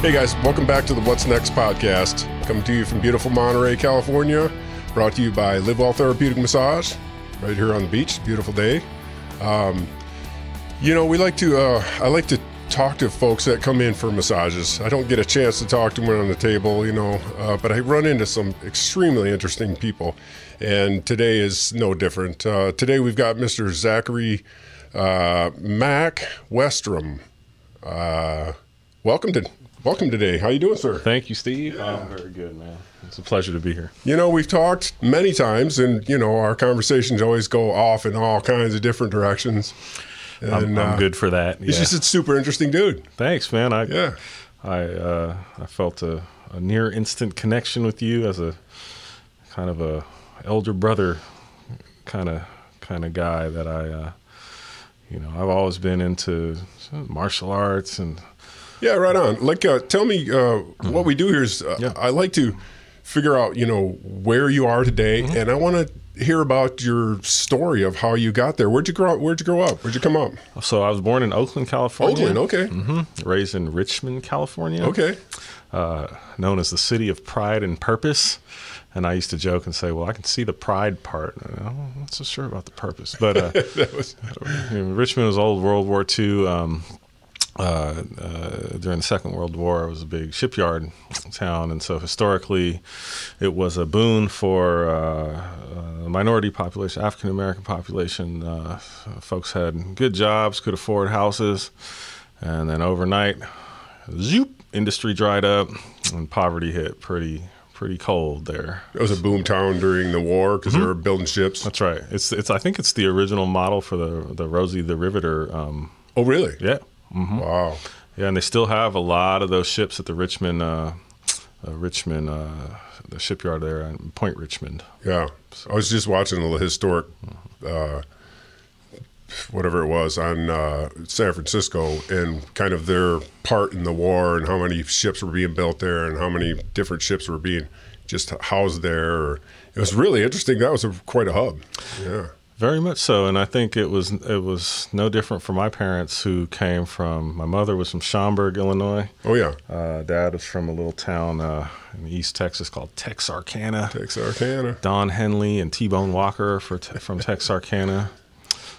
Hey guys, welcome back to the What's Next podcast. Coming to you from beautiful Monterey, California. Brought to you by Live Well Therapeutic Massage, right here on the beach. Beautiful day. You know, we like to. I like to talk to folks that come in for massages. I don't get a chance to talk to them on the table, you know, but I run into some extremely interesting people, and today is no different. Today we've got Mr. Zackery Mack-Westrom. Welcome today. How you doing, sir? Thank you, Steve. Yeah. I'm very good, man. It's a pleasure to be here. You know, we've talked many times, and, you know, our conversations always go off in all kinds of different directions. And, I'm good for that. He's just a super interesting dude. Thanks, man. I felt a near instant connection with you as a kind of a elder brother kind of guy that I've always been into martial arts and. Yeah, right on. Like, tell me, what we do here is I like to figure out, you know, where you are today, and I want to hear about your story of how you got there. Where'd you grow up? Where'd you come up? So I was born in Oakland, California. Oakland, okay. Raised in Richmond, California. Okay. Known as the city of pride and purpose. And I used to joke and say, well, I can see the pride part. I'm not so sure about the purpose. But Richmond was old World War II. During the Second World War, it was a big shipyard town, and so historically, it was a boon for the minority population, African American population. Folks had good jobs, could afford houses, and then overnight, zoop, industry dried up, and poverty hit pretty cold there. It was a boom town during the war because they were building ships. That's right. I think it's the original model for the Rosie the Riveter. Oh, really? Yeah. Wow. Yeah, and they still have a lot of those ships at the Richmond, the shipyard there in Point Richmond. Yeah. I was just watching a historic, whatever it was, on San Francisco, and kind of their part in the war and how many ships were being built there and how many different ships were being just housed there. It was really interesting. That was quite a hub. Yeah. Very much so, and I think it was no different for my parents, who came from. My mother was from Schaumburg, Illinois. Oh yeah. Dad was from a little town in East Texas called Texarkana. Texarkana. Don Henley and T-Bone Walker from Texarkana.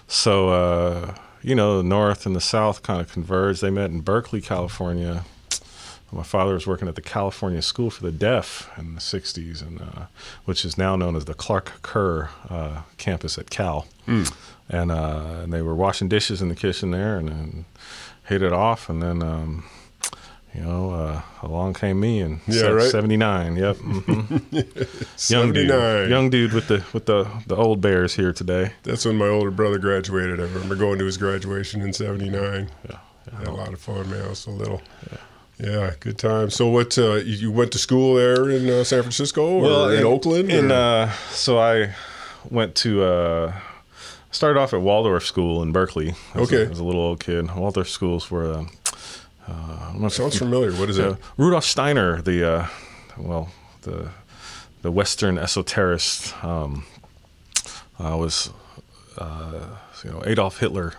So the North and the South kind of converged. They met in Berklee, California. My father was working at the California School for the Deaf in the 60s, and which is now known as the Clark Kerr campus at Cal. And they were washing dishes in the kitchen there, and hit it off. And then, along came me in 79. Yep. 79. Young dude with the old bears here today. That's when my older brother graduated. I remember going to his graduation in 79. Yeah. Had a lot of fun, man. I was so little. Yeah, good time. So what, you went to school there in San Francisco or in Oakland? So I went to, started off at Waldorf School in Berkeley. As a little old kid. Waldorf schools were, sounds familiar. What is that? Rudolf Steiner, the Western esoterist, was, Adolf Hitler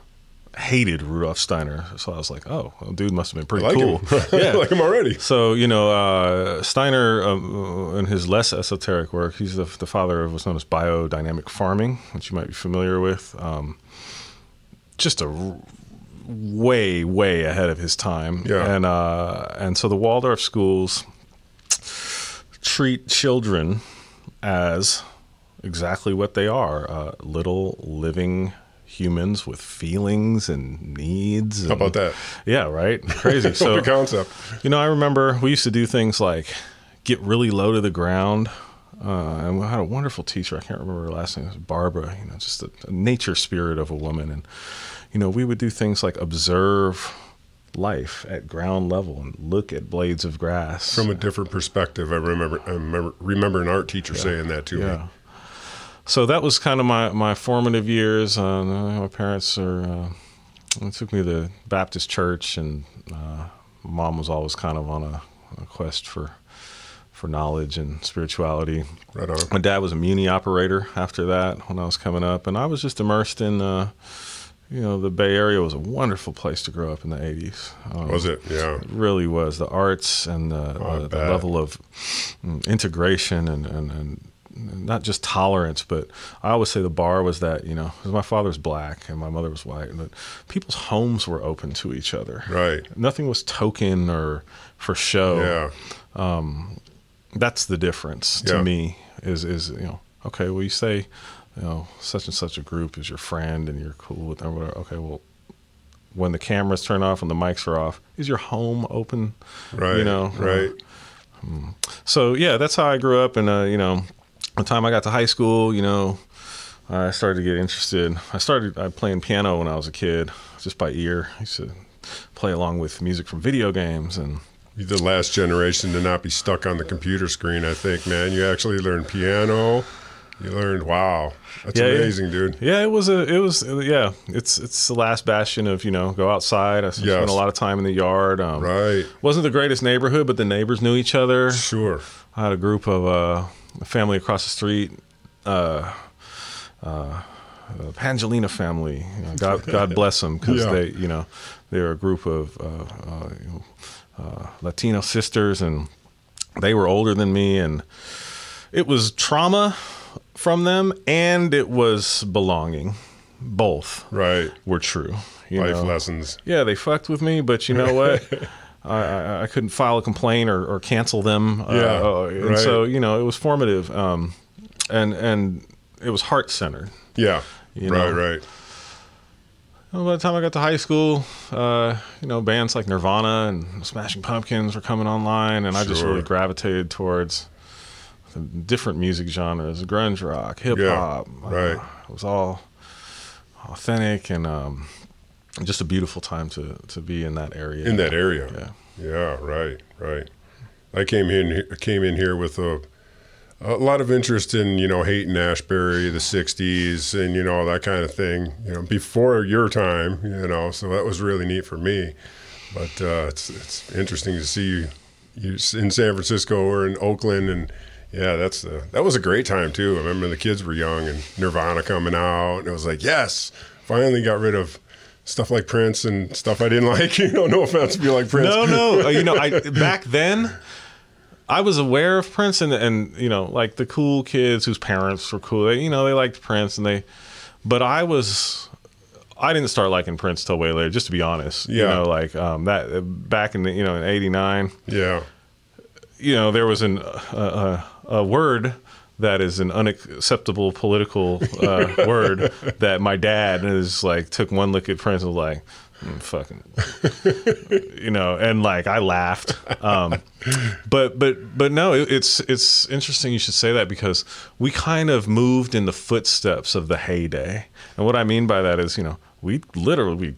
hated Rudolf Steiner, so I was like, "Oh, well, dude must have been pretty cool." Yeah, I like him already. So Steiner, in his less esoteric work, he's the father of what's known as biodynamic farming, which you might be familiar with. Just way ahead of his time. Yeah. And so the Waldorf schools treat children as exactly what they are: little living humans with feelings and needs. How about that? Yeah, right? Crazy. So, what a concept. I remember we used to do things like get really low to the ground. And we had a wonderful teacher. I can't remember her last name. It was Barbara, just a nature spirit of a woman. And, we would do things like observe life at ground level and look at blades of grass. From a different perspective. I remember an art teacher saying that to me. So that was kind of my formative years. My parents took me to the Baptist church, and Mom was always kind of on a quest for knowledge and spirituality. Right on. My dad was a muni operator after that when I was coming up, and I was just immersed in the Bay Area was a wonderful place to grow up in the 80s. Was it? Yeah. It really was. The arts and the level of integration and not just tolerance, but I always say the bar was that, because my father's black and my mother was white, and people's homes were open to each other. Right. Nothing was token or for show. Yeah. That's the difference to me is, okay, well, you say, such and such a group is your friend and you're cool with them, whatever. Okay, well, when the cameras turn off and the mics are off, is your home open? Right. Right. So yeah, that's how I grew up. And by the time I got to high school, I started to get interested. I started playing piano when I was a kid, just by ear. I used to play along with music from video games. And you're the last generation to not be stuck on the computer screen, I think, man. You actually learned piano. You learned, wow, that's amazing, dude. Yeah, it's the last bastion of, go outside. I spent a lot of time in the yard. Right. Wasn't the greatest neighborhood, but the neighbors knew each other. Sure. I had a group of a family across the street, Pangelina family. God bless them, because they were a group of Latino sisters, and they were older than me, and it was trauma from them, and it was belonging. Both were true. Life lessons. Yeah, they fucked with me, but you know what? I couldn't file a complaint or cancel them. And so, it was formative, and it was heart-centered. Yeah, right. Well, by the time I got to high school, bands like Nirvana and Smashing Pumpkins were coming online, and I just really gravitated towards the different music genres, grunge rock, hip-hop. Right. It was all authentic and just a beautiful time to be in that area. In that area. Yeah, right. I came in here with a lot of interest in, Haight Ashbury, the 60s, and, that kind of thing, before your time, so that was really neat for me. But it's interesting to see you in San Francisco or in Oakland, and yeah, that was a great time too. I remember the kids were young and Nirvana coming out, and it was like, yes, finally got rid of stuff like Prince and stuff I didn't like. No offense if you like Prince. No. Back then, I was aware of Prince and like the cool kids whose parents were cool. They liked Prince, but I didn't start liking Prince till way later, just to be honest. Yeah. That back in in '89. Yeah. There was a word that is an unacceptable political word that my dad is took one look at Prince and was like, fucking, and I laughed. But no, it's interesting you should say that, because we kind of moved in the footsteps of the heyday. And what I mean by that is, we'd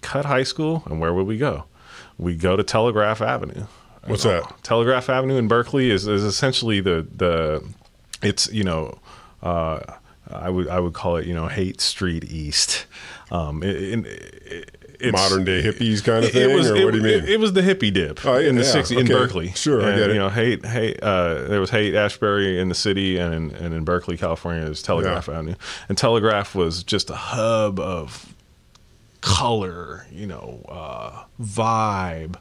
cut high school, and where would we go? We'd go to Telegraph Avenue. What's that? Telegraph Avenue in Berkeley is essentially it's I would call it Haight Street East. It's modern day hippies kind of thing, or what do you mean? It was the hippie dip in the 60s in Berkeley. Sure, I get it. Haight, there was Haight Ashbury in the city, and in Berkeley, California, there's Telegraph Avenue, and Telegraph was just a hub of color, vibe.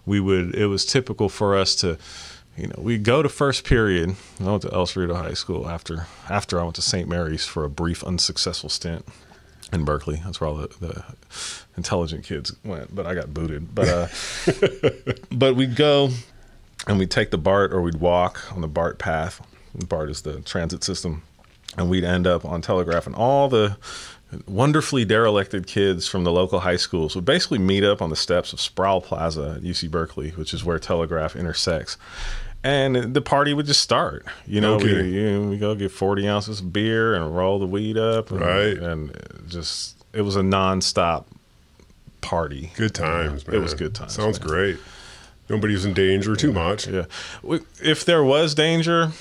It was typical for us to, we'd go to first period. I went to El Cerrito High School after I went to St. Mary's for a brief unsuccessful stint in Berkeley. That's where all the intelligent kids went, but I got booted. But we'd go and we'd take the BART, or we'd walk on the BART path. The BART is the transit system, and we'd end up on Telegraph, and all the wonderfully derelicted kids from the local high schools would basically meet up on the steps of Sproul Plaza at UC Berkeley, which is where Telegraph intersects. And the party would just start. We go get 40 ounces of beer and roll the weed up. And it was a nonstop party. Good times, man. It was good times. Sounds great. Nobody was in danger too much. Yeah. If there was danger,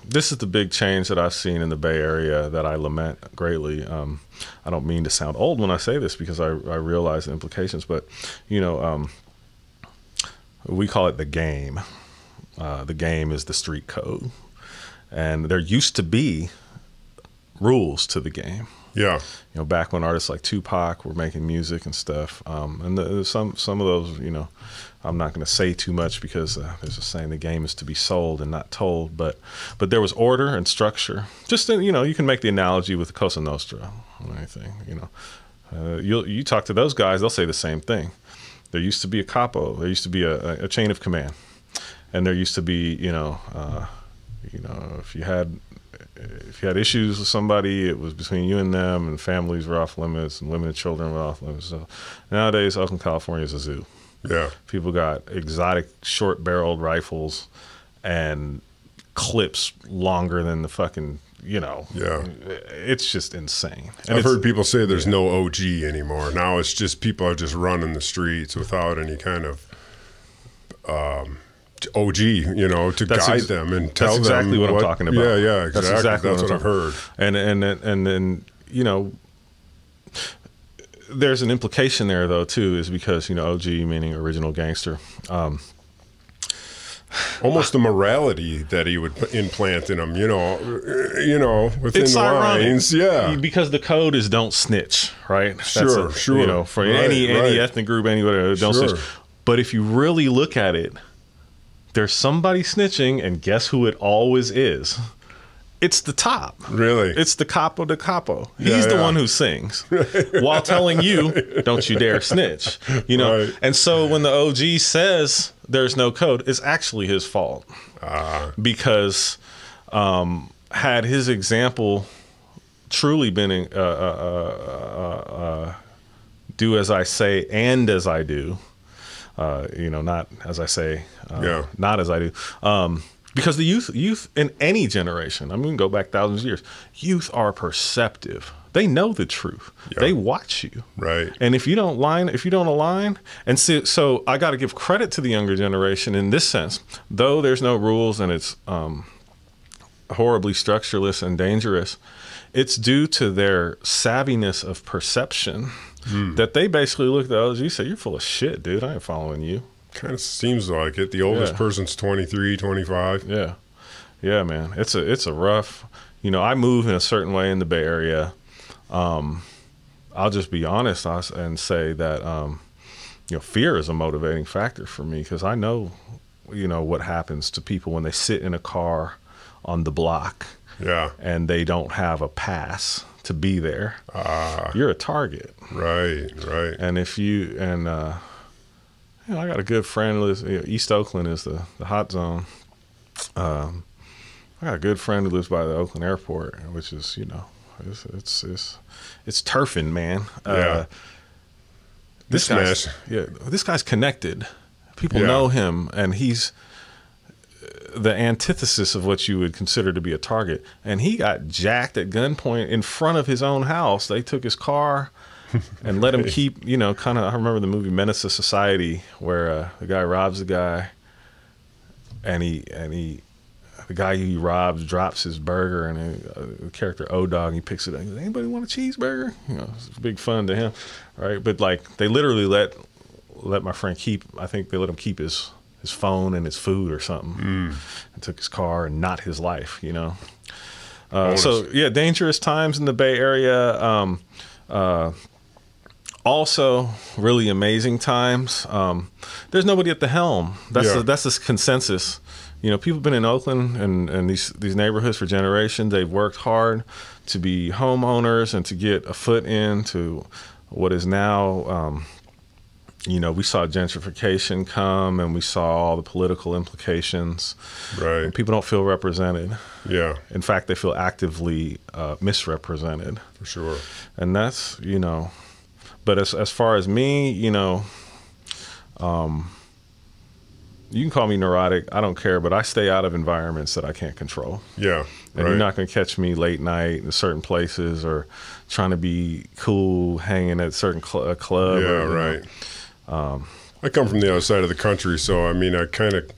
this is the big change that I've seen in the Bay Area that I lament greatly. I don't mean to sound old when I say this, because I realize the implications, but, we call it the game. The game is the street code. And there used to be rules to the game. Yeah. You know, back when artists like Tupac were making music and stuff. And some of those, you know, I'm not going to say too much because there's a saying, the game is to be sold and not told. But there was order and structure. Just, you know, you can make the analogy with Cosa Nostra or anything, you know. You talk to those guys, they'll say the same thing. There used to be a capo. There used to be a chain of command. And there used to be, you know, if you had issues with somebody, it was between you and them, and families were off limits, and women and children were off limits. So nowadays, Oakland, California is a zoo. Yeah. People got exotic short-barreled rifles and clips longer than the fucking, you know. Yeah. It's just insane. And I've heard people say there's no OG anymore. Now it's just people are just running the streets without any kind of OG, you know, to guide them and tell them. That's exactly what I'm talking about. Yeah, exactly. That's what I've heard. And then, you know, there's an implication there, though, too, is because, you know, OG meaning original gangster. Almost the morality that he would implant in them, you know, within it's the lines. Yeah. Because the code is don't snitch, right? Sure. You know, for any ethnic group, anybody, don't snitch. But if you really look at it, there's somebody snitching, and guess who it always is? It's the top. Really? It's the capo de capo. He's the one who sings while telling you, don't you dare snitch. You know? Right. And so when the OG says there's no code, it's actually his fault. Because had his example truly been do as I say and as I do, you know, not as I say, not as I do. Because the youth in any generation, I mean, we can go back thousands of years, youth are perceptive. They know the truth. Yep. They watch you. Right. And if you don't align, and so I got to give credit to the younger generation in this sense, though there's no rules and it's horribly structureless and dangerous, it's due to their savviness of perception that they basically look at the OG and say, you're full of shit, dude. I ain't following you. Kind of seems like it. The oldest person's 23, 25. Yeah. Yeah, man. It's a rough, you know, I move in a certain way in the Bay Area. I'll just be honest and say that, you know, fear is a motivating factor for me because I know, you know, what happens to people when they sit in a car on the block and they don't have a pass to be there. You're a target. Right. And if you, you know, I got a good friend who lives, you know, East Oakland is the hot zone. I got a good friend who lives by the Oakland airport, which is, you know, it's turfing, man. This guy's connected. People know him, and he's the antithesis of what you would consider to be a target. And he got jacked at gunpoint in front of his own house. They took his car and let him keep, you know, kind of, I remember the movie Menace to Society where the guy robs the guy and the guy he robs drops his burger and the character O-Dog, he picks it up. He goes, anybody want a cheeseburger? You know, it's big fun to him, right? But like they literally let my friend keep, I think they let him keep his phone and his food or something and took his car and not his life, you know? So yeah, dangerous times in the Bay Area. Also, really amazing times. There's nobody at the helm. That's this consensus. You know, people have been in Oakland and these neighborhoods for generations. They've worked hard to be homeowners and to get a foot into what is now, you know, we saw gentrification come and we saw all the political implications. Right. And people don't feel represented. Yeah. In fact, they feel actively misrepresented. For sure. And that's, you know, but as far as me, you know, you can call me neurotic. I don't care, but I stay out of environments that I can't control. Yeah. And you're not going to catch me late night in certain places or trying to be cool, hanging at certain club. Yeah, right. I come from the other side of the country, so I mean, I kind of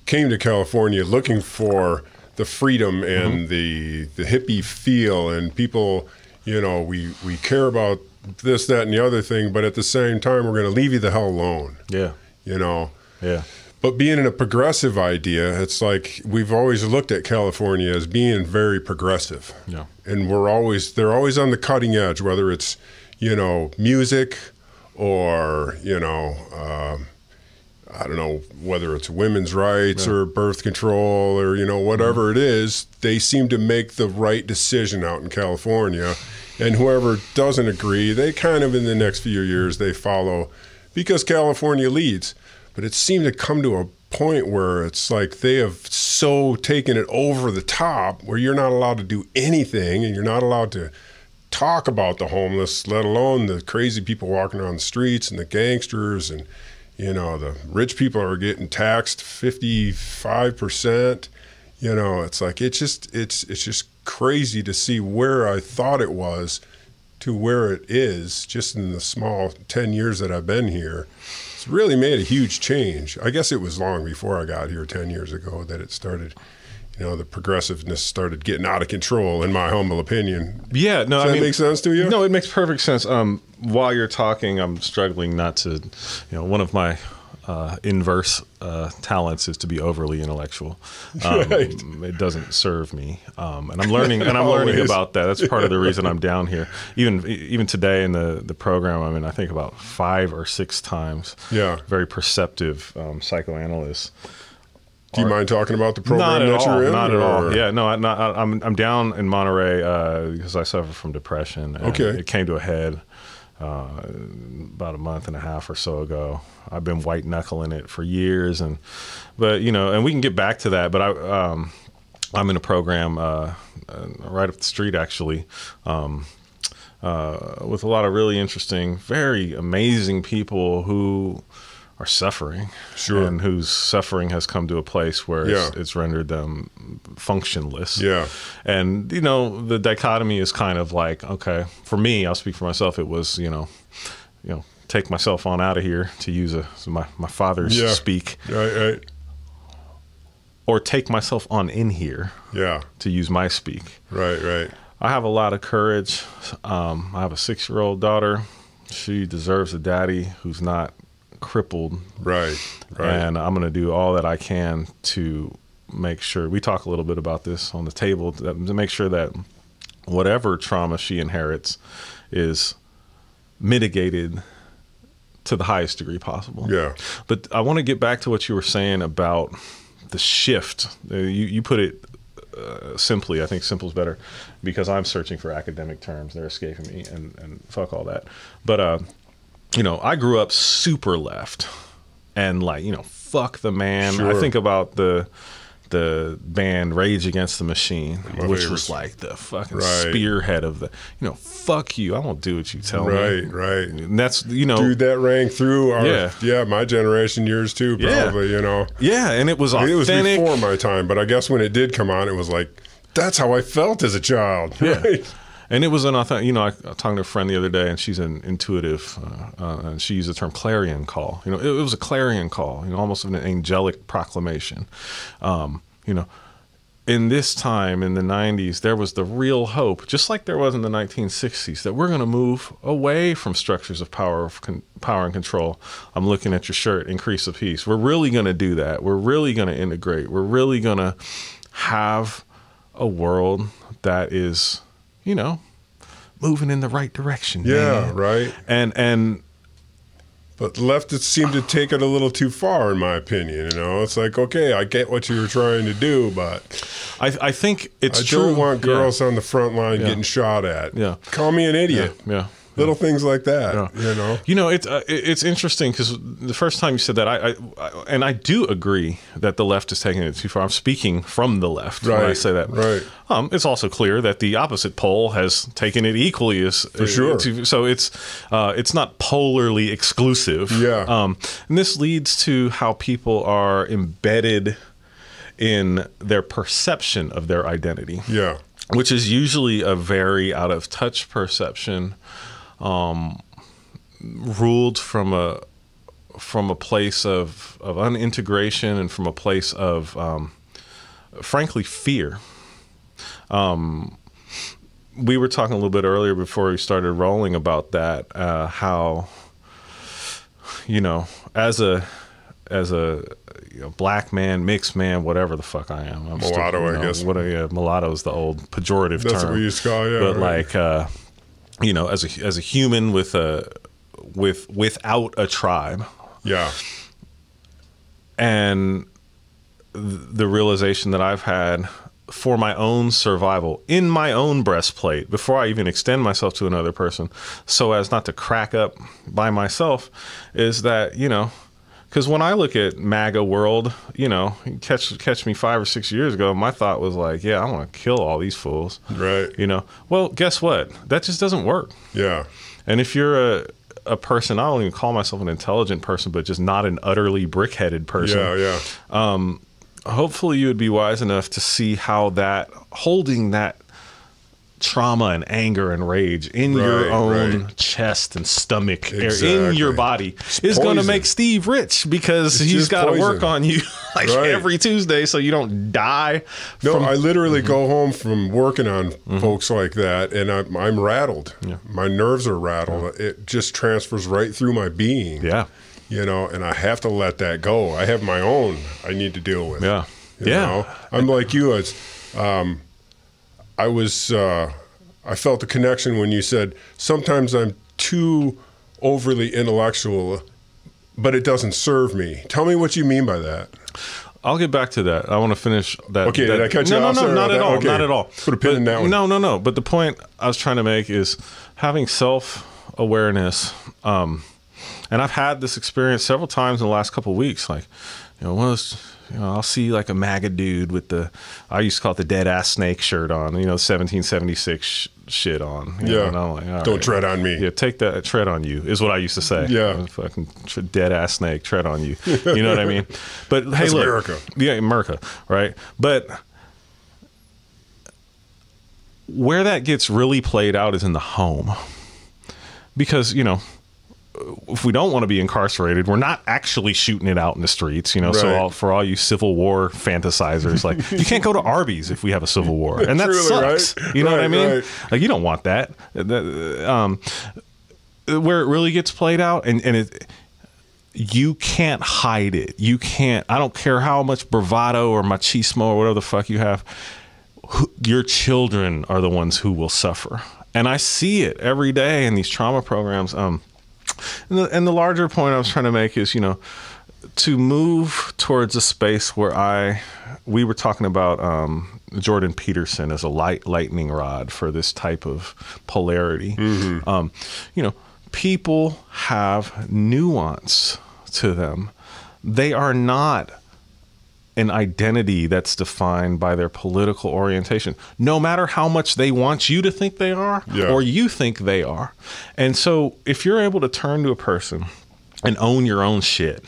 came to California looking for the freedom and the hippie feel, and people, you know, we care about this, that, and the other thing, but at the same time, we're going to leave you the hell alone. Yeah. You know? Yeah. But being a progressive idea, it's like we've always looked at California as being very progressive. Yeah. And they're always on the cutting edge, whether it's, music or, I don't know, whether it's women's rights or birth control or, whatever it is, they seem to make the right decision out in California. And whoever doesn't agree, they kind of in the next few years, they follow because California leads. But it seemed to come to a point where it's like they have so taken it over the top where you're not allowed to do anything and you're not allowed to talk about the homeless, let alone the crazy people walking around the streets and the gangsters and the rich people are getting taxed 55%. It's like it's just crazy to see where I thought it was to where it is just in the small 10 years that I've been here. It's really made a huge change. I guess it was long before I got here 10 years ago that it started. The progressiveness started getting out of control, in my humble opinion. Yeah, no, Does that make sense to you? No, it makes perfect sense. While you're talking, I'm struggling not to, one of my inverse talents is to be overly intellectual. Right. It doesn't serve me, and I'm learning. And I'm learning about that. That's part of the reason I'm down here. Even today in the program, I think about 5 or 6 times. Yeah. Very perceptive psychoanalysts. Do you mind talking about the program that you're in? Not at all. Yeah, no, I'm down in Monterey because I suffer from depression. And okay. It came to a head about a month and a half or so ago. I've been white knuckling it for years, but and we can get back to that. But I'm in a program right up the street actually. With a lot of really interesting, very amazing people who are suffering, sure, and whose suffering has come to a place where it's rendered them functionless. Yeah, and the dichotomy is kind of like, okay, for me, I'll speak for myself. It was take myself on out of here, to use my father's speak, right, or take myself on in here, to use my speak, right. I have a lot of courage. I have a 6-year-old daughter. She deserves a daddy who's not crippled, right, and I'm going to do all that I can to make sure, we talk a little bit about this on the table, to make sure that whatever trauma she inherits is mitigated to the highest degree possible. Yeah. But I want to get back to what you were saying about the shift. You put it simply. I think simple's better because I'm searching for academic terms. They're escaping me, and fuck all that. But I grew up super left and fuck the man. Sure. I think about the band Rage Against the Machine, which was like the fucking spearhead of the, fuck you, I won't do what you tell me. Right. And that's, Dude, that rang through our, my generation, yours too, probably, Yeah, and it was authentic. It was before my time, but I guess when it did come on, it was like, that's how I felt as a child. Yeah. Right? And it was an authentic, I was talking to a friend the other day, and she's an intuitive, and she used the term clarion call. It was a clarion call, almost an angelic proclamation. In this time, in the 90s, there was the real hope, just like there was in the 1960s, that we're going to move away from structures of power and control. I'm looking at your shirt, increase of peace. We're really going to do that. We're really going to integrate. We're really going to have a world that is, moving in the right direction. Yeah, man. right. And but leftists seem to take it a little too far, in my opinion. It's like, okay, I get what you were trying to do, but I think it's true. I don't want girls on the front line getting shot at. Yeah. Call me an idiot. Yeah. Little things like that, It's interesting because the first time you said that, I do agree that the left is taking it too far. I'm speaking from the left when I say that. Right. It's also clear that the opposite pole has taken it equally as for sure. So it's not polarly exclusive. Yeah. And this leads to how people are embedded in their perception of their identity. Yeah. Which is usually a very out of touch perception. Ruled from a place of unintegration and from a place of frankly fear. We were talking a little bit earlier before we started rolling about that, how as black man, mixed man, whatever the fuck I am. I'm mulatto, still, I guess. Mulatto is the old pejorative term. That's what we used to call, yeah. But right. as a human without a tribe. Yeah. And the realization that I've had for my own survival in my own breastplate before I even extend myself to another person so as not to crack up by myself is that, because when I look at MAGA world, catch me 5 or 6 years ago, my thought was like, yeah, I want to kill all these fools. Right. Well, guess what? That just doesn't work. Yeah. And if you're a person, I don't even call myself an intelligent person, but just not an utterly brick-headed person. Yeah. Hopefully you would be wise enough to see how holding that trauma and anger and rage in your own chest and stomach, in your body, is going to make Steve rich because he's got to work on you every Tuesday so you don't die. I literally go home from working on folks like that, and I'm rattled. Yeah. My nerves are rattled. Yeah. It just transfers right through my being. Yeah. And I have to let that go. I have my own I need to deal with. Yeah. I'm like you. I felt the connection when you said, sometimes I'm too overly intellectual, but it doesn't serve me. Tell me what you mean by that. I'll get back to that. I want to finish that. Okay, did I cut you off? No, not at all. Okay. Not at all. Put a pin in that one. No. But the point I was trying to make is having self-awareness. And I've had this experience several times in the last couple of weeks. Like, I'll see like a MAGA dude with I used to call it the dead ass snake shirt on, 1776 shit on. Yeah. And I'm like, don't tread on me. Yeah, take that, tread on you is what I used to say. Yeah. Fucking dead ass snake, tread on you. You know what I mean? But hey, that's look. America. Yeah, America, right? But where that gets really played out is in the home. Because, if we don't want to be incarcerated, we're not actually shooting it out in the streets, Right. So for all you Civil War fantasizers, like you can't go to Arby's if we have a Civil War, and that Truly, sucks. right? You know what I mean? Right. Like you don't want that. Where it really gets played out, and you can't hide it. You can't. I don't care how much bravado or machismo or whatever the fuck you have. Your children are the ones who will suffer, and I see it every day in these trauma programs. And the larger point I was trying to make is, to move towards a space where we were talking about Jordan Peterson as a lightning rod for this type of polarity. Mm-hmm. People have nuance to them. They are not an identity that's defined by their political orientation, no matter how much they want you to think they are or you think they are. And so if you're able to turn to a person and own your own shit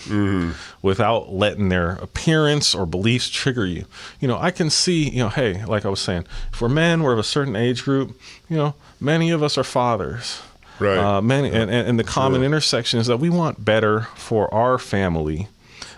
without letting their appearance or beliefs trigger you, I can see, hey, like I was saying, if we're men, we're of a certain age group, many of us are fathers. Right. And the common intersection is that we want better for our family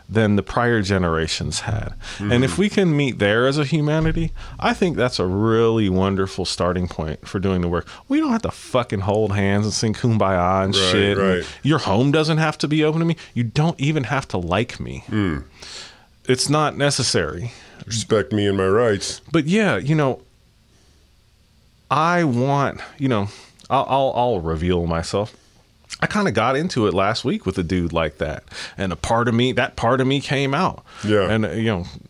than the prior generations had. Mm-hmm. And if we can meet there as a humanity, I think that's a really wonderful starting point for doing the work. We don't have to fucking hold hands and sing Kumbaya and shit. Right. And your home doesn't have to be open to me. You don't even have to like me. It's not necessary. Respect me and my rights. But yeah, I want, I'll reveal myself. I kind of got into it last week with a dude like that. And that part of me came out. Yeah. And,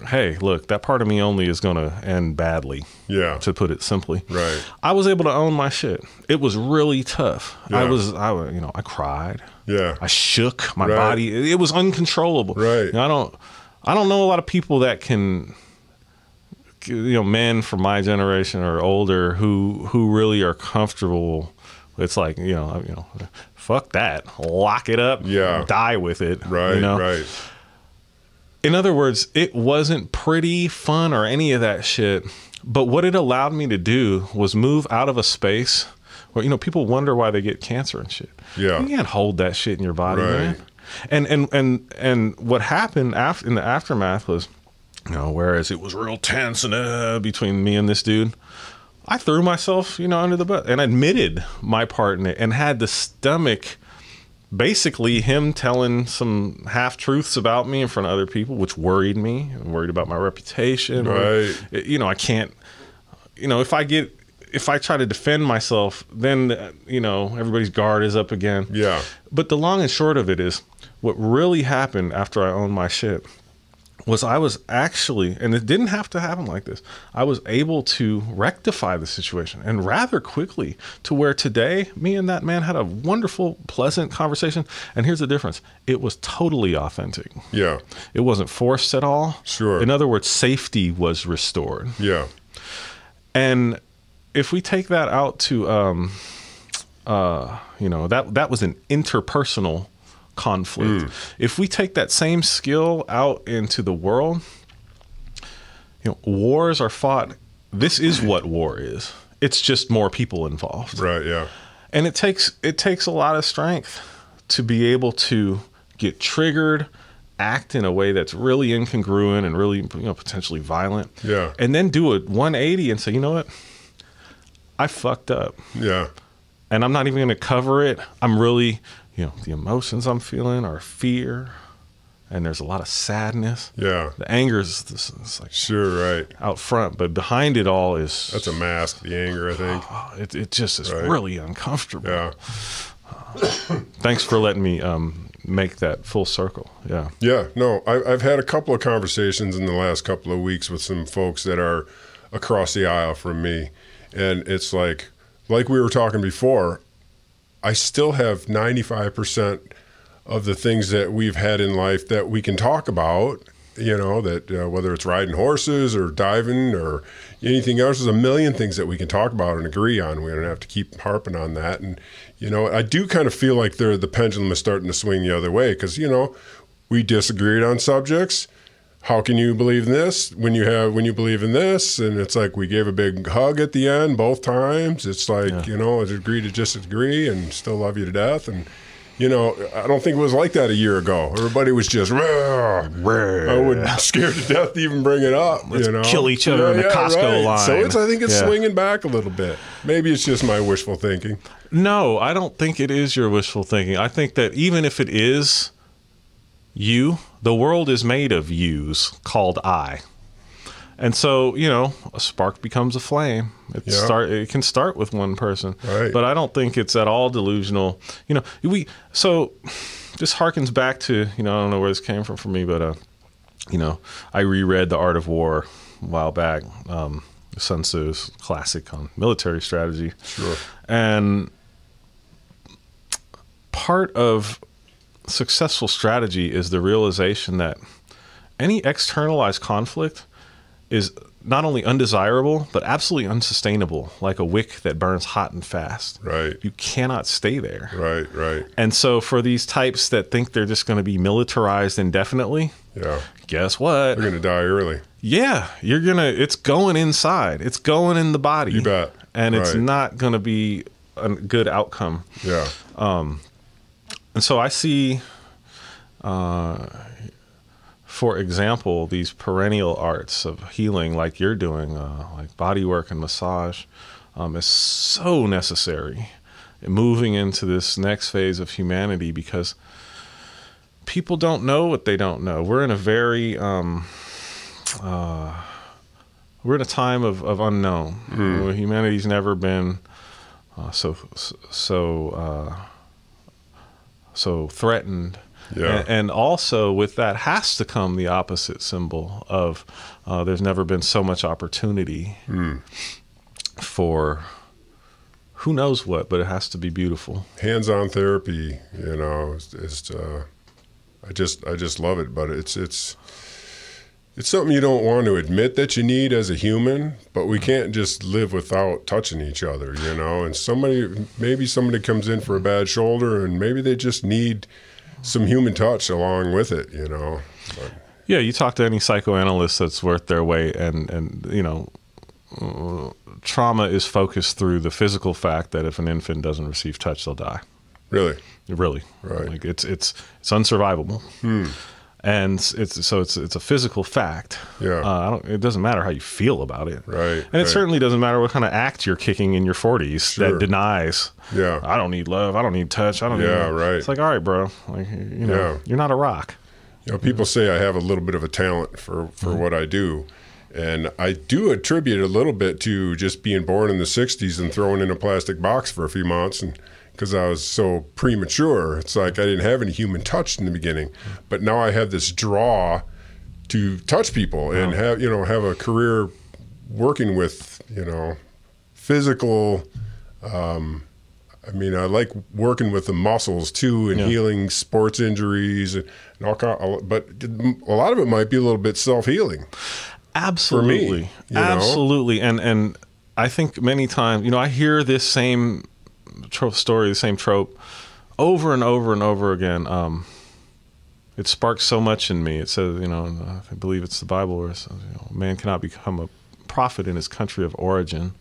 hey, look, that part of me only is going to end badly. Yeah. To put it simply. Right. I was able to own my shit. It was really tough. Yeah. I cried. Yeah. I shook my body. It was uncontrollable. Right. I don't know a lot of people that can, men from my generation or older who really are comfortable. It's like, fuck that. Lock it up. Yeah. Die with it. Right. Right. In other words, it wasn't pretty, fun, or any of that shit. But what it allowed me to do was move out of a space where, people wonder why they get cancer and shit. Yeah. You can't hold that shit in your body, man. And what happened in the aftermath was, whereas it was real tense and between me and this dude, I threw myself, under the bus and admitted my part in it and had the stomach basically him telling some half truths about me in front of other people, which worried me. I'm worried about my reputation. Right. You know, I can't, you know, if I try to defend myself, then, you know, everybody's guard is up again. Yeah. But the long and short of it is, what really happened after I owned my shit was I was actually, and it didn't have to happen like this, I was able to rectify the situation, and rather quickly, to where today me and that man had a wonderful, pleasant conversation. And here's the difference. It was totally authentic. Yeah. It wasn't forced at all. Sure. In other words, safety was restored. Yeah. And if we take that out to, you know, that was an interpersonal conflict. If we take that same skill out into the world, you know, wars are fought. This is what war is. It's just more people involved. Right. Yeah. And it takes a lot of strength to be able to get triggered, act in a way that's really incongruent and really, you know, potentially violent. Yeah. And then do a 180 and say, you know what? I fucked up. Yeah. And I'm not even going to cover it. I'm really, you know, the emotions I'm feeling are fear, and there's a lot of sadness. Yeah. The anger is like Sure. Right. out front, but behind it all is That's a mask. The anger, I think. it just is Right. really uncomfortable. Yeah. Thanks for letting me make that full circle. Yeah. Yeah. No, I've had a couple of conversations in the last couple of weeks with some folks that are across the aisle from me, and it's like we were talking before, I still have 95% of the things that we've had in life that we can talk about, you know, that whether it's riding horses or diving or anything else, there's a million things that we can talk about and agree on. We don't have to keep harping on that. And, you know, I do kind of feel like the pendulum is starting to swing the other way because, you know, we disagreed on subjects. How can you believe in this when you believe in this? And it's like we gave a big hug at the end both times. It's like, you know, agree to disagree and still love you to death. And, you know, I don't think it was like that a year ago. Everybody was just, I would scared to death to even bring it up. Let's you know? kill each other in the Costco line. So I think it's swinging back a little bit. Maybe it's just my wishful thinking. No, I don't think it is your wishful thinking. I think that even if it is you, the world is made of yous called I. And so, you know, a spark becomes a flame. It can start with one person. Right. But I don't think it's at all delusional. You know, so this harkens back to, you know, I don't know where this came from for me, but, you know, I reread The Art of War a while back, Sun Tzu's classic on military strategy. Sure. And part of successful strategy is the realization that any externalized conflict is not only undesirable, but absolutely unsustainable, like a wick that burns hot and fast. Right. You cannot stay there. Right. And so for these types that think they're just going to be militarized indefinitely, guess what? They're going to die early. Yeah, it's going inside. It's going in the body. You bet. And it's not going to be a good outcome. Yeah. And so I see, for example, these perennial arts of healing like you're doing, like body work and massage, is so necessary in moving into this next phase of humanity because people don't know what they don't know. We're in a very, we're in a time of unknown. Where humanity's never been so threatened. Yeah. And also with that has to come the opposite symbol of there's never been so much opportunity for who knows what, but it has to be beautiful. Hands-on therapy, you know, I just love it, but it's something you don't want to admit that you need as a human, but we can't just live without touching each other, you know. And maybe somebody comes in for a bad shoulder, and maybe they just need some human touch along with it, you know. But, yeah, you talk to any psychoanalyst that's worth their weight, and you know, trauma is focused through the physical fact that if an infant doesn't receive touch, they'll die. Really? Really. Right. Like it's unsurvivable. And it's a physical fact. Yeah. It doesn't matter how you feel about it. Right. And it certainly doesn't matter what kind of act you're kicking in your 40s that denies. Yeah. I don't need love. I don't need touch. I don't need. Right. It's like, all right, bro. Like, you know, you're not a rock. You know, people say I have a little bit of a talent for what I do. And I do attribute a little bit to just being born in the 60s and thrown in a plastic box for a few months, and because I was so premature. It's like I didn't have any human touch in the beginning. But now I have this draw to touch people and have a career working with, physical. I mean, I like working with the muscles too and healing sports injuries and all kind. But a lot of it might be a little bit self-healing. Absolutely, for me, absolutely. And I think many times, I hear this same story, the same trope, over and over and over again. It sparks so much in me. It says, I believe it's the Bible where it says, man cannot become a prophet in his country of origin.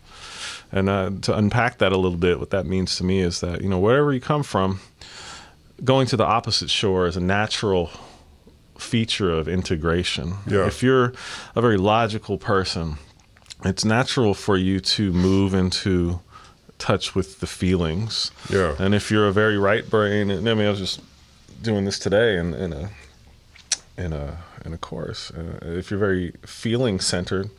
And to unpack that a little bit, what that means to me is that, wherever you come from, going to the opposite shore is a natural feature of integration. Yeah. If you're a very logical person, it's natural for you to move into touch with the feelings. Yeah. And if you're a very right brain, I was just doing this today in a course. If you're very feeling centered,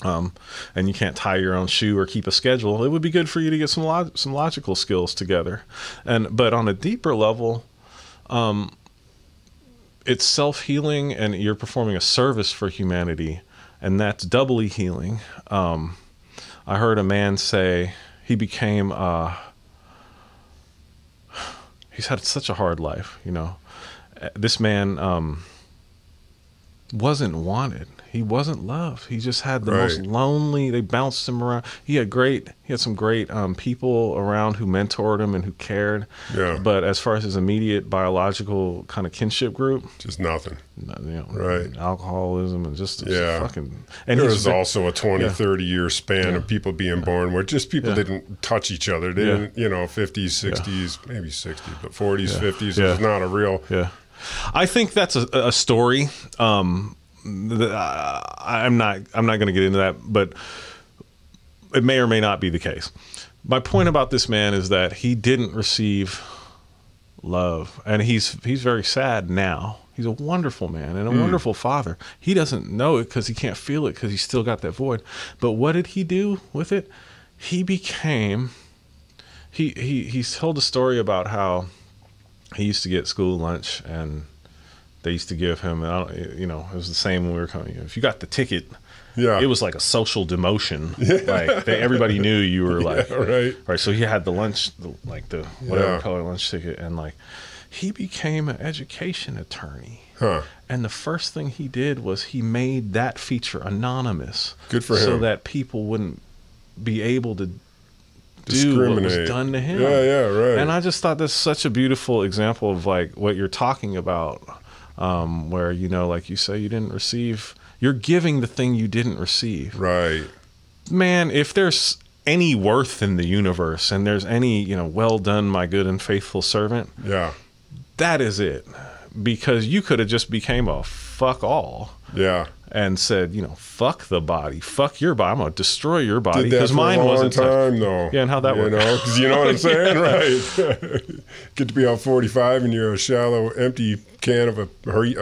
and you can't tie your own shoe or keep a schedule, it would be good for you to get some logical skills together. But on a deeper level, it's self-healing, and you're performing a service for humanity, and that's doubly healing. I heard a man say he became, he's had such a hard life, This man wasn't wanted. He wasn't loved. He just had the most lonely. They bounced him around. He had some great people around who mentored him and who cared. Yeah. But as far as his immediate biological kind of kinship group, just nothing. Right. Alcoholism and just fucking. And there was also a 20, 30 year span of people being born where just people didn't touch each other. They didn't, 50s, 60s, maybe 60s, but 40s, 50s. It was not a real. Yeah. I think that's a story. I'm not going to get into that, but it may or may not be the case. My point about this man is that he didn't receive love, and he's very sad now. He's a wonderful man and a wonderful father. He doesn't know it because he can't feel it because he's still got that void. But what did he do with it? He became. He told a story about how he used to get school lunch, and they used to give him, it was the same when we were coming. If you got the ticket, it was like a social demotion. Like everybody knew you were like, right. So he had the lunch, the whatever color lunch ticket, and he became an education attorney. Huh. And the first thing he did was he made that feature anonymous. Good for him. So that people wouldn't be able to do what was done to him. Yeah, right. And I just thought that's such a beautiful example of what you're talking about, where, like you say, you didn't receive, you're giving the thing you didn't receive. Right. Man, if there's any worth in the universe and there's any, well done, my good and faithful servant. Yeah. That is it. Because you could have just became a fuck all. Yeah. And said, fuck the body, fuck your body. I'm gonna destroy your body because mine wasn't a long time though. Yeah, and how'd that work? Because you know what I'm saying, right? Get to be out 45 and you're a shallow, empty can of a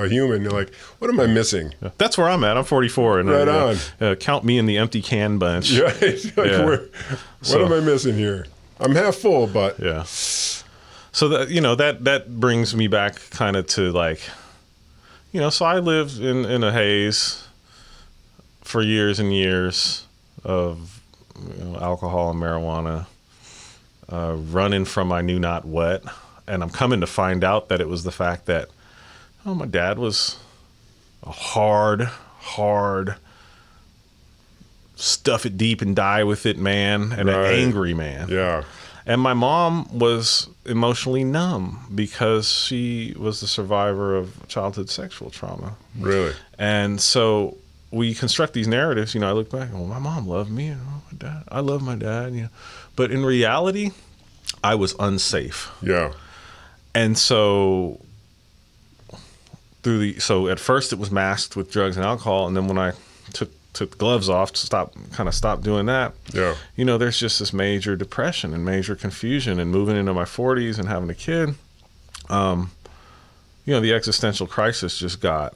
human. You're like, what am I missing? Yeah. That's where I'm at. I'm 44, and right on. Count me in the empty can bunch. Yeah, what am I missing here? I'm half full, but yeah. So that brings me back kind of to so I lived in a haze for years and years of alcohol and marijuana, running from I knew not what. And I'm coming to find out that it was the fact that, my dad was a hard, stuff it deep and die with it man, and an angry man. Yeah. And my mom was emotionally numb because she was the survivor of childhood sexual trauma. Really? And so we construct these narratives. I look back, my mom loved me. My dad, I love my dad. But in reality, I was unsafe. Yeah. And so through the, so at first it was masked with drugs and alcohol, and then when I took the gloves off to stop doing that, you know, there's just this major depression and major confusion, and moving into my 40s and having a kid, you know, the existential crisis just got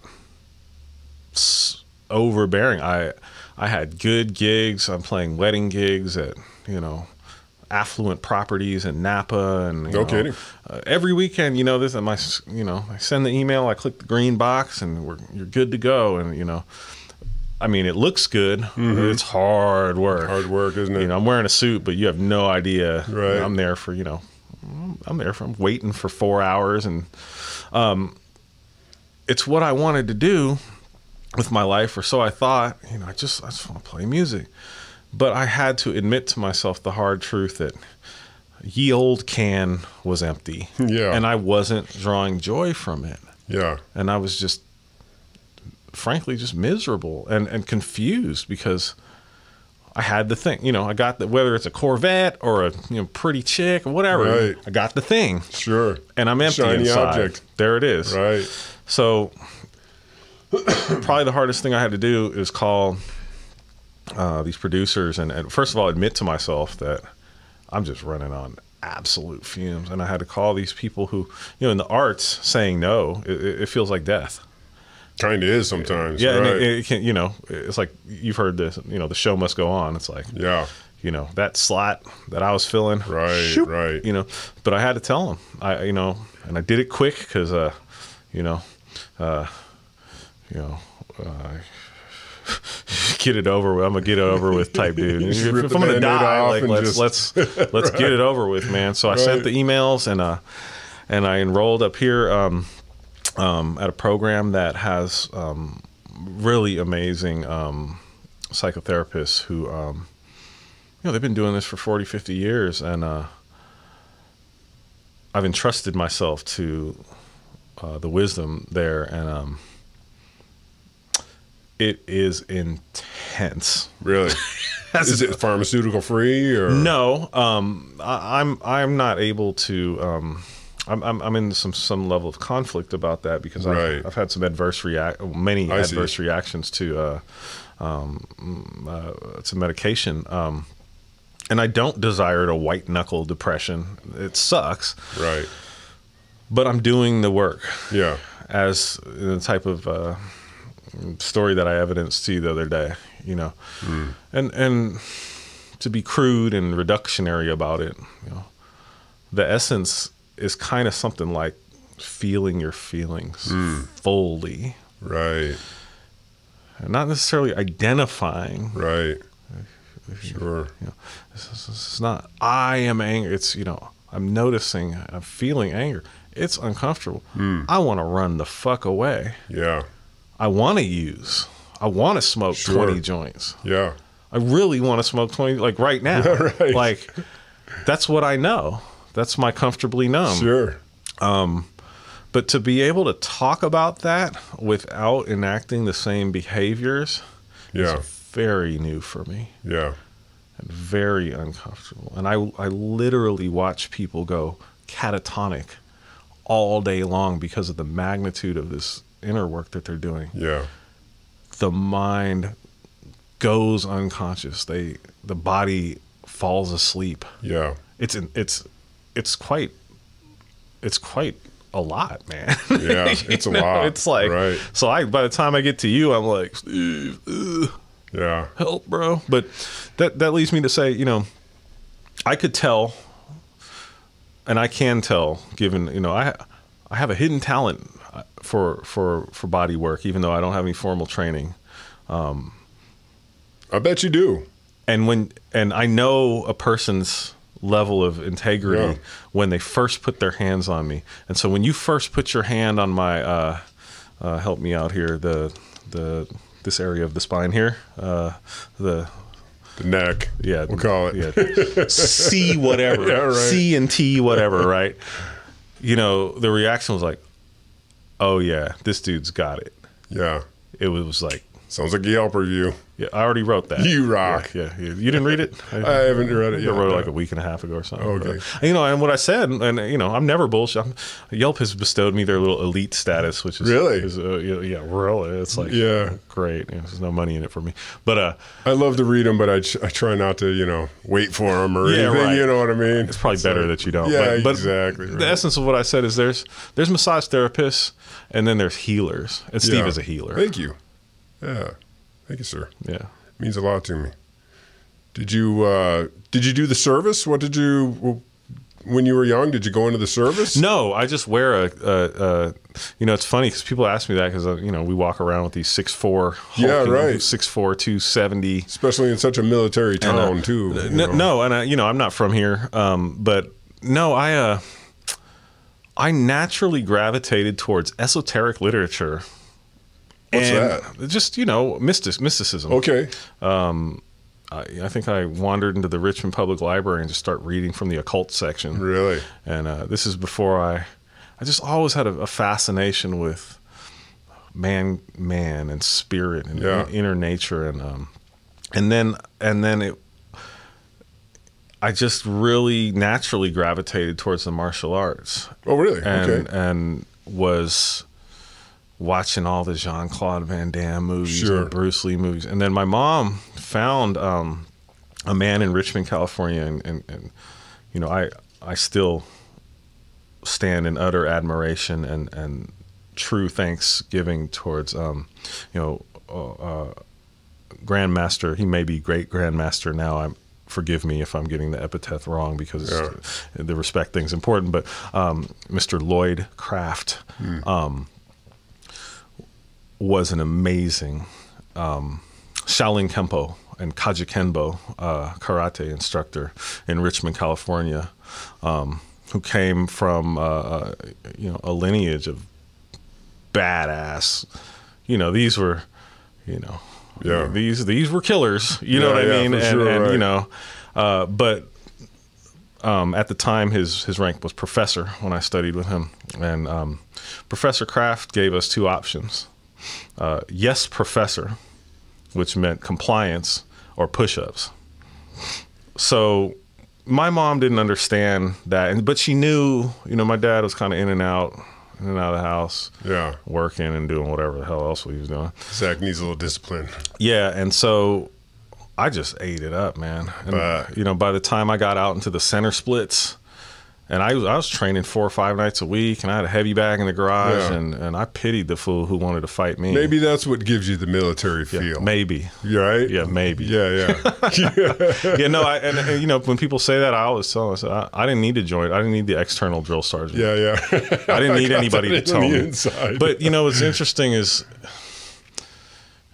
overbearing. I had good gigs. I'm playing wedding gigs at, you know, affluent properties in Napa, and no kidding. Every weekend, you know, this, and I send the email, I click the green box, and you're good to go. And you know, I mean, it looks good. It's hard work. Hard work, isn't it? You know, I'm wearing a suit, but you have no idea. Right. I'm there for, you know, I'm waiting for 4 hours, and it's what I wanted to do with my life, or so I thought. You know, I just want to play music. But I had to admit to myself the hard truth that ye old can was empty. Yeah. And I wasn't drawing joy from it. Yeah. And I was just, frankly, just miserable and confused, because I had the thing. You know, I got the, whether it's a Corvette or a, you know, pretty chick or whatever, right. I got the thing. Sure. And I'm empty Shiny inside. object. There it is. Right. So probably the hardest thing I had to do is call these producers and first of all admit to myself that I'm just running on absolute fumes. And I had to call these people who, you know, in the arts, saying no, it feels like death. Kind of is sometimes. Yeah, right. and it can, you know, it's like, you've heard this, you know, the show must go on. It's like, yeah, you know, that slot that I was filling, right, shoop, right. You know, but I had to tell them, you know, and I did it quick because, get it over with. I'm a get it over with type dude. If I'm gonna die, like let's right. Get it over with, man. So I sent the emails, and I enrolled up here at a program that has really amazing psychotherapists who, you know, they've been doing this for 40, 50 years, and I've entrusted myself to the wisdom there, and it is intense. Really? Is it pharmaceutical free or no? I'm not able to. I'm in some level of conflict about that, because right. I've had some adverse reactions to medication, and I don't desire to white knuckle depression. It sucks. Right. But I'm doing the work. Yeah. As the type of story that I evidenced to you the other day, you know, and to be crude and reductionary about it, you know, the essence is kind of something like feeling your feelings fully, right, and not necessarily identifying, right. Sure. You know, it's not I am angry. It's, you know, I'm noticing, I'm feeling anger. It's uncomfortable. I want to run the fuck away. Yeah. I want to smoke 20 joints. Yeah. I really want to smoke 20, like right now. Right. Like, that's what I know. That's my comfortably numb. Sure. But to be able to talk about that without enacting the same behaviors is very new for me. Yeah. And very uncomfortable. And I literally watch people go catatonic all day long because of the magnitude of this inner work that they're doing. Yeah. The mind goes unconscious. The body falls asleep. Yeah. It's quite a lot, man. Yeah, it's a lot. It's like, right. So by the time I get to you, I'm like, Steve, yeah, help, bro. But that leads me to say, you know, I could tell, and I can tell, given, you know, I have a hidden talent for body work, even though I don't have any formal training. I bet you do. And I know a person's level of integrity when they first put their hands on me. And so when you first put your hand on my help me out here, this area of the spine here, the neck, yeah, we'll call it C whatever, yeah, right. C and T whatever, right? You know, the reaction was like, oh yeah, this dude's got it. Yeah, it was like, sounds like a Yelp review. Yeah, I already wrote that. You rock. Yeah. You didn't read it? I haven't read it yet. I wrote it like a week and a half ago or something. Okay. But, you know, and what I said, and you know, I'm never bullshit. Yelp has bestowed me their little elite status, which is really, yeah, really. It's like great. You know, there's no money in it for me, but I love to read them, but I try not to, you know, wait for them or anything. Right. You know what I mean? It's probably better that you don't. Yeah, but exactly. Right. The essence of what I said is there's massage therapists, and then there's healers, and Steve is a healer. Thank you. Yeah, thank you, sir. Yeah. Means a lot to me. Did you do the service? What did you, when you were young, did you go into the service? No, I just wear a you know, it's funny because people ask me that because, you know, we walk around with these 6'4", 6'4", 270. Especially in such a military town, too. No, and you know, I'm not from here, but no, I naturally gravitated towards esoteric literature. What's that? Just, you know, mysticism. Okay. I think I wandered into the Richmond Public Library and just started reading from the occult section. Really? And this is before I just always had a fascination with man and spirit and inner nature, and then I just really naturally gravitated towards the martial arts. Oh, really? And was watching all the Jean-Claude Van Damme movies and Bruce Lee movies. And then my mom found a man in Richmond, California, and you know, I still stand in utter admiration and true thanksgiving towards you know, Grandmaster. He may be great Grandmaster now. Forgive me if I'm getting the epithet wrong because the respect thing's important, but Mr. Lloyd Craft was an amazing Shaolin Kempo and Kaji Kenbo karate instructor in Richmond, California, who came from you know, a lineage of badass. You know, these were, you know, these were killers. You know what I mean? And you know, but at the time, his rank was professor when I studied with him, and Professor Kraft gave us two options. Yes, professor, which meant compliance, or push-ups. So my mom didn't understand that, but she knew, you know, my dad was kind of in and out of the house, working and doing whatever the hell else he was doing. Zach needs a little discipline. Yeah, and so I just ate it up, man. And, you know, by the time I got out into the center splits, and I was training 4 or 5 nights a week, and I had a heavy bag in the garage, and I pitied the fool who wanted to fight me. Maybe that's what gives you the military feel. Yeah, maybe. Right? Yeah, maybe. Yeah. Yeah, no, and you know, when people say that, I always tell them, I didn't need to join. I didn't need the external drill sergeant. Yeah. I didn't need anybody to tell me. Inside. But, you know, what's interesting is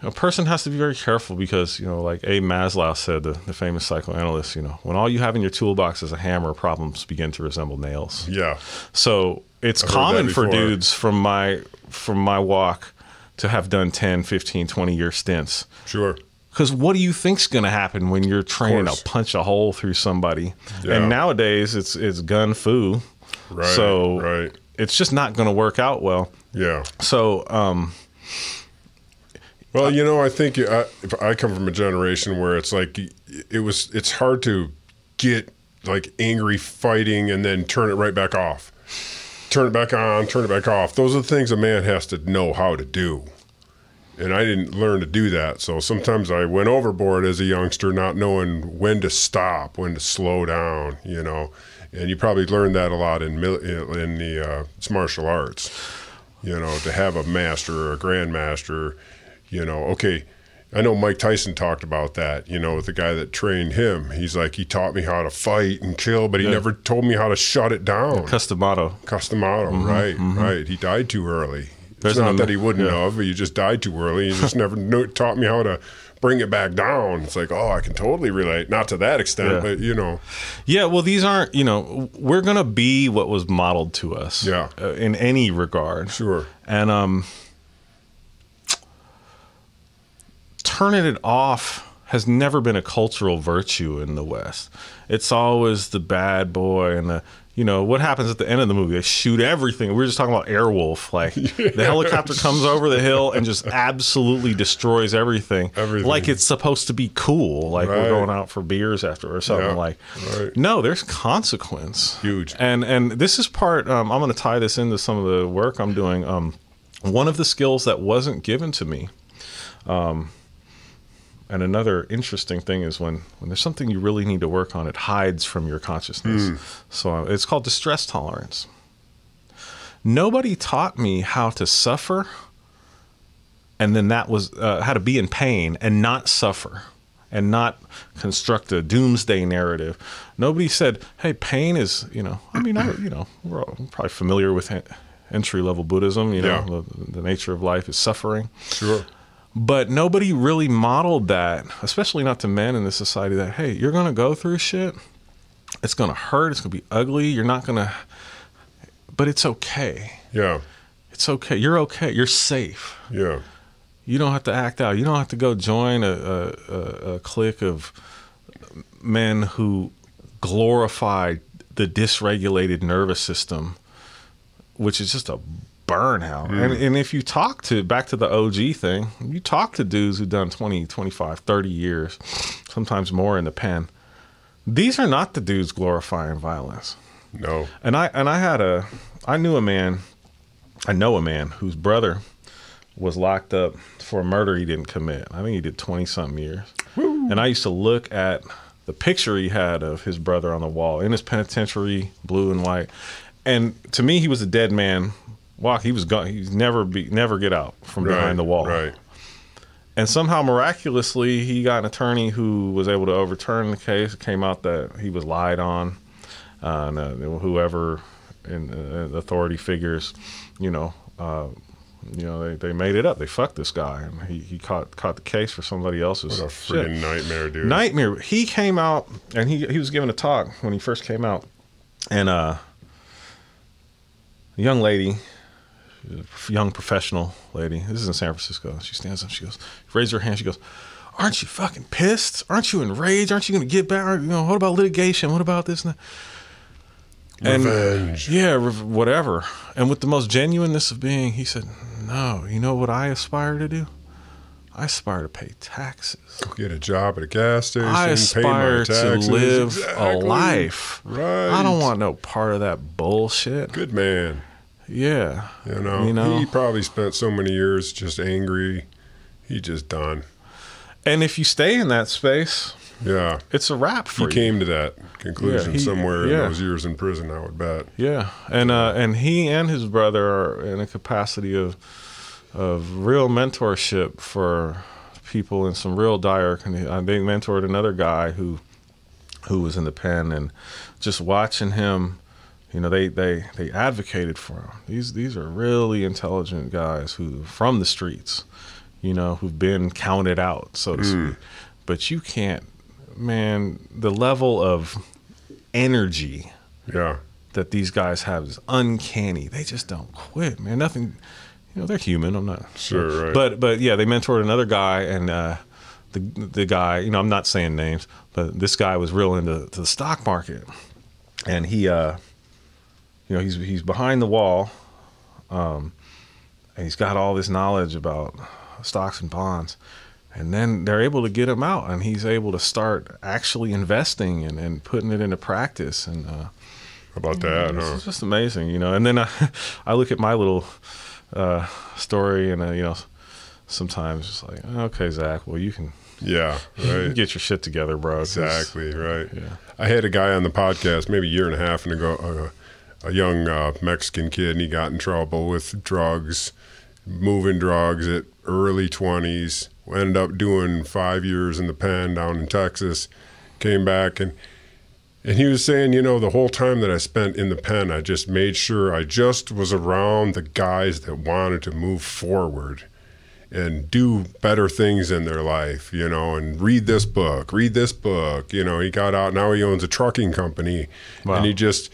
a person has to be very careful because, you know, like Abe Maslow said, the famous psychoanalyst, you know, when all you have in your toolbox is a hammer, problems begin to resemble nails. Yeah. So it's common for dudes from my walk to have done 10, 15, 20-year stints. Sure. Because what do you think's going to happen when you're training to punch a hole through somebody? Yeah. And nowadays it's gun fu. Right. So it's just not going to work out well. Yeah. So, well, you know, I think if I come from a generation where it's like it's hard to get like angry fighting and then turn it right back off. Turn it back on, turn it back off. Those are the things a man has to know how to do. And I didn't learn to do that. So sometimes I went overboard as a youngster, not knowing when to stop, when to slow down, you know. And you probably learned that a lot in the martial arts, you know, to have a master or a grandmaster. You know, okay, I know Mike Tyson talked about that, you know, with the guy that trained him. He's like, he taught me how to fight and kill, but he never told me how to shut it down. Customato, right. He died too early. It's not that he wouldn't have, he just died too early. He just never taught me how to bring it back down. It's like, oh, I can totally relate. Not to that extent, but, you know. Yeah, well, these aren't, you know, we're going to be what was modeled to us in any regard. Sure. And, turning it off has never been a cultural virtue in the West. It's always the bad boy and the, you know, what happens at the end of the movie? They shoot everything. We were just talking about Airwolf. Like, the helicopter comes over the hill and just absolutely destroys everything. Like it's supposed to be cool. Like we're going out for beers after or something. Like, no, there's consequence. Huge. And this is part, I'm going to tie this into some of the work I'm doing. One of the skills that wasn't given to me, and another interesting thing is when there's something you really need to work on, it hides from your consciousness. So it's called distress tolerance. Nobody taught me how to suffer, and then that was how to be in pain and not suffer and not construct a doomsday narrative. Nobody said, hey, pain is, you know, I mean, we're all probably familiar with entry-level Buddhism, you know, the nature of life is suffering. Sure. But nobody really modeled that, especially not to men in this society, that, hey, you're going to go through shit. It's going to hurt. It's going to be ugly. You're not going to, but it's okay. Yeah. It's okay. You're okay. You're safe. Yeah. You don't have to act out. You don't have to go join a clique of men who glorify the dysregulated nervous system, which is just a burnout. And if you talk to, back to the OG thing, you talk to dudes who've done 20, 25, 30 years, sometimes more in the pen. These are not the dudes glorifying violence. No. And I know a man whose brother was locked up for a murder he didn't commit. I think he did 20-something years. Woo. And I used to look at the picture he had of his brother on the wall in his penitentiary, blue and white. And to me, he was a dead man. He was gone. He'd never get out from behind the wall. Right. And somehow, miraculously, he got an attorney who was able to overturn the case. It came out that he was lied on. Whoever in authority figures, they made it up. They fucked this guy, and he caught the case for somebody else's. What a freaking nightmare, dude! Nightmare. He came out, and he was giving a talk when he first came out, and a young lady. Young professional lady. This is in San Francisco. She stands up. She goes, raise her hand. She goes, "Aren't you fucking pissed? Aren't you enraged? Aren't you going to get back? What about litigation? What about this?" And revenge. Whatever. And with the most genuineness of being, he said, "No. You know what I aspire to do? I aspire to pay taxes. Go get a job at a gas station. I aspire to live a life. Right. I don't want no part of that bullshit." Good man. Yeah. He probably spent so many years just angry. He just done. And if you stay in that space, it's a wrap for you. He came to that conclusion somewhere in those years in prison, I would bet. Yeah. And he and his brother are in a capacity of real mentorship for people in some real dire conditions. They mentored another guy who was in the pen, and just watching him, they advocated for him. These are really intelligent guys who from the streets, who've been counted out, so to speak. But you can't, man, the level of energy that these guys have is uncanny. They just don't quit, man. Nothing, they're human. I'm not sure, right. But yeah, they mentored another guy, and the guy, I'm not saying names, but this guy was real into the stock market, and he he's behind the wall, and he's got all this knowledge about stocks and bonds, and then they're able to get him out, and he's able to start actually investing and putting it into practice. And how about that? It's just amazing, And then I look at my little story, and sometimes it's like, okay, Zach, well, you can. Yeah, right. Get your shit together, bro. Exactly, right. Yeah. I had a guy on the podcast maybe a year and a half ago, a young Mexican kid, and he got in trouble with drugs, moving drugs at early 20s, ended up doing 5 years in the pen down in Texas, came back, and he was saying, the whole time that I spent in the pen, I just made sure I just was around the guys that wanted to move forward and do better things in their life, and read this book. He got out, now he owns a trucking company. Wow. And he just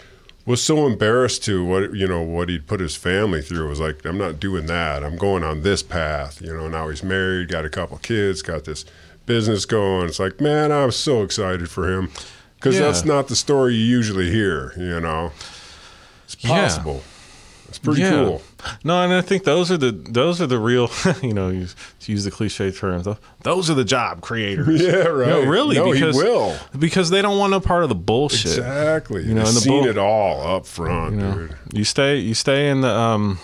was so embarrassed to what he'd put his family through. It was like, I'm not doing that. I'm going on this path. Now he's married, got a couple kids, got this business going. It's like, man, I was so excited for him. Because that's not the story you usually hear, you know. It's possible. It's pretty cool. No, and I think those are the real, you know, to use the cliche terms, those are the job creators. Yeah, right. No, really, no, because, he will. Because they don't want no part of the bullshit. Exactly. You know, They've seen it all up front, dude. You stay in the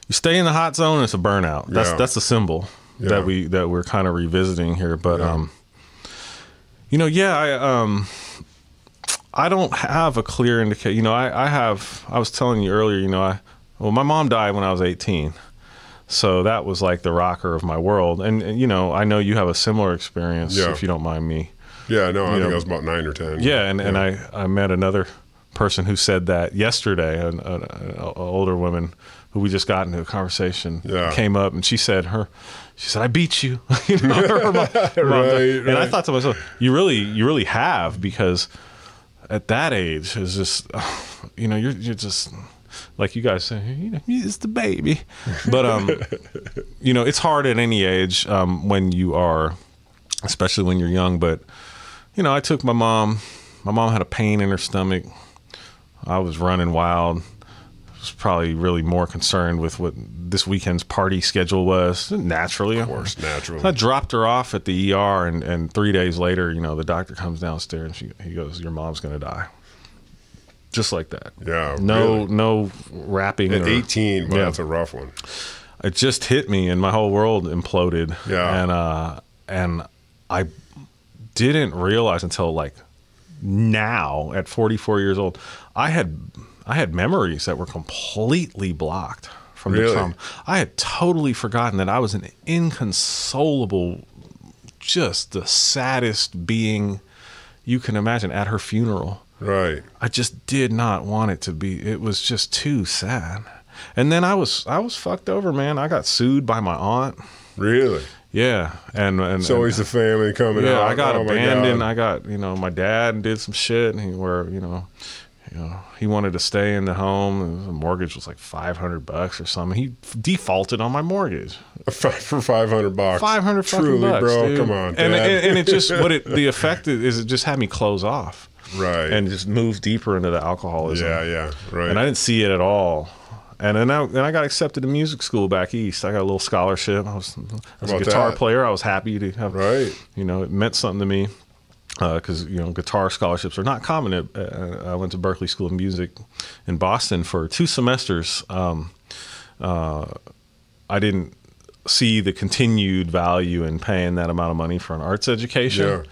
hot zone. It's a burnout. That's the symbol that we're kind of revisiting here. But you know, I don't have a clear indicator. You know, I was telling you earlier, you know, my mom died when I was 18. So that was like the rocker of my world. And you know, I know you have a similar experience, if you don't mind me. Yeah, no, I think I was about 9 or 10. Yeah, and I met another person who said that yesterday, an older woman who we just got into a conversation, came up and she said, I beat you. You know, her mom, right. And I thought to myself, you really have, because at that age is just, you know, you're just like you guys say, you know, it's the baby. But you know, it's hard at any age when you are, especially when you're young. But you know, I took my mom. My mom had a pain in her stomach. I was running wild. I was probably really more concerned with what this weekend's party schedule was. Naturally, of course, naturally. So I dropped her off at the ER, and 3 days later, you know, the doctor comes downstairs and he goes, "Your mom's gonna die." Just like that. Yeah. No wrapping. At 18, but that's a rough one. It just hit me, and my whole world imploded. Yeah. And I didn't realize until like now, at 44 years old, I had memories that were completely blocked from the trauma. I had totally forgotten that I was an inconsolable, just the saddest being you can imagine at her funeral. Right. I just did not want it to be. It was just too sad. And then I was fucked over, man. I got sued by my aunt. Really? Yeah. And it's always the family coming out. Yeah, I got abandoned. I got, you know, my dad did some shit where, you know, he wanted to stay in the home. The mortgage was like $500 or something. He defaulted on my mortgage for $500. $500 Truly, bucks, bro. dude. Come on, and it just the effect is it just had me close off, right, and just move deeper into the alcoholism. Yeah, right. And I didn't see it at all. And then I got accepted to music school back east. I got a little scholarship. I was a guitar player. I was happy to have. Right. You know, it meant something to me. Because you know, guitar scholarships are not common. I went to Berklee School of Music in Boston for 2 semesters. I didn't see the continued value in paying that amount of money for an arts education.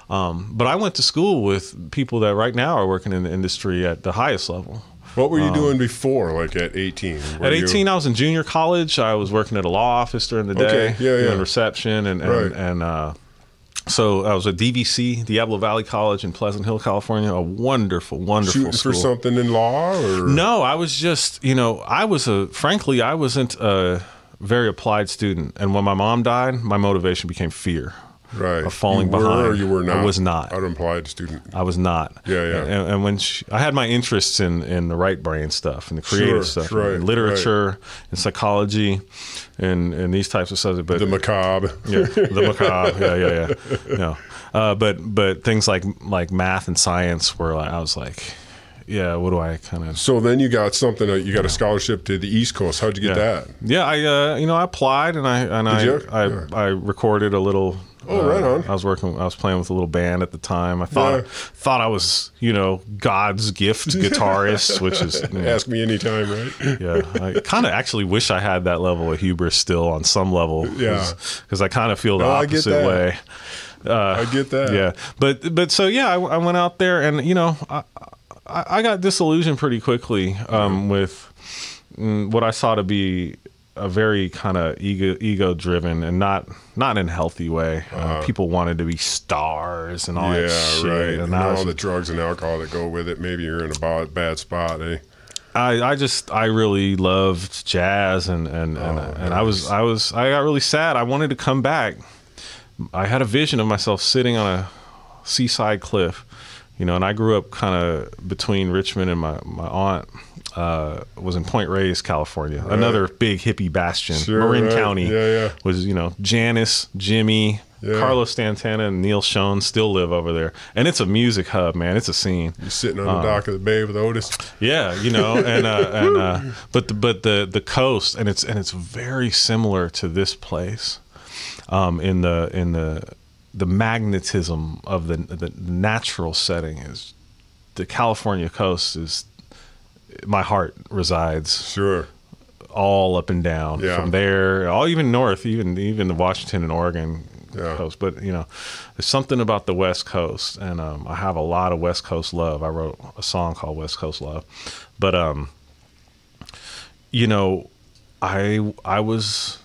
Yeah. But I went to school with people that right now are working in the industry at the highest level. What were you doing before, like at 18? At 18, I was in junior college. I was working at a law office during the day, doing reception and so I was at DVC, Diablo Valley College in Pleasant Hill, California. A wonderful, wonderful Shooting school. For something in law? Or? No, I was just, you know, frankly, I wasn't a very applied student. And when my mom died, my motivation became fear. Right. Of falling behind. Or you were not? I was not. Unapplied student. I was not. Yeah. And when I had my interests in the right brain stuff and the creative stuff, and literature and psychology and these types of subjects. But the macabre. Yeah, the macabre. Yeah. But things like math and science were like, I was like, yeah, what do I kind of... So then you got something, you got a scholarship to the East Coast. How'd you get that? Yeah, I applied and I recorded a little... Oh, right on. I was playing with a little band at the time. I thought I was, you know, God's gift guitarist, which is... You know, ask me anytime, right? Yeah. I kind of actually wish I had that level of hubris still on some level. Yeah. Because I kind of feel the opposite way. I get that. Yeah. But so, yeah, I went out there and, you know, I got disillusioned pretty quickly with what I saw to be a very kind of ego driven and not in a healthy way. People wanted to be stars and all that shit. Right. And all the drugs and alcohol that go with it. Maybe you're in a bad spot, eh? I really loved jazz and nice. I got really sad. I wanted to come back. I had a vision of myself sitting on a seaside cliff, you know, and I grew up kind of between Richmond and my aunt was in Point Reyes, California, another big hippie bastion. Marin County was, you know, Janice, Jimmy, Yeah. Carlos Santana and Neil Schon still live over there, and it's a music hub, man. It's a scene. You're sitting on the dock of the bay with Otis. Yeah, you know, but the coast, and it's very similar to this place, in the magnetism of the natural setting. Is the California coast is my heart resides. Sure. All up and down from there, all even north, even the Washington and Oregon coast. But you know, there's something about the West Coast, and I have a lot of West Coast love. I wrote a song called West Coast Love, but you know, I was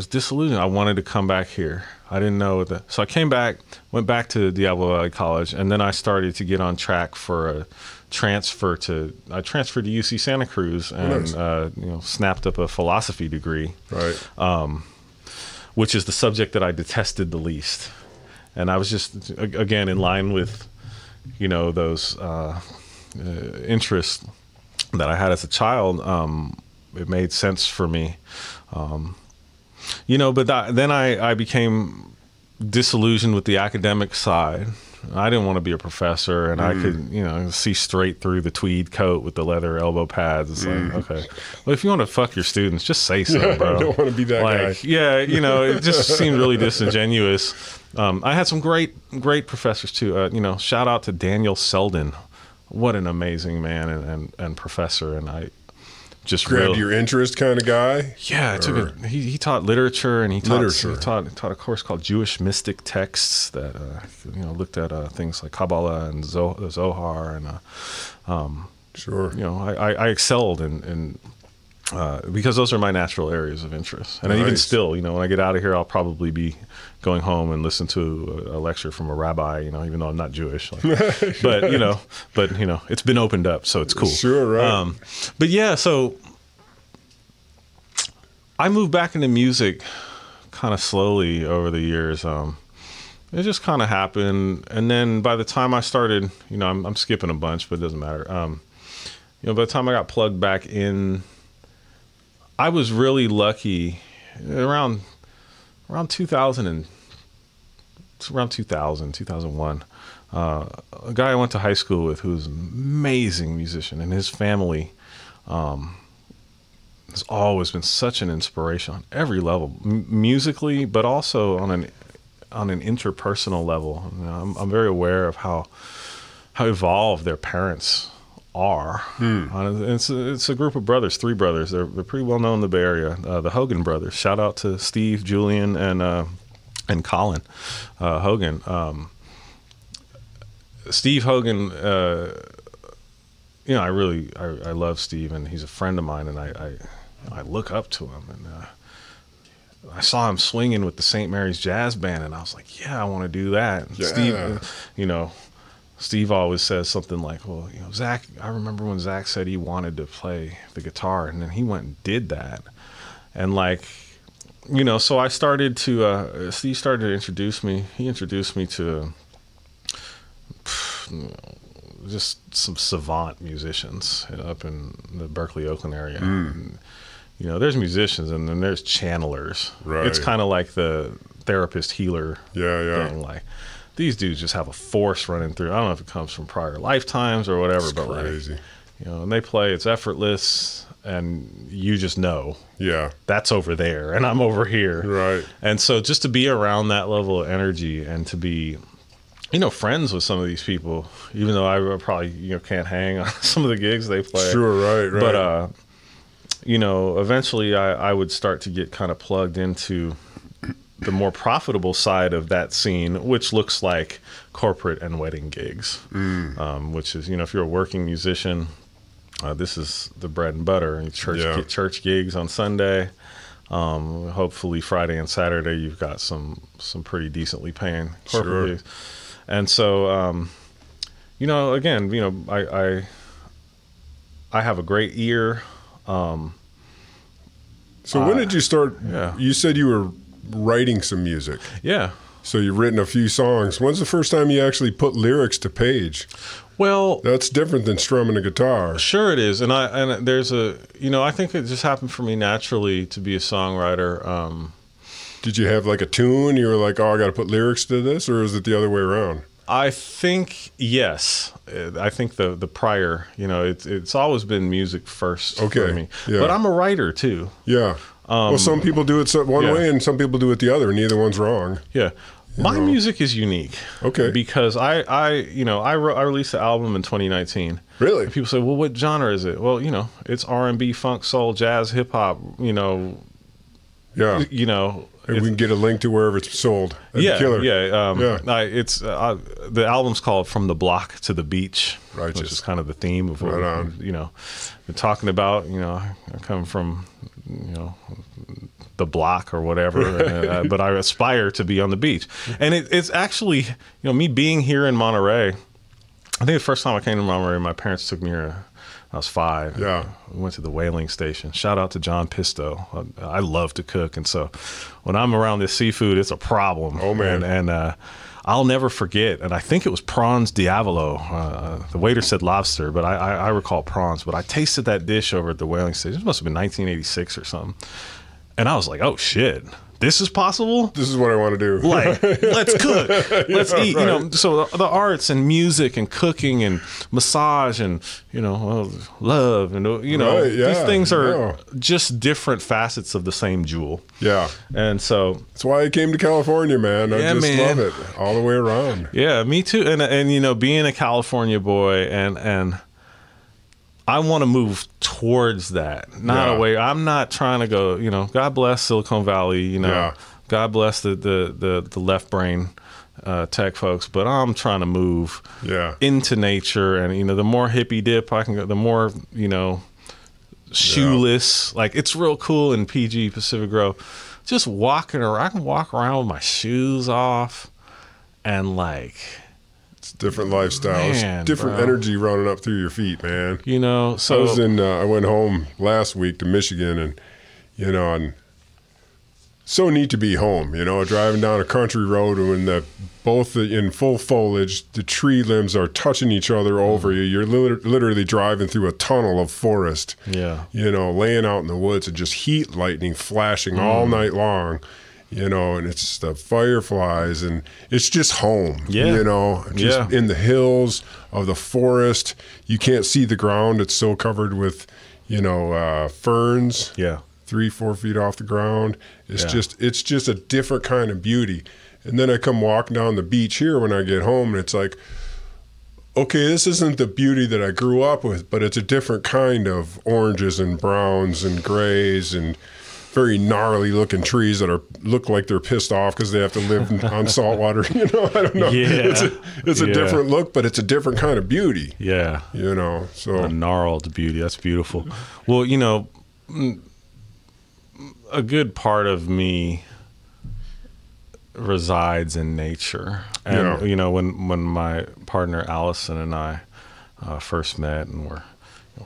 disillusioned. I wanted to come back here. I didn't know that, so I came back, went back to Berklee College, and then I started to get on track for a transfer to. I transferred to UC Santa Cruz and you know, snapped up a philosophy degree, right? Which is the subject that I detested the least. And I was just, again, in line with, you know, those interests that I had as a child. It made sense for me. You know, but then I became disillusioned with the academic side. I didn't want to be a professor, and I could, you know, see straight through the tweed coat with the leather elbow pads. It's like, okay, well, if you want to fuck your students, just say so, bro. I don't want to be that guy. Yeah, you know, it just seemed really disingenuous. I had some great professors too. You know, shout out to Daniel Selden. What an amazing man and professor, and I just grabbed your interest kind of guy. Yeah, he taught literature, and he taught a course called Jewish Mystic Texts that you know, looked at things like Kabbalah and Zohar, and sure, you know, I excelled in because those are my natural areas of interest. And even still, you know, when I get out of here, I'll probably be going home and listen to a lecture from a rabbi, you know, even though I'm not Jewish. Like, but you know, it's been opened up, so it's cool. Sure, right. But yeah, so I moved back into music kind of slowly over the years. It just kind of happened, and then by the time I started, you know, I'm skipping a bunch, but it doesn't matter. You know, by the time I got plugged back in, I was really lucky. Around 2000, 2001, a guy I went to high school with, who's an amazing musician, and his family has always been such an inspiration on every level, musically, but also on an interpersonal level. You know, I'm very aware of how evolved their parents are. It's a group of brothers, 3 brothers. They're pretty well known in the Bay Area. The Hogan brothers. Shout out to Steve, Julian, and Colin Hogan. Steve Hogan. You know, I love Steve, and he's a friend of mine, and I look up to him, and I saw him swinging with the St. Mary's Jazz Band, and I was like, yeah, I want to do that. And Steve, you know, Steve always says something like, well, you know, Zach, I remember when Zach said he wanted to play the guitar, and then he went and did that. And like, you know, so I started to, Steve started to introduce me. He introduced me to just some savant musicians up in the Berklee, Oakland area. And, you know, there's musicians, and then there's channelers. Right. It's kind of like the therapist healer thing. Like, these dudes just have a force running through. I don't know if it comes from prior lifetimes or whatever, it's but crazy. Like, you know, and they play, it's effortless, and you just know. Yeah. That's over there, and I'm over here. Right. And so just to be around that level of energy, and to be, you know, friends with some of these people, even though I probably, you know, can't hang on some of the gigs they play. Sure, right. But, you know, eventually I would start to get kind of plugged into the more profitable side of that scene, which looks like corporate and wedding gigs, which is, you know, if you're a working musician, this is the bread and butter. Church gigs on Sunday. Hopefully Friday and Saturday you've got some pretty decently paying corporate gigs. And so, you know, again, you know, I have a great ear. So when did you start? Yeah. You said you were writing some music. Yeah. So you've written a few songs. When's the first time you actually put lyrics to page? Well, that's different than strumming a guitar. Sure it is. And there's a, you know, I think it just happened for me naturally to be a songwriter. Did you have like a tune? You were like, oh, I got to put lyrics to this, or is it the other way around? I think yes. I think the prior, it's always been music first for me. Yeah. But I'm a writer too. Yeah. Well, some people do it one way, and some people do it the other. Neither one's wrong. Yeah. My music is unique. Okay. Because I released the album in 2019. Really? And people say, well, what genre is it? Well, it's R&B, funk, soul, jazz, hip hop. Yeah. And we can get a link to wherever it's sold. That'd be killer. The album's called From the Block to the Beach, Righteous. Which is kind of the theme of what been talking about. I come from the block or whatever, but I aspire to be on the beach. And it's actually me being here in Monterey. I think the first time I came to Monterey, my parents took me here. I was 5. Yeah. We went to the whaling station. Shout out to John Pisto. I love to cook. And so when I'm around this seafood, it's a problem. Oh, man. And I'll never forget. And I think it was prawns diavolo. The waiter said lobster, but I recall prawns. But I tasted that dish over at the whaling station. It must have been 1986 or something. And I was like, oh, shit. This is possible? This is what I want to do. Like, let's cook. Let's eat. Right. So the arts and music and cooking and massage and, love and, these things are just different facets of the same jewel. Yeah. And so. That's why I came to California, man. I love it all the way around. Yeah, me too. And being a California boy and I want to move towards that, not away. I'm not trying to go, God bless Silicon Valley, God bless the left brain tech folks, but I'm trying to move into nature. And, the more hippie dip I can go, the more, shoeless, like it's real cool in PG Pacific Grove. Just walking around, I can walk around with my shoes off and different lifestyles, different energy running up through your feet, man. So I went home last week to Michigan, and and so neat to be home. Driving down a country road when both in full foliage, the tree limbs are touching each other over you. You're literally driving through a tunnel of forest. Yeah, laying out in the woods and just heat lightning flashing all night long. And it's the fireflies, and it's just home, just in the hills of the forest. You can't see the ground. It's so covered with, ferns, 3-4 feet off the ground. It's just a different kind of beauty. And then I come walking down the beach here when I get home, and it's like, okay, this isn't the beauty that I grew up with, but it's a different kind of oranges and browns and grays and very gnarly looking trees that look like they're pissed off because they have to live on salt water. I don't know. Yeah. It's a different look, but it's a different kind of beauty. Yeah. So a gnarled beauty. That's beautiful. Well, a good part of me resides in nature. And, when my partner Allison and I first met and were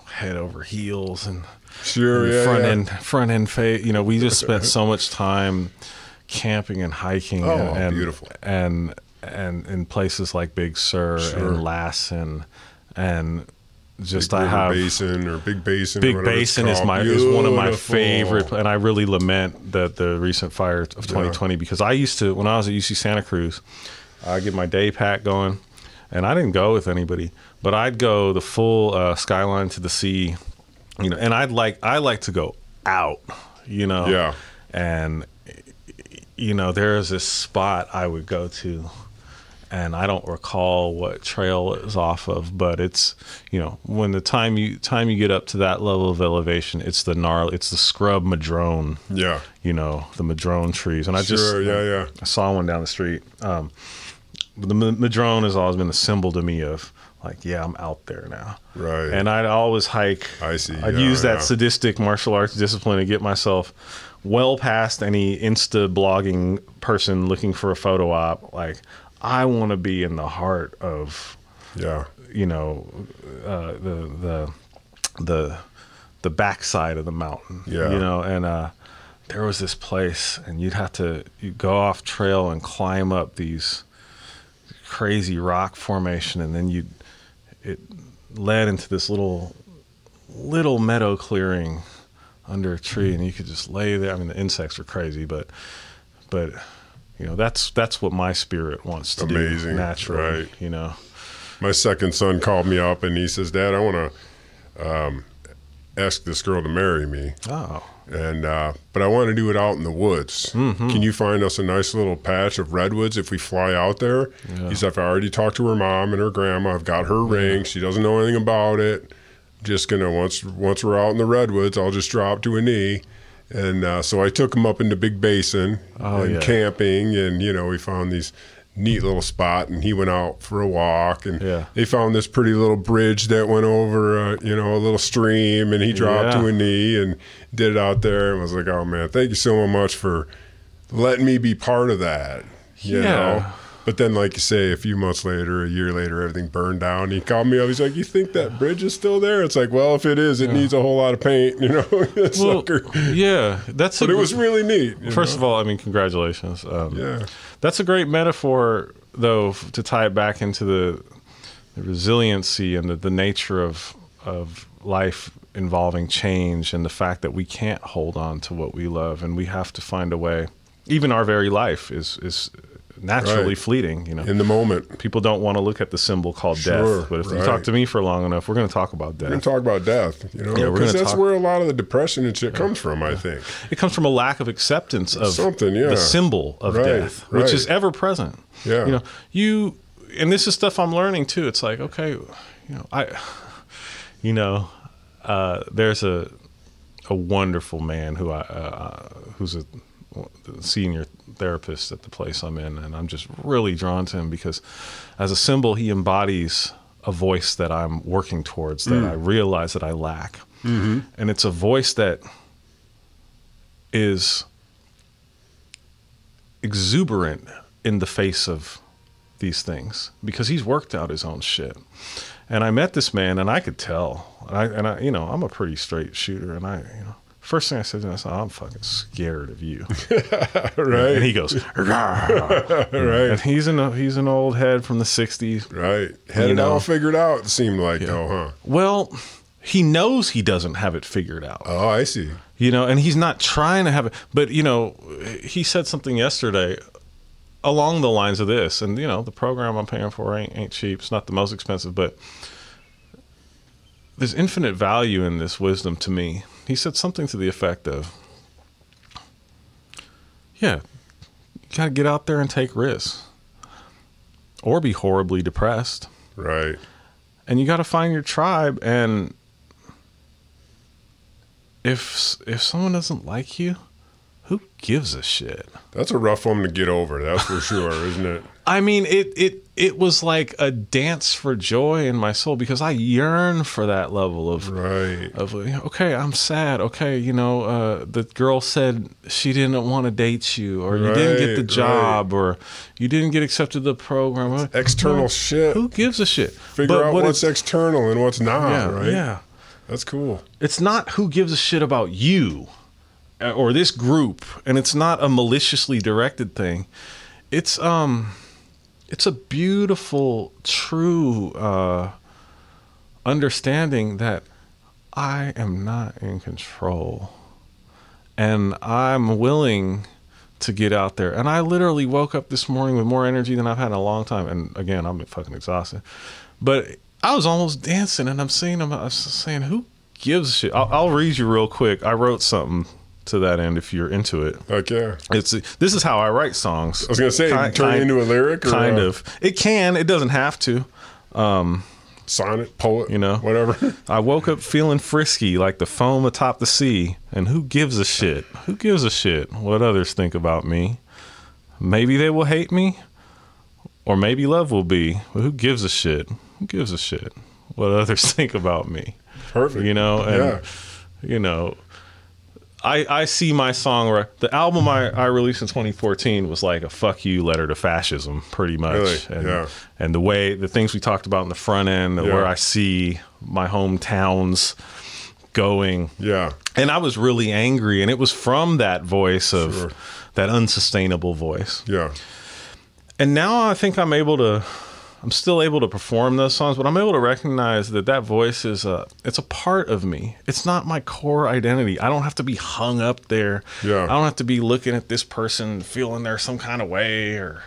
head over heels and front end face. We just spent so much time camping and hiking and beautiful. And in places like Big Sur and Lassen and just Big Basin. Big Basin is one of my favorite, and I really lament the recent fire of 2020 because I used to, when I was at UC Santa Cruz, I'd get my day pack going, and I didn't go with anybody, but I'd go the full skyline to the sea. And I like to go out, and there's this spot I would go to, and I don't recall what trail it was off of, but it's, when the time you get up to that level of elevation, it's the scrub madrone, the madrone trees, and I I saw one down the street. The madrone has always been a symbol to me of, I'm out there now. Right. And I'd always hike. I see. I'd use that sadistic martial arts discipline to get myself well past any Insta blogging person looking for a photo op. I want to be in the heart of, the backside of the mountain. Yeah. And there was this place, and you'd go off trail and climb up these crazy rock formation, and then it led into this little meadow clearing under a tree, and you could just lay there. I mean, the insects were crazy, but but you know, that's what my spirit wants to do naturally. Right. You know, my second son called me up and he says, Dad, I want to ask this girl to marry me. Oh. And but I want to do it out in the woods. Can you find us a nice little patch of redwoods if we fly out there? He said, I've already talked to her mom and her grandma. I've got her ring. She doesn't know anything about it. Just gonna once we're out in the redwoods, I'll just drop to a knee. And so I took him up into Big Basin and camping, and you know, we found these neat little spot, and he went out for a walk, and they found this pretty little bridge that went over you know, a little stream, and he dropped to a knee and did it out there, and was like, oh man, thank you so much for letting me be part of that, you know. But then, like you say, a few months later, a year later, everything burned down. He called me up. He's like, you think that bridge is still there? It's like, well, if it is, it needs a whole lot of paint, you know. Well, yeah, that's. But it was really neat. First of all, I mean, congratulations. That's a great metaphor, though, to tie it back into the resiliency and the nature of life involving change, and the fact that we can't hold on to what we love, and we have to find a way. Even our very life is naturally fleeting, you know. In the moment. People don't want to look at the symbol called death, but if you talk to me for long enough, we're going to talk about death. We're going to talk about death, you know, because that's where a lot of the depression and shit comes from, I think. It comes from a lack of acceptance of something, the symbol of death, which is ever present. You know, and this is stuff I'm learning too. It's like, okay, there's a wonderful man who's a senior therapist at the place I'm in, and I'm just really drawn to him because as a symbol he embodies a voice that I'm working towards, that I realize that I lack. And it's a voice that is exuberant in the face of these things because he's worked out his own shit. And I met this man and I could tell, and I you know, I'm a pretty straight shooter, and first thing I said to him, I said, I'm fucking scared of you. And he goes, and he's an old head from the 60s. Had it all figured out, it seemed like, though, huh? Well, he knows he doesn't have it figured out. Oh, I see. You know, and he's not trying to have it. But, you know, he said something yesterday along the lines of this. And, you know, the program I'm paying for ain't cheap. It's not the most expensive, but there's infinite value in this wisdom to me. He said something to the effect of, you got to get out there and take risks or be horribly depressed. And you got to find your tribe. And if someone doesn't like you, who gives a shit? That's a rough one to get over. That's for sure, isn't it? I mean, it was like a dance for joy in my soul because I yearn for that level of okay, I'm sad. Okay, you know, the girl said she didn't want to date you, or you didn't get the job, or you didn't get accepted to the program. It's external shit. Who gives a shit? Figure out what's external and what's not. Yeah, that's cool. It's not who gives a shit about you or this group, and it's not a maliciously directed thing. It's a beautiful, true understanding that I am not in control, and I'm willing to get out there. And I literally woke up this morning with more energy than I've had in a long time. And again, I'm fucking exhausted, but I was almost dancing, and I was saying, who gives a shit? I'll read you real quick. I wrote something to that end if you're into it. Okay. This is how I write songs. I was going to say, turn it into a lyric? Or kind of. It can. It doesn't have to. Sonnet, poet, you know, whatever. I woke up feeling frisky like the foam atop the sea. And who gives a shit? Who gives a shit what others think about me? Maybe they will hate me, or maybe love will be. But who gives a shit? Who gives a shit what others think about me? Perfect. You know, and, you know, I see my song, the album I released in 2014 was like a fuck you letter to fascism, pretty much. Really? And the things we talked about in the front end, where I see my hometowns going. Yeah. And I was really angry, and it was from that voice of that unsustainable voice. Yeah. And now I think I'm able to I'm still able to perform those songs, but I'm able to recognize that that voice is it's a part of me. It's not my core identity. I don't have to be hung up there. Yeah. I don't have to be looking at this person, feeling they're some kind of way, or,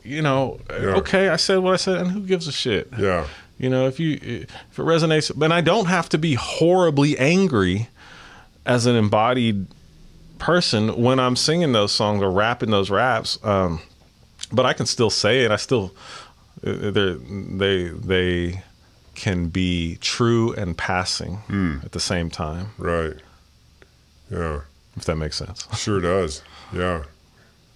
you know, okay, I said what I said, and who gives a shit? Yeah. You know, if it resonates, but I don't have to be horribly angry as an embodied person when I'm singing those songs or rapping those raps. But I can still say it. I still, they can be true and passing at the same time. Right. Yeah. If that makes sense. Sure does. Yeah.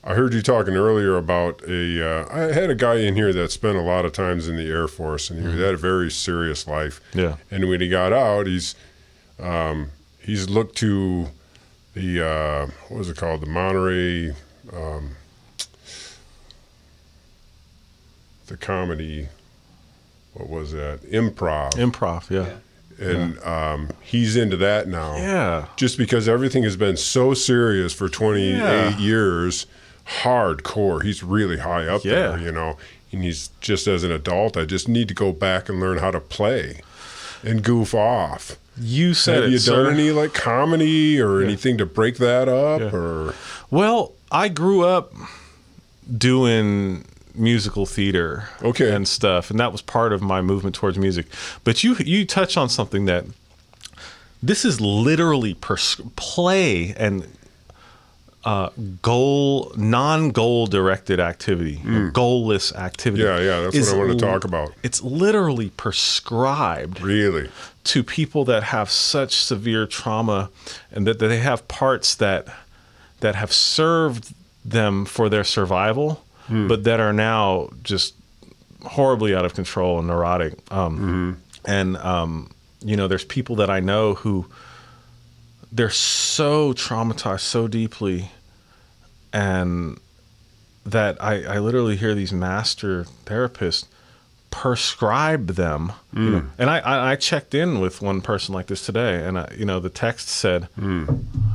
I heard you talking earlier about I had a guy in here that spent a lot of times in the Air Force, and he had a very serious life. Yeah. And when he got out, he's looked to the, what was it called? The Monterey, the comedy, what was that? Improv, yeah. And he's into that now. Yeah. Just because everything has been so serious for 28 years, hardcore. He's really high up there, you know. And he's just, as an adult, I just need to go back and learn how to play and goof off. You said Have you done any like comedy or anything to break that up? Or well, I grew up doing musical theater and stuff, and that was part of my movement towards music. But you touch on something that this is literally play and non-goal directed activity, goalless activity. Yeah, that's what I want to talk about. It's literally prescribed to people that have such severe trauma, and that they have parts that have served them for their survival, but that are now just horribly out of control and neurotic. And you know, there's people that I know who they're so traumatized so deeply, and that I literally hear these master therapists prescribe them. You know, and I checked in with one person like this today, and you know, the text said,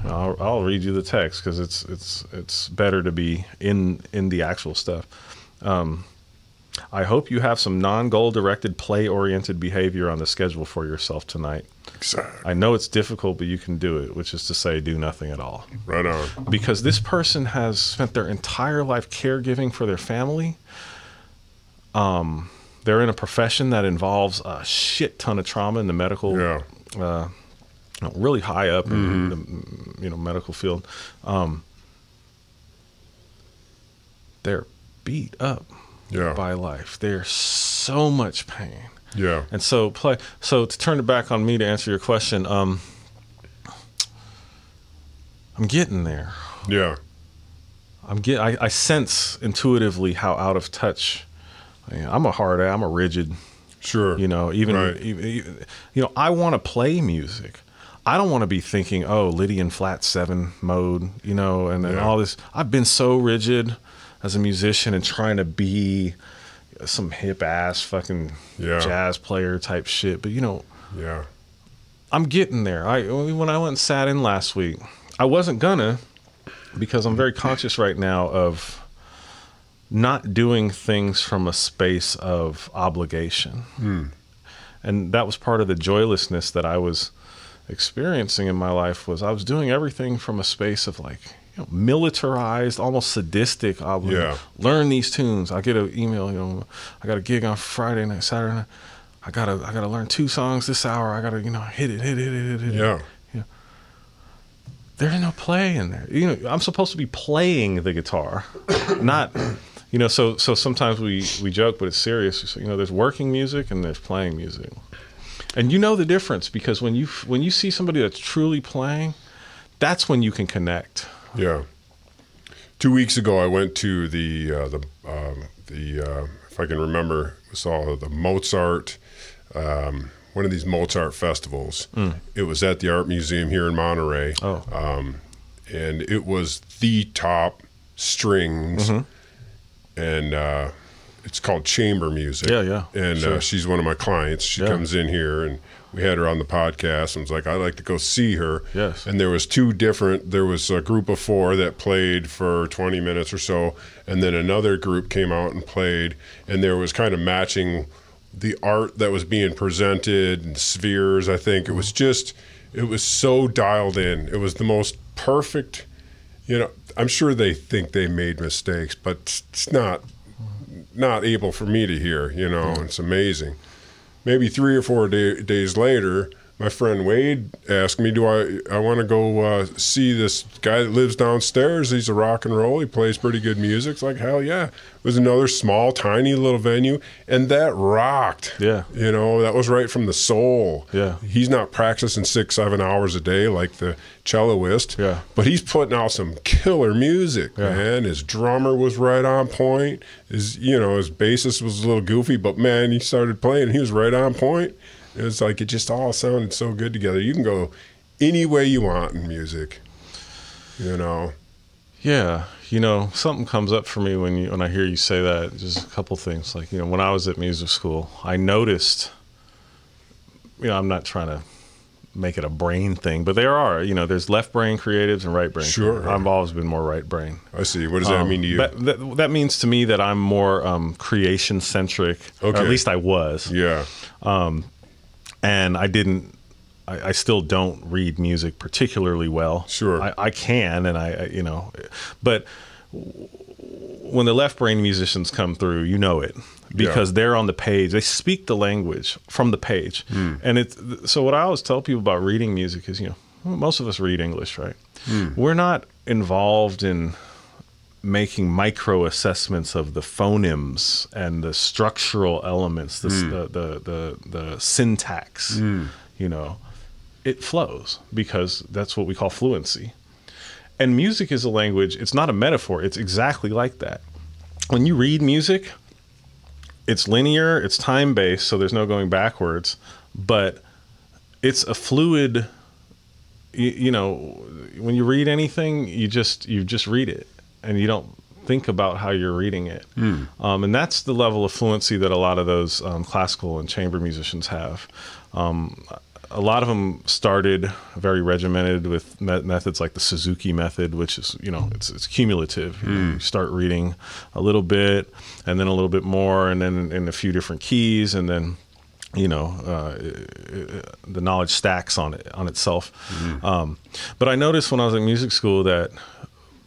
I'll read you the text because it's better to be in the actual stuff. I hope you have some non-goal directed play-oriented behavior on the schedule for yourself tonight. Exactly. I know it's difficult, but you can do it, which is to say do nothing at all. Right on. Because this person has spent their entire life caregiving for their family. They're in a profession that involves a shit ton of trauma in the medical, really high up in the medical field. They're beat up by life. There's so much pain. Yeah. And so to turn it back on me to answer your question, I'm getting there. Yeah. I sense intuitively how out of touch I am. I'm a rigid. Sure. You know, even you know, I want to play music. I don't want to be thinking, oh, Lydian flat 7 mode, you know, and then all this. I've been so rigid as a musician and trying to be some hip ass fucking jazz player type shit. But you know, I'm getting there. When I went and sat in last week, I wasn't gonna, because I'm very conscious right now of not doing things from a space of obligation. And that was part of the joylessness that I was experiencing in my life. Was I was doing everything from a space of like, you know, militarized, almost sadistic obligation. Learn these tunes. I get an email, you know, I got a gig on Friday night, Saturday night. I gotta learn 2 songs this hour. I gotta, you know, hit it. Yeah. You know, there's no play in there. You know, I'm supposed to be playing the guitar, not, you know. So sometimes we joke, but it's serious. So, you know, there's working music and there's playing music, and you know the difference, because when you see somebody that's truly playing, that's when you can connect. Yeah. 2 weeks ago, I went to the if I can remember, saw the Mozart, one of these Mozart festivals. It was at the Art Museum here in Monterey. And it was the top strings, and it's called chamber music. Yeah. And Sure. she's one of my clients. She comes in here, and we had her on the podcast, and was like, I'd like to go see her. Yes. And there was there was a group of 4 that played for 20 minutes or so, and then another group came out and played, and there was kind of matching the art that was being presented and spheres. I think it was so dialed in. It was the most perfect, I'm sure they think they made mistakes, but it's not able for me to hear, It's amazing. Maybe 3 or 4 days later, my friend Wade asked me, I want to go see this guy that lives downstairs. He's a rock and roll. He plays pretty good music. It's like, hell yeah. It was another small, tiny little venue, and that rocked. Yeah. That was right from the soul. Yeah. He's not practicing 6-7 hours a day like the celloist, but he's putting out some killer music, man. His drummer was right on point. His bassist was a little goofy, but man, he started playing. He was right on point. It was like it just all sounded so good together. You can go any way you want in music, Yeah, something comes up for me when I hear you say that. Just a couple things. Like, when I was at music school, I noticed, I'm not trying to make it a brain thing, but there are, there's left brain creatives and right brain. Sure. I've always been more right brain. I see. What does that mean to you? That means to me that I'm more creation centric. Okay. Or at least I was. Yeah. And I still don't read music particularly well. Sure. I can, and but when the left brain musicians come through, it because they're on the page. They speak the language from the page. And so what I always tell people about reading music is, most of us read English, right? We're not involved in making micro assessments of the phonemes and the structural elements, the syntax. It flows because that's what we call fluency. And music is a language. It's not a metaphor. It's exactly like that. When you read music, it's linear, it's time-based, so there's no going backwards, but it's a fluid, when you read anything, you just read it. And you don't think about how you're reading it. And that's the level of fluency that a lot of those classical and chamber musicians have. A lot of them started very regimented with methods like the Suzuki method, which is, it's cumulative. You start reading a little bit, and then a little bit more, and then in a few different keys, and then the knowledge stacks on itself. But I noticed when I was in music school that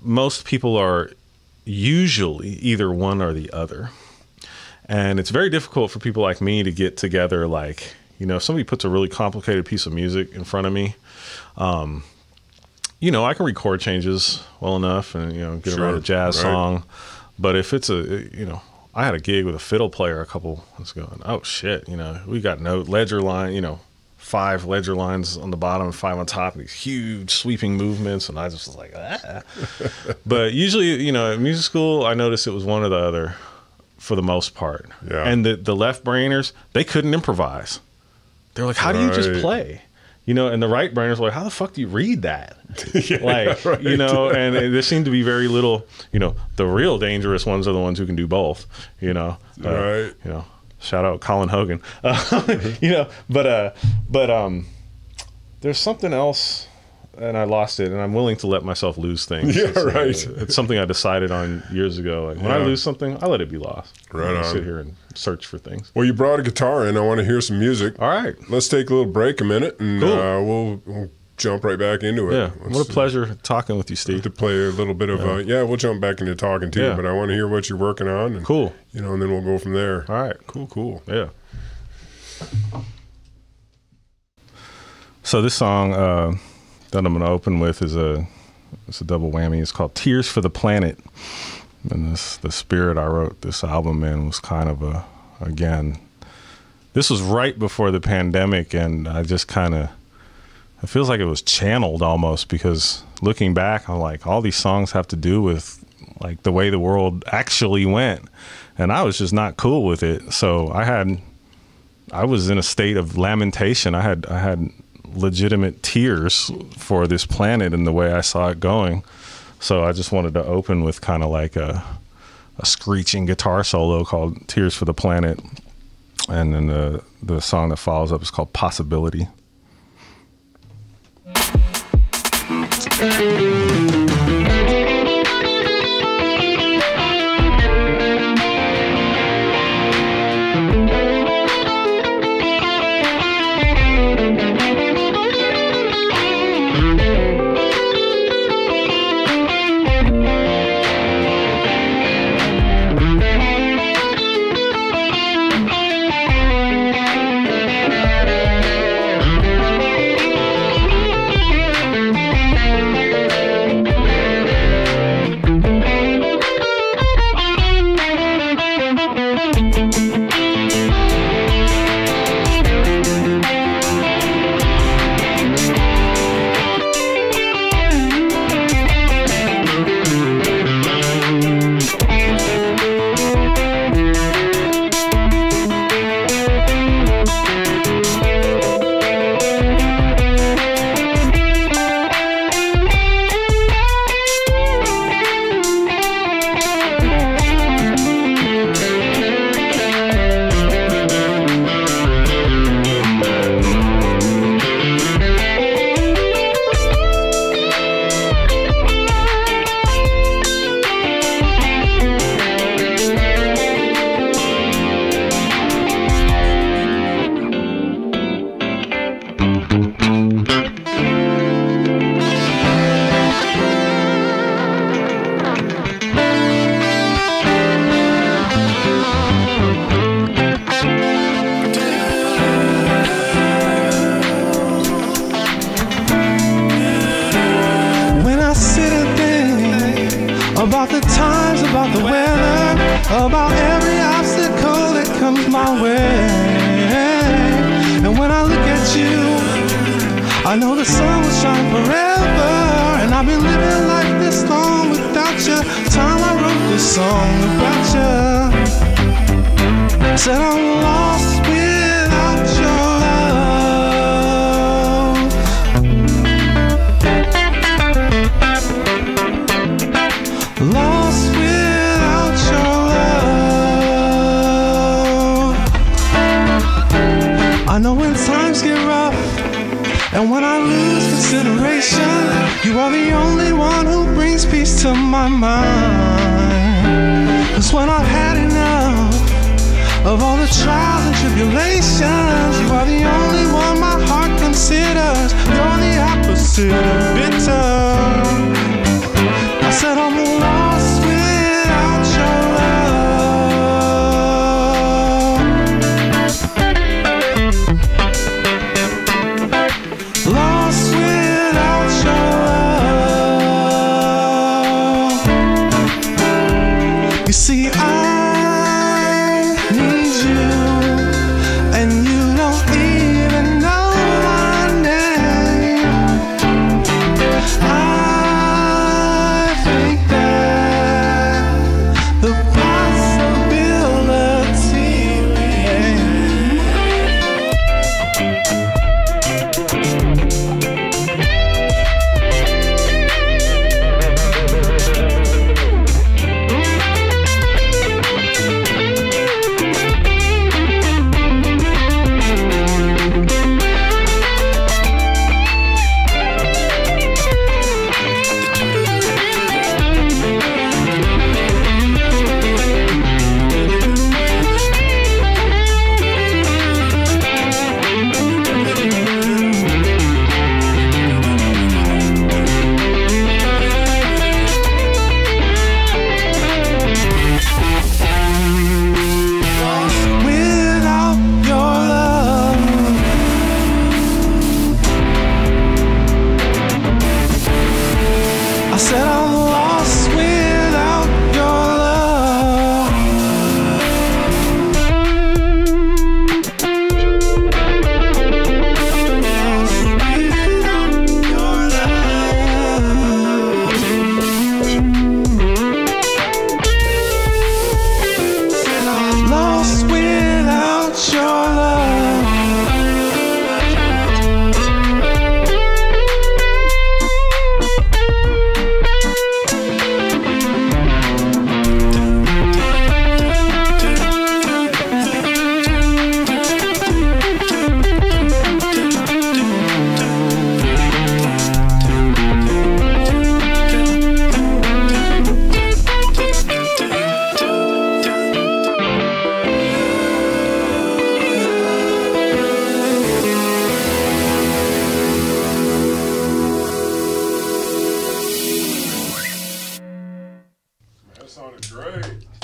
most people are usually either one or the other. And it's very difficult for people like me to get together. Like, if somebody puts a really complicated piece of music in front of me, I can read chord changes well enough and, get around a jazz song. But if it's I had a gig with a fiddle player a couple months ago, and oh shit, we got note ledger line, 5 ledger lines on the bottom and 5 on top, and these huge sweeping movements, and I just was like, ah. But usually, at music school, I noticed it was one or the other for the most part. Yeah. And the left brainers, they couldn't improvise. They're like, how do you just play? And the right brainers were like, how the fuck do you read that? And there seemed to be very little, the real dangerous ones are the ones who can do both, Right. Shout out Colin Hogan. But there's something else, and I lost it, and I'm willing to let myself lose things. Yeah, right. It's something I decided on years ago. Like, when I lose something, I let it be lost. Right on. Sit here and search for things. Well, you brought a guitar in. I want to hear some music. All right. Let's take a little break a minute, and cool. We'll jump right back into it. Yeah. What a pleasure talking with you, Steve. To play a little bit of we'll jump back into talking too, but I want to hear what you're working on. And, cool. And then we'll go from there. All right. Cool. Yeah. So this song that I'm going to open with is a double whammy. It's called Tears for the Planet. And the spirit I wrote this album in was kind of this was right before the pandemic, and I just it feels like it was channeled almost, because looking back, I'm like, all these songs have to do with like the way the world actually went, and I was just not cool with it. So I was in a state of lamentation. I had legitimate tears for this planet and the way I saw it going. So I just wanted to open with kind of like a a screeching guitar solo called Tears for the Planet. And then the song that follows up is called Possibility. About the times, about the weather, about every obstacle that comes my way. And when I look at you, I know the sun will shine forever. And I've been living like this long without you. Time I wrote this song about you. Said I'm lost without your lost without your love. I know when times get rough and when I lose consideration, you are the only one who brings peace to my mind. 'Cause when I've had enough of all the trials and tribulations, you are the only one my heart considers. You're the opposite of bitter. I said I'm lost without your love. Lost without your love. You see, I need you, and you don't even know my name.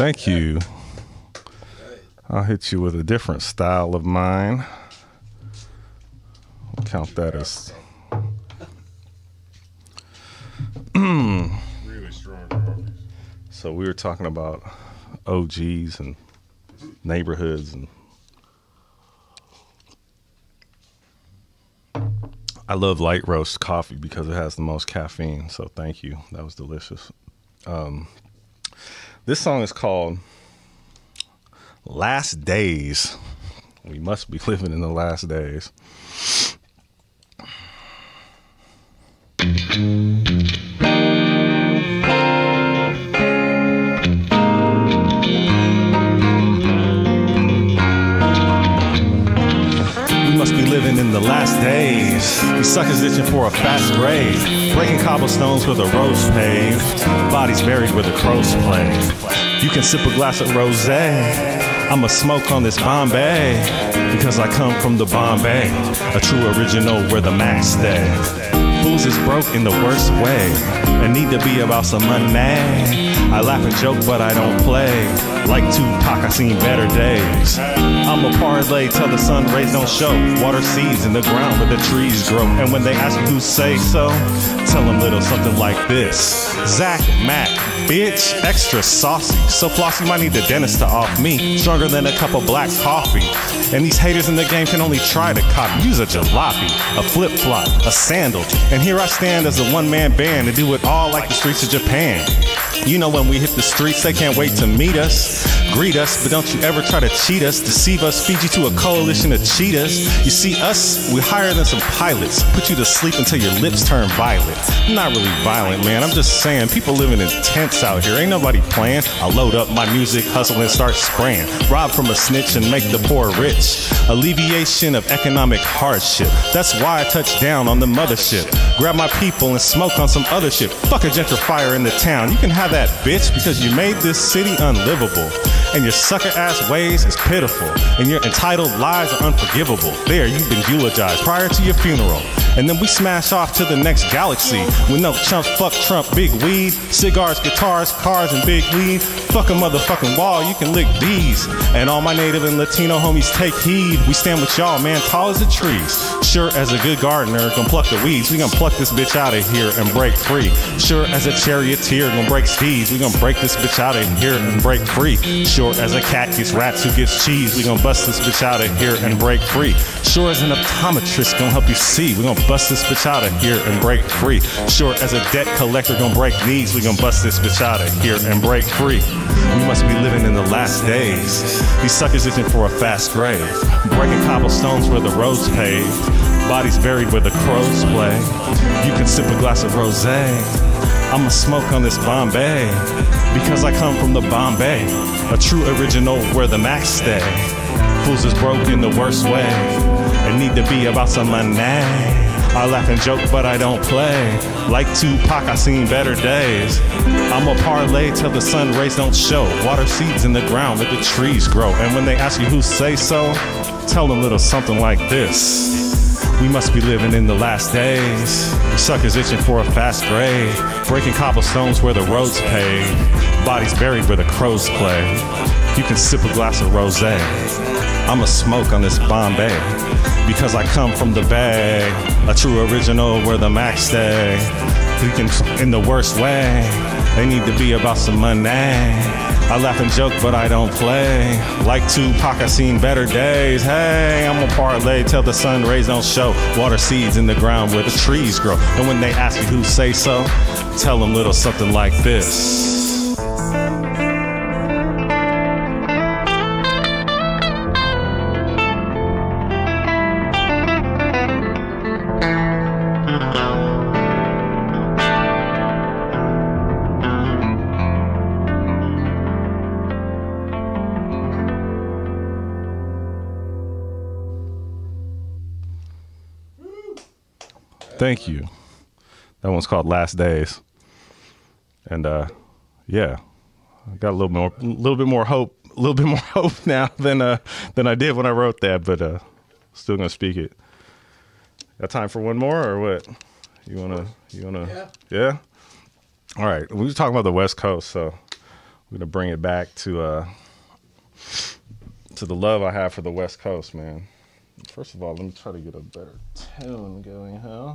Thank you. I'll hit you with a different style of mine. I'll count that as Really strong coffees. So we were talking about OGs and neighborhoods, and I love light roast coffee because it has the most caffeine. So thank you. That was delicious. This song is called Last Days. We must be living in the last days. Must be living in the last days. These suckers itching for a fast grave, breaking cobblestones where the roads paved, bodies buried where the crows play. You can sip a glass of rosé. I'ma smoke on this Bombay because I come from the Bombay, a true original where the Mac stay. Fools is broke in the worst way and need to be about some money. I laugh and joke, but I don't play. Like Tupac, I seen better days. I'm a parlay till the sun rays don't show. Water seeds in the ground where the trees grow. And when they ask you who say so, tell them little something like this. Zack Mack, bitch, extra saucy. So flossy, might need the dentist to off me. Stronger than a cup of black coffee. And these haters in the game can only try to copy. Use a jalopy, a flip-flop, a sandal. And here I stand as a one-man band to do it all like the streets of Japan. You know when we hit the streets, they can't wait to meet us, greet us, but don't you ever try to cheat us, deceive us, feed you to a coalition of cheetahs. You see us, we higher than some pilots, put you to sleep until your lips turn violet. I'm not really violent, man, I'm just saying, people living in tents out here, ain't nobody playing. I load up my music, hustle and start spraying, rob from a snitch and make the poor rich. Alleviation of economic hardship, that's why I touch down on the mothership. Grab my people and smoke on some other shit. Fuck a gentrifier in the town, you can have that, bitch, because you made this city unlivable. And your sucker ass ways is pitiful. And your entitled lies are unforgivable. There, you've been eulogized prior to your funeral. And then we smash off to the next galaxy with no chumps, fuck Trump, big weed, cigars, guitars, cars, and big weed. Fuck a motherfucking wall, you can lick these. And all my native and Latino homies take heed. We stand with y'all, man, tall as the trees. Sure as a good gardener, gon' pluck the weeds. We gon' pluck this bitch out of here and break free. Sure as a charioteer, gon' break steeds. We gon' break this bitch out of here and break free. Sure as a cat gets rats who gets cheese. We gon' bust this bitch out of here and break free. Sure as an optometrist gon' help you see. We gon' bust this bitch out of here and break free. Sure as a debt collector gon' break knees. We gon' bust this bitch out of here and break free. We must be living in the last days. These suckers itching for a fast grave, breaking cobblestones where the roads paved, bodies buried where the crows play. You can sip a glass of rosé. I'ma smoke on this Bombay because I come from the Bombay, a true original where the Mac stay. Fools is broke in the worst way and need to be about some money. I laugh and joke, but I don't play. Like Tupac, I seen better days. I'm a parlay till the sun rays don't show. Water seeds in the ground where the trees grow. And when they ask you who say so, tell them little something like this. We must be living in the last days. Suckers itching for a fast grave, breaking cobblestones where the roads paved, bodies buried where the crows play. You can sip a glass of rosé. I'ma smoke on this Bombay because I come from the Bay, a true original where the Mac stay. We can, in the worst way, they need to be about some money. I laugh and joke, but I don't play. Like Tupac, I seen better days. Hey, I'm a parlay till the sun rays don't show. Water seeds in the ground where the trees grow. And when they ask you who say so, tell them little something like this. Thank you. That one's called Last Days. And yeah, I got a little bit more hope now than I did when I wrote that, but still gonna speak it. Got time for one more or what? You wanna Yeah. Yeah? All right. We were talking about the West Coast, so I'm gonna bring it back to the love I have for the West Coast, man. First of all, let me try to get a better tone going, huh?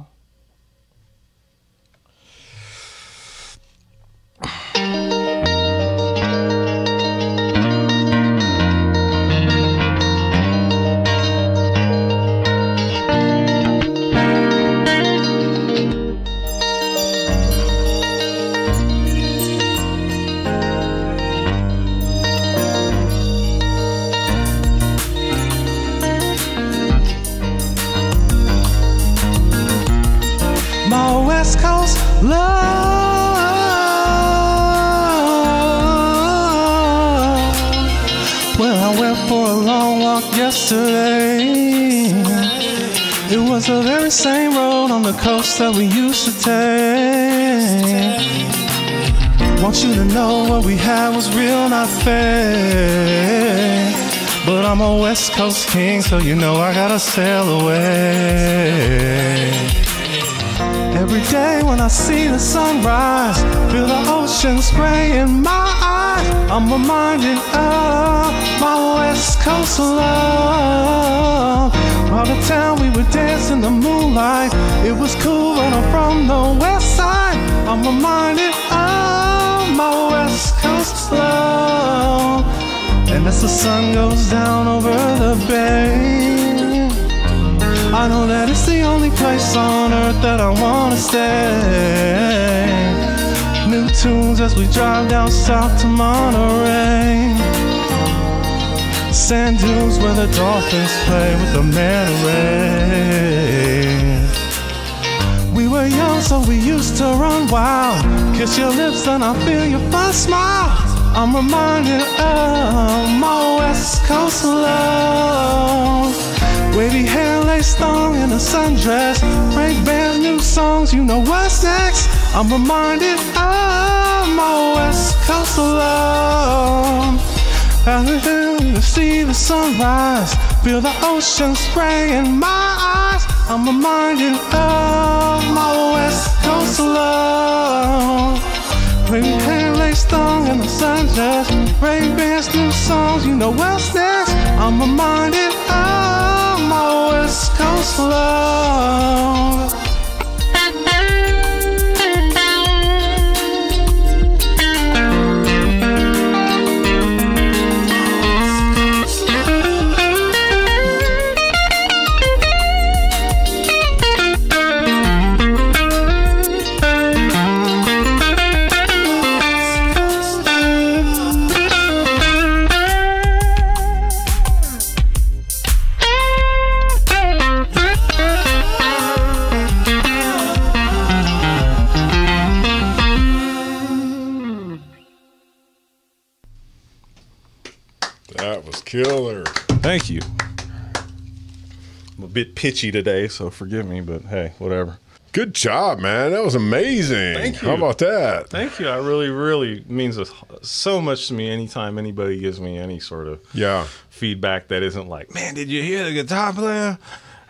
Yesterday, it was the very same road on the coast that we used to take. Want you to know what we had was real, not fake. But I'm a West Coast king, so you know I gotta sail away. Every day when I see the sunrise, feel the ocean spray in my eyes, I'm reminded of my West Coast love. Out of town we would dance in the moonlight, it was cool when I'm from the west side. I'm reminded of my West Coast love. And as the sun goes down over the bay, I know that it's the only place on earth that I wanna stay. New tunes as we drive down south to Monterey. Sand dunes where the dolphins play with the manta ray. We were young, so we used to run wild. Kiss your lips and I feel your first smile. I'm reminded of my West Coast love. Wavy hair laced long in a sundress, break bands, new songs, you know what's next. I'm reminded of my West Coast love. As we see the sunrise, feel the ocean spray in my eyes, I'm reminded of my West Coast love. Wavy hair laced long in a sundress, break bands, new songs, you know what's next. I'm reminded of my West Coast love. That was killer. Thank you. I'm a bit pitchy today, so forgive me, but hey, whatever. Good job, man. That was amazing. Thank you. How about that? Thank you. I really means so much to me anytime anybody gives me any sort of feedback that isn't like, man, did you hear the guitar player?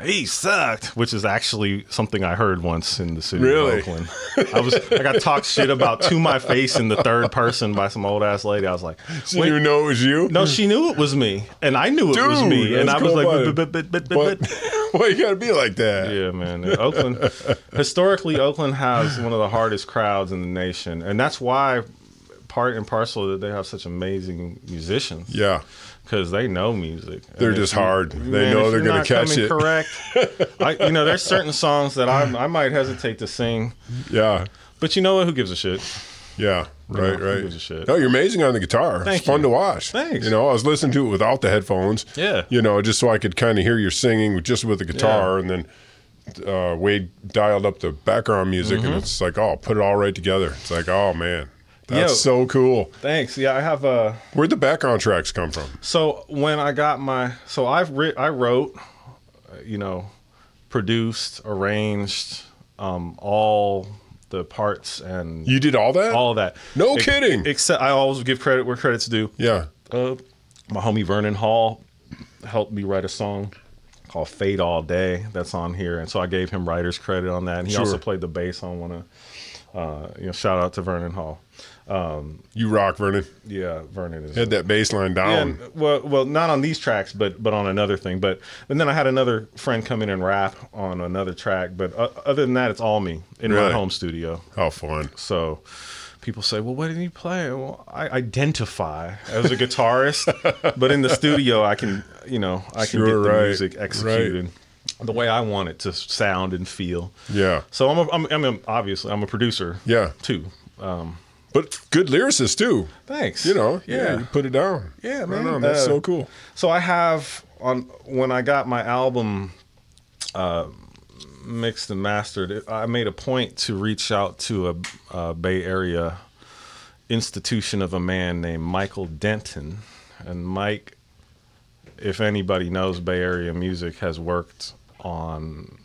He sucked, which is actually something I heard once in the city of Oakland. I got talked shit about to my face in the third person by some old ass lady. I was like, "So you know it was you?" No, she knew it was me, and I knew it was me, and I was like, "But why you gotta be like that?" Yeah, man. Oakland, historically, Oakland has one of the hardest crowds in the nation, and that's why part and parcel that they have such amazing musicians. Yeah. Because they know music. They're just hard. They know they're going to catch it. Correct. There's certain songs that I might hesitate to sing. Yeah. But you know what? Who gives a shit? Yeah. Right. Who gives a shit? No, you're amazing on the guitar. Thank it's fun you. to watch. Thanks. You know, I was listening to it without the headphones. Yeah. You know, just so I could kind of hear your singing just with the guitar, and then Wade dialed up the background music, and it's like, oh, put it all right together. It's like, oh man. That's so cool. Thanks. Yeah, I have Where'd the background tracks come from? So when I got I wrote, produced, arranged, all the parts, and you did all that. All of that. No kidding. Except I always give credit where credit's due. Yeah. My homie Vernon Hall helped me write a song called "Fade All Day" that's on here, and so I gave him writer's credit on that. And he also played the bass on one Shout out to Vernon Hall. You rock, Vernon. Yeah, Vernon is. Had that bass line down. Yeah, well, not on these tracks, but on another thing. And then I had another friend come in and rap on another track. But other than that, it's all me in my home studio. How fun! So people say, "Well, what did you play?" Well, I identify as a guitarist, but in the studio, I can get the music executed the way I want it to sound and feel. Yeah. So obviously I'm a producer. Yeah. Too. But good lyricist too. Thanks. You put it down. Yeah, man. Right on. That's so cool. So I have when I got my album mixed and mastered, I made a point to reach out to a Bay Area institution of a man named Michael Denton. And Mike, if anybody knows Bay Area music, has worked on,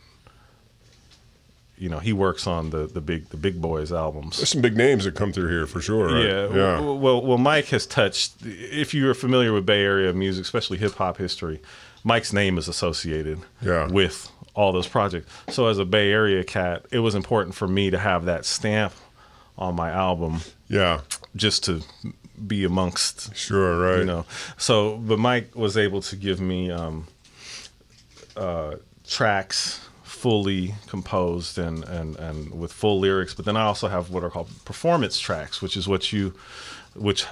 he works on the big boys albums. There's some big names that come through here for sure, right? Yeah. Well, Mike has touched, if you're familiar with Bay Area music, especially hip hop history, Mike's name is associated with all those projects. So as a Bay Area cat, it was important for me to have that stamp on my album. Yeah. Just to be amongst. Sure, right. But Mike was able to give me tracks fully composed and with full lyrics, but then I also have what are called performance tracks, which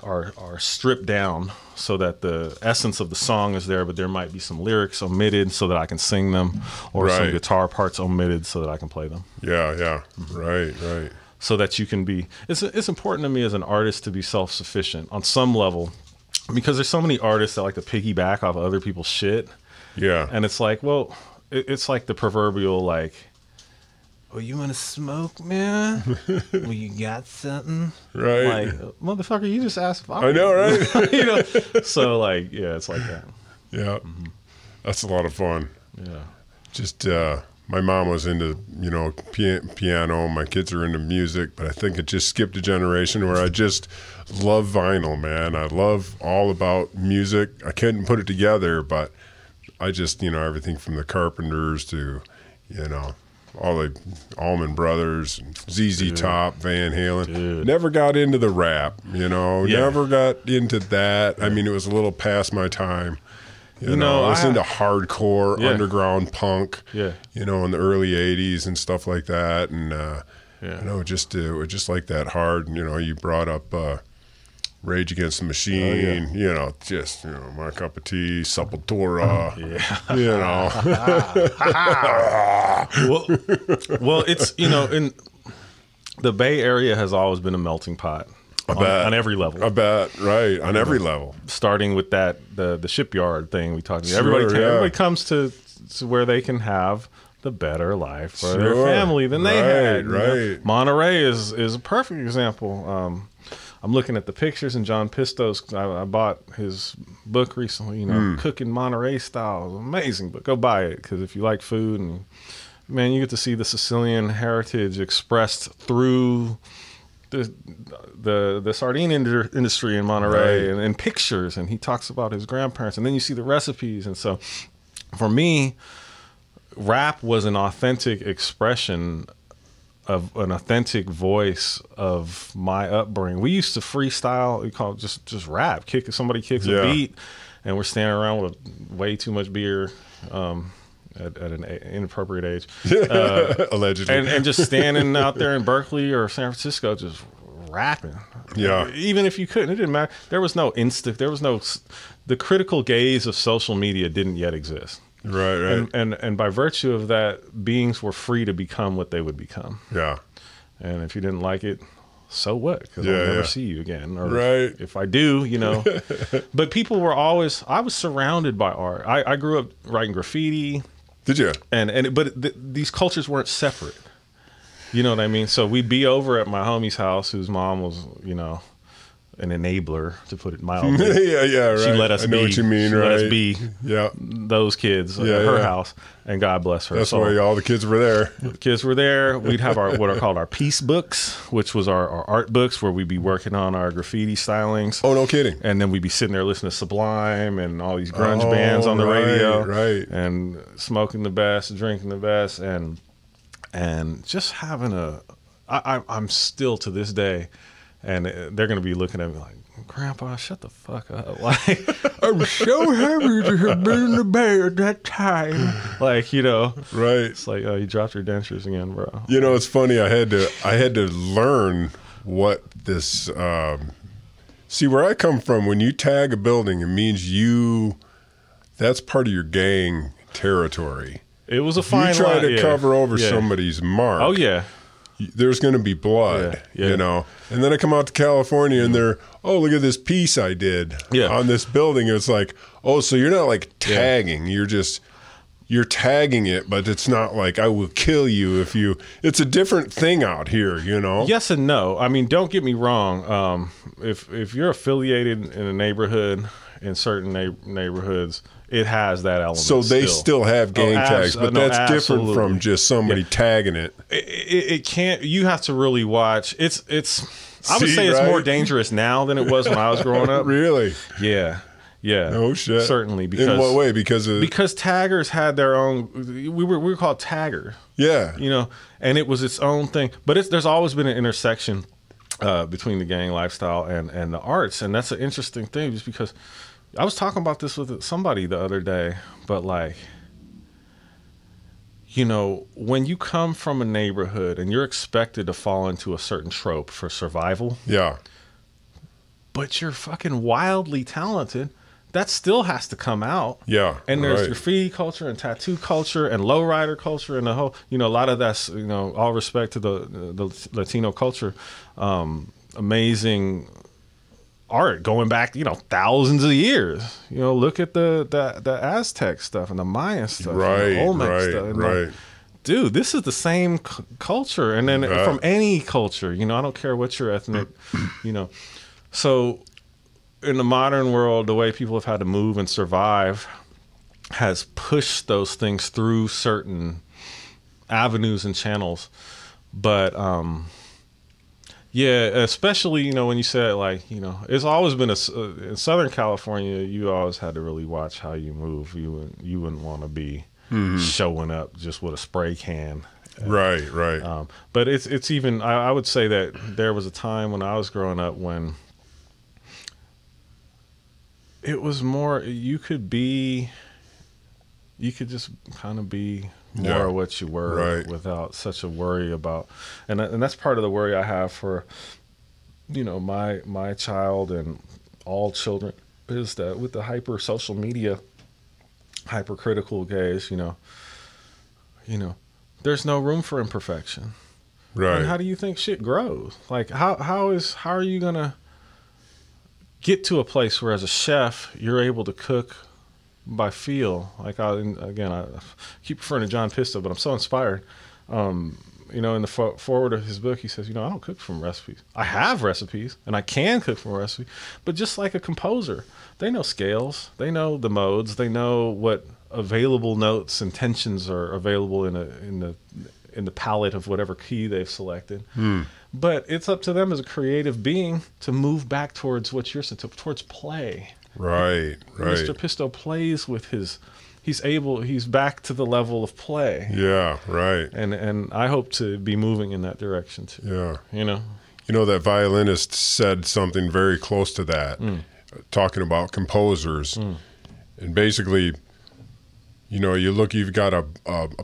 are stripped down so that the essence of the song is there, but there might be some lyrics omitted so that I can sing them, or some guitar parts omitted so that I can play them. Yeah. Right. So that you can be. It's important to me as an artist to be self-sufficient on some level, because there's so many artists that like to piggyback off other people's shit. Yeah, and it's like, well. It's like the proverbial, like, well, you want to smoke, man? Well, you got something? Right. Like, motherfucker, you just asked if I know, right? So, like, yeah, it's like that. Yeah. Mm-hmm. That's a lot of fun. Yeah. Just, my mom was into, piano. My kids are into music, but I think it just skipped a generation where I just love vinyl, man. I love all about music. I couldn't put it together, but I just, everything from the Carpenters to, all the Allman Brothers, ZZ Top, Van Halen. Dude. Never got into the rap, never got into that. I mean, it was a little past my time. I was into hardcore, underground punk, in the early 80s and stuff like that. And, it was just like that hard, you brought up Rage Against the Machine, my cup of tea, Sepultura, well, it's, in the Bay Area has always been a melting pot on every level. I bet, right, on every level. Starting with the shipyard thing we talked about. Everybody comes to where they can have the better life for their family than they had. Right. Monterey is a perfect example. I'm looking at the pictures, and John Pisto's, I bought his book recently, Cooking Monterey Style. It's an amazing book. Go buy it, because if you like food, and man, you get to see the Sicilian heritage expressed through the sardine industry in Monterey, and pictures, and he talks about his grandparents, and then you see the recipes. And so for me, rap was an authentic expression of an authentic voice of my upbringing. We used to freestyle. We call it just rap. Somebody kicks a beat, and we're standing around with way too much beer at an inappropriate age, allegedly, and just standing out there in Berkeley or San Francisco, just rapping. Yeah. Even if you couldn't, it didn't matter. There was no the critical gaze of social media didn't yet exist. Right. And by virtue of that, beings were free to become what they would become. Yeah. And if you didn't like it, so what? Because I'll never see you again. Or if I do, But people were always, I was surrounded by art. I grew up writing graffiti. Did you? But these cultures weren't separate. You know what I mean? So we'd be over at my homie's house, whose mom was, an enabler, to put it mildly. Right. She let us be. I know what you mean, Let us be those kids at her house, and God bless her. That's why all the kids were there. The kids were there. We'd have what are called our piece books, which was our art books, where we'd be working on our graffiti stylings. Oh, no kidding. And then we'd be sitting there listening to Sublime and all these grunge bands on the radio. Right. And smoking the best, drinking the best, and just having I'm still to this day, and they're going to be looking at me like, Grandpa, shut the fuck up. Like, I'm so happy to have been in the bed that time. Like, you know. Right. It's like, oh, you dropped your dentures again, bro. You know, it's funny. I had to learn what this, see, where I come from, when you tag a building, it means that's part of your gang territory. It was a fine line. You try to cover over somebody's mark. Oh, yeah. There's going to be blood, you know. And then I come out to California and they're, oh, look at this piece I did on this building. It's like, oh, so you're not like tagging. You're tagging it, but it's not like I will kill you if you. It's a different thing out here, you know. Yes and no. I mean, don't get me wrong. If you're affiliated in a neighborhood, in certain neighborhoods, it has that element. So they still have gang tags, but that's different from just somebody tagging it. It can't. You have to really watch. It's. I would say it's more dangerous now than it was when I was growing up. Really? Yeah. Yeah. No shit. Certainly. Because, in what way? Because taggers had their own. We were called taggers. Yeah. You know, and it was its own thing. But there's always been an intersection between the gang lifestyle and the arts, and that's an interesting thing, just because I was talking about this with somebody the other day. But like, you know, when you come from a neighborhood and you're expected to fall into a certain trope for survival, but you're fucking wildly talented, that still has to come out. Yeah. And there's graffiti culture and tattoo culture and lowrider culture and the whole, you know, a lot of that's, you know, all respect to the Latino culture. Amazing art going back, you know, thousands of years. You know, look at the Aztec stuff and the Mayan stuff, and the Olmec stuff. And like, dude, this is the same culture. And then from any culture, you know, I don't care what your ethnic, you know. So in the modern world, the way people have had to move and survive has pushed those things through certain avenues and channels. But yeah, especially, you know, when you said, like, you know, it's always been in Southern California, you always had to really watch how you move. You wouldn't want to be showing up just with a spray can. Right. But it's even, I would say that there was a time when I was growing up when it was more, you could just kind of be more what you were without such a worry about, and that's part of the worry I have for, you know, my child and all children, is that with the hyper social media, hypercritical gaze, you know, there's no room for imperfection. Right. And how do you think shit grows? Like, how are you gonna get to a place where, as a chef, you're able to cook by feel? Like, I keep referring to John Pisto, but I'm so inspired. You know, in the forward of his book, he says, you know, I don't cook from recipes. I have recipes, and I can cook from a recipe. But just like a composer, they know scales, they know the modes, they know what available notes and tensions are available in the palette of whatever key they've selected. But it's up to them as a creative being to move back towards what you're saying, towards play. Right. Mr. Pisto plays with he's back to the level of play. Yeah, right. And I hope to be moving in that direction too. Yeah. You know, that violinist said something very close to that, talking about composers. And basically, you know, you've got a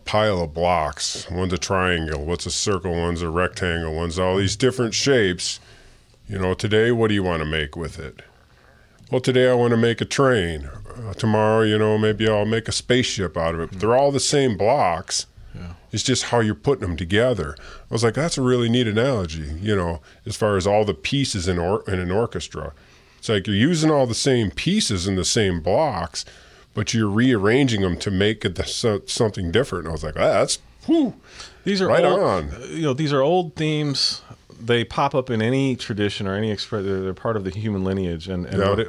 pile of blocks. One's a triangle, one's a circle, one's a rectangle, one's all these different shapes. You know, today, what do you want to make with it? Well, today I want to make a train. Tomorrow, you know, maybe I'll make a spaceship out of it. But they're all the same blocks. Yeah. It's just how you're putting them together. I was like, that's a really neat analogy, you know, as far as all the pieces in an orchestra. It's like you're using all the same pieces in the same blocks, but you're rearranging them to make it something different. And I was like, that's these are right on. You know, these are old themes. They pop up in any tradition or any expression. They're part of the human lineage, and what it,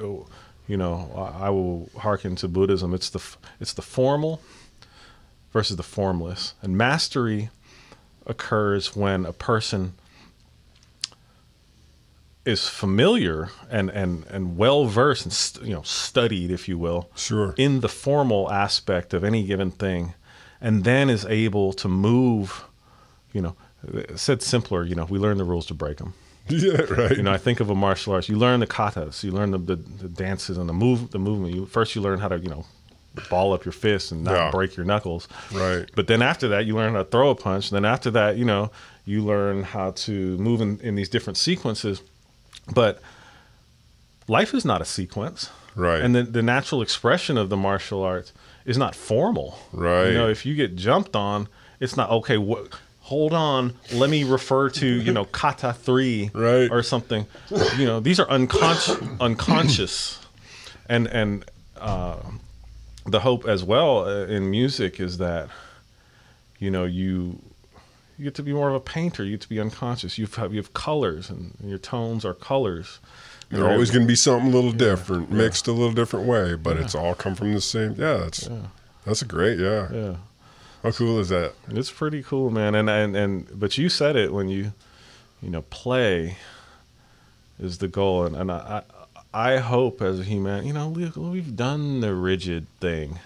you know, I will hearken to Buddhism. It's the formal versus the formless, and mastery occurs when a person is familiar and well versed and you know, studied, if you will, in the formal aspect of any given thing, and then is able to move you know, said simpler, you know, we learn the rules to break them. Yeah, right. You know, I think of a martial arts. You learn the katas, you learn the dances and the movement. First, you learn how to, you know, ball up your fists and not break your knuckles. Right. But then after that, you learn how to throw a punch. And then after that, you know, you learn how to move in these different sequences. But life is not a sequence. Right. And the natural expression of the martial arts is not formal. Right. You know, if you get jumped on, it's not, okay, hold on, let me refer to, you know, kata 3 right. or something. You know, these are unconscious. And the hope as well in music is that, you know, you get to be more of a painter. You get to be unconscious. You have colors, and your tones are colors. They're always going to be something a little different, mixed a little different way, but it's all come from the same. Yeah, that's a great, yeah. How cool is that? It's pretty cool, man. And but you said it when you know, play is the goal, and I hope as a human, you know, we've done the rigid thing,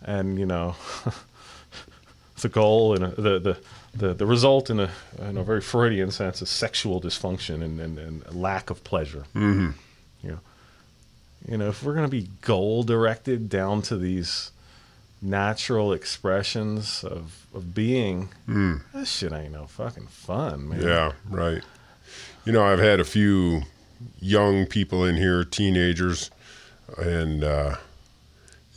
and you know, the goal and the result in a very Freudian sense is sexual dysfunction and lack of pleasure. Mm-hmm. You know, if we're gonna be goal directed down to these natural expressions of being, that shit ain't no fucking fun, man. Yeah, right. You know, I've had a few young people in here, teenagers, and they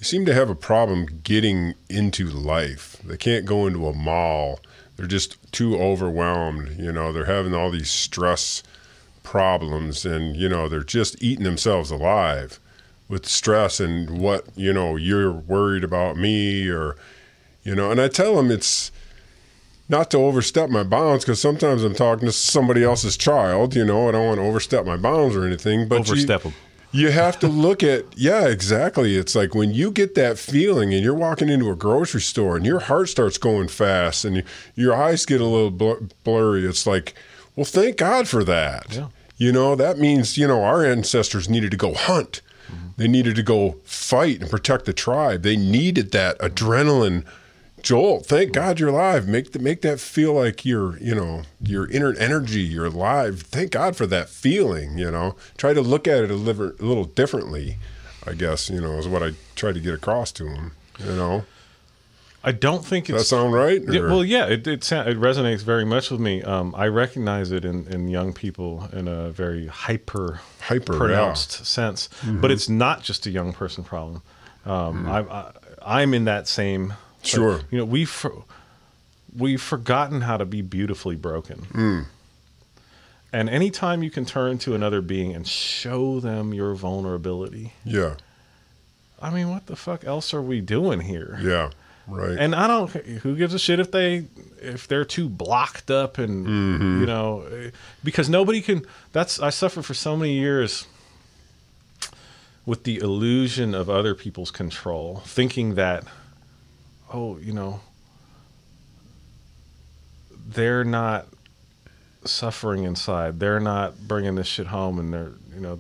seem to have a problem getting into life. They can't go into a mall. They're just too overwhelmed. You know, they're having all these stress problems, and, you know, they're just eating themselves alive with stress and what, you know, you're worried about me, or, you know, and I tell them it's not to overstep my bounds, because sometimes I'm talking to somebody else's child, you know, I don't want to overstep my bounds or anything, but overstep them. You have to look at, yeah, exactly. It's like when you get that feeling and you're walking into a grocery store and your heart starts going fast and your eyes get a little blurry. It's like, well, thank God for that. Yeah. You know, that means, you know, our ancestors needed to go hunt. They needed to go fight and protect the tribe. They needed that adrenaline jolt. Thank God you're alive. Make that feel like you're, you know, your inner energy, you're alive. Thank God for that feeling, you know. Try to look at it a little differently, I guess, you know, is what I try to get across to them, you know. I don't think it's... Does that sound right? Yeah, well, yeah, it resonates very much with me. I recognize it in young people in a very hyper pronounced sense. Mm-hmm. But it's not just a young person problem. I'm in that same... Sure. But, you know, we've forgotten how to be beautifully broken. And anytime you can turn to another being and show them your vulnerability... Yeah. I mean, what the fuck else are we doing here? Yeah. Right. And I don't, who gives a shit if they're too blocked up and, you know, because nobody can, I suffered for so many years with the illusion of other people's control, thinking that, oh, you know, they're not suffering inside. They're not bringing this shit home, and they're, you know,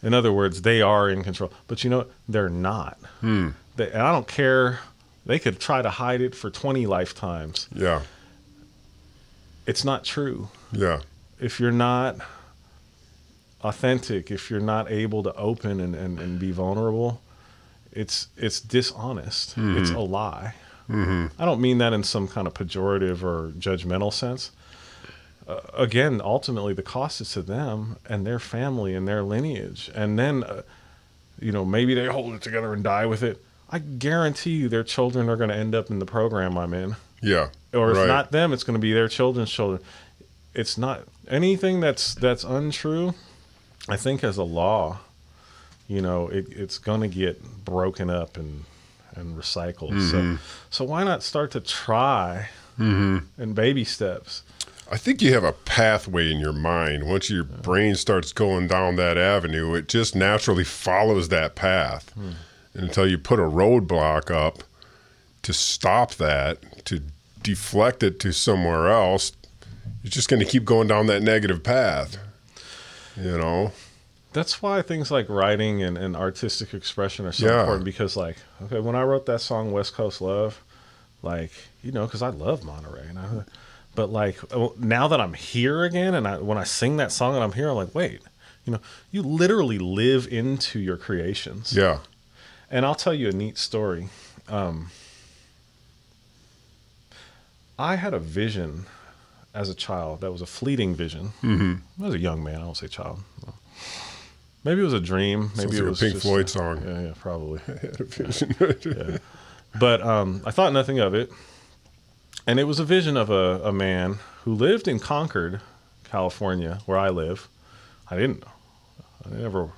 in other words, they are in control. But you know what? They're not. And I don't care. They could try to hide it for 20 lifetimes. Yeah. It's not true. Yeah. If you're not authentic, if you're not able to open and be vulnerable, it's dishonest. It's a lie. I don't mean that in some kind of pejorative or judgmental sense. Again, ultimately, the cost is to them and their family and their lineage. And then, you know, maybe they hold it together and die with it. I guarantee you their children are going to end up in the program I'm in. Yeah. Or if not them, it's going to be their children's children. It's not anything that's untrue. I think as a law, you know, it's going to get broken up and recycled. So why not start to try in baby steps? I think you have a pathway in your mind. Once your brain starts going down that avenue, it just naturally follows that path. Until you put a roadblock up to stop that, to deflect it to somewhere else, you're just going to keep going down that negative path, you know? That's why things like writing and artistic expression are so important, because, like, okay, when I wrote that song West Coast Love, like, you know, because I love Monterey, But like now that I'm here again, and when I sing that song and I'm here, I'm like, wait, you know, you literally live into your creations. Yeah. And I'll tell you a neat story. I had a vision as a child that was a fleeting vision. I was a young man. I won't say child. Maybe it was a dream. Maybe it was a Pink Floyd song. Yeah, probably. I had a vision. Yeah. But I thought nothing of it. And it was a vision of a man who lived in Concord, California, where I live. I didn't know. I never.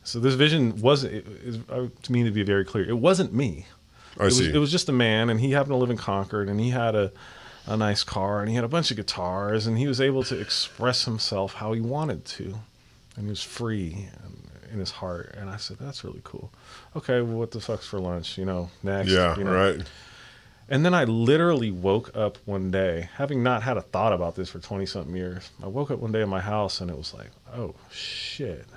So this vision wasn't, to me, to be very clear, it wasn't me. I see. It was just a man, and he happened to live in Concord, and he had a nice car, and he had a bunch of guitars, and he was able to express himself how he wanted to, and he was free in his heart. And I said, that's really cool. Okay, well, what the fuck's for lunch? You know, next. Yeah, you know? right. And then I literally woke up one day, having not had a thought about this for 20-something years. I woke up one day in my house, and it was like, oh, shit.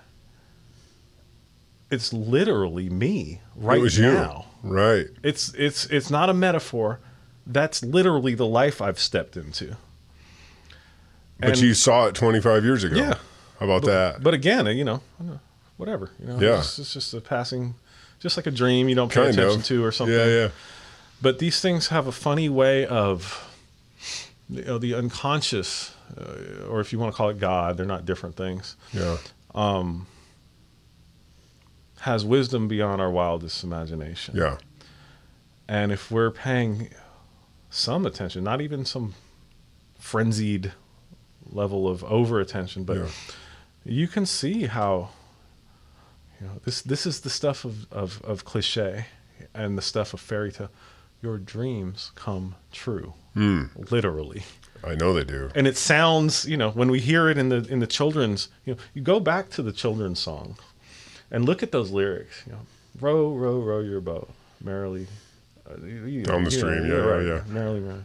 It's literally me right it was now. You. Right. It's not a metaphor. That's literally the life I've stepped into. But you saw it 25 years ago. Yeah. How about that? But again, you know, whatever. You know, yeah. It's just a passing, just like a dream you don't pay attention to or something. Yeah, yeah. But these things have a funny way of, you know, the unconscious, or if you want to call it God, they're not different things. Yeah. Has wisdom beyond our wildest imagination. Yeah. And if we're paying some attention, not even some frenzied level of over attention, but you can see how, you know, this is the stuff of cliche and the stuff of fairy tale. Your dreams come true, literally. I know they do. And it sounds, you know, when we hear it in the children's, you know, you go back to the children's song and look at those lyrics. You know, row, row, row your boat merrily. On the stream, yeah. Merrily, merrily.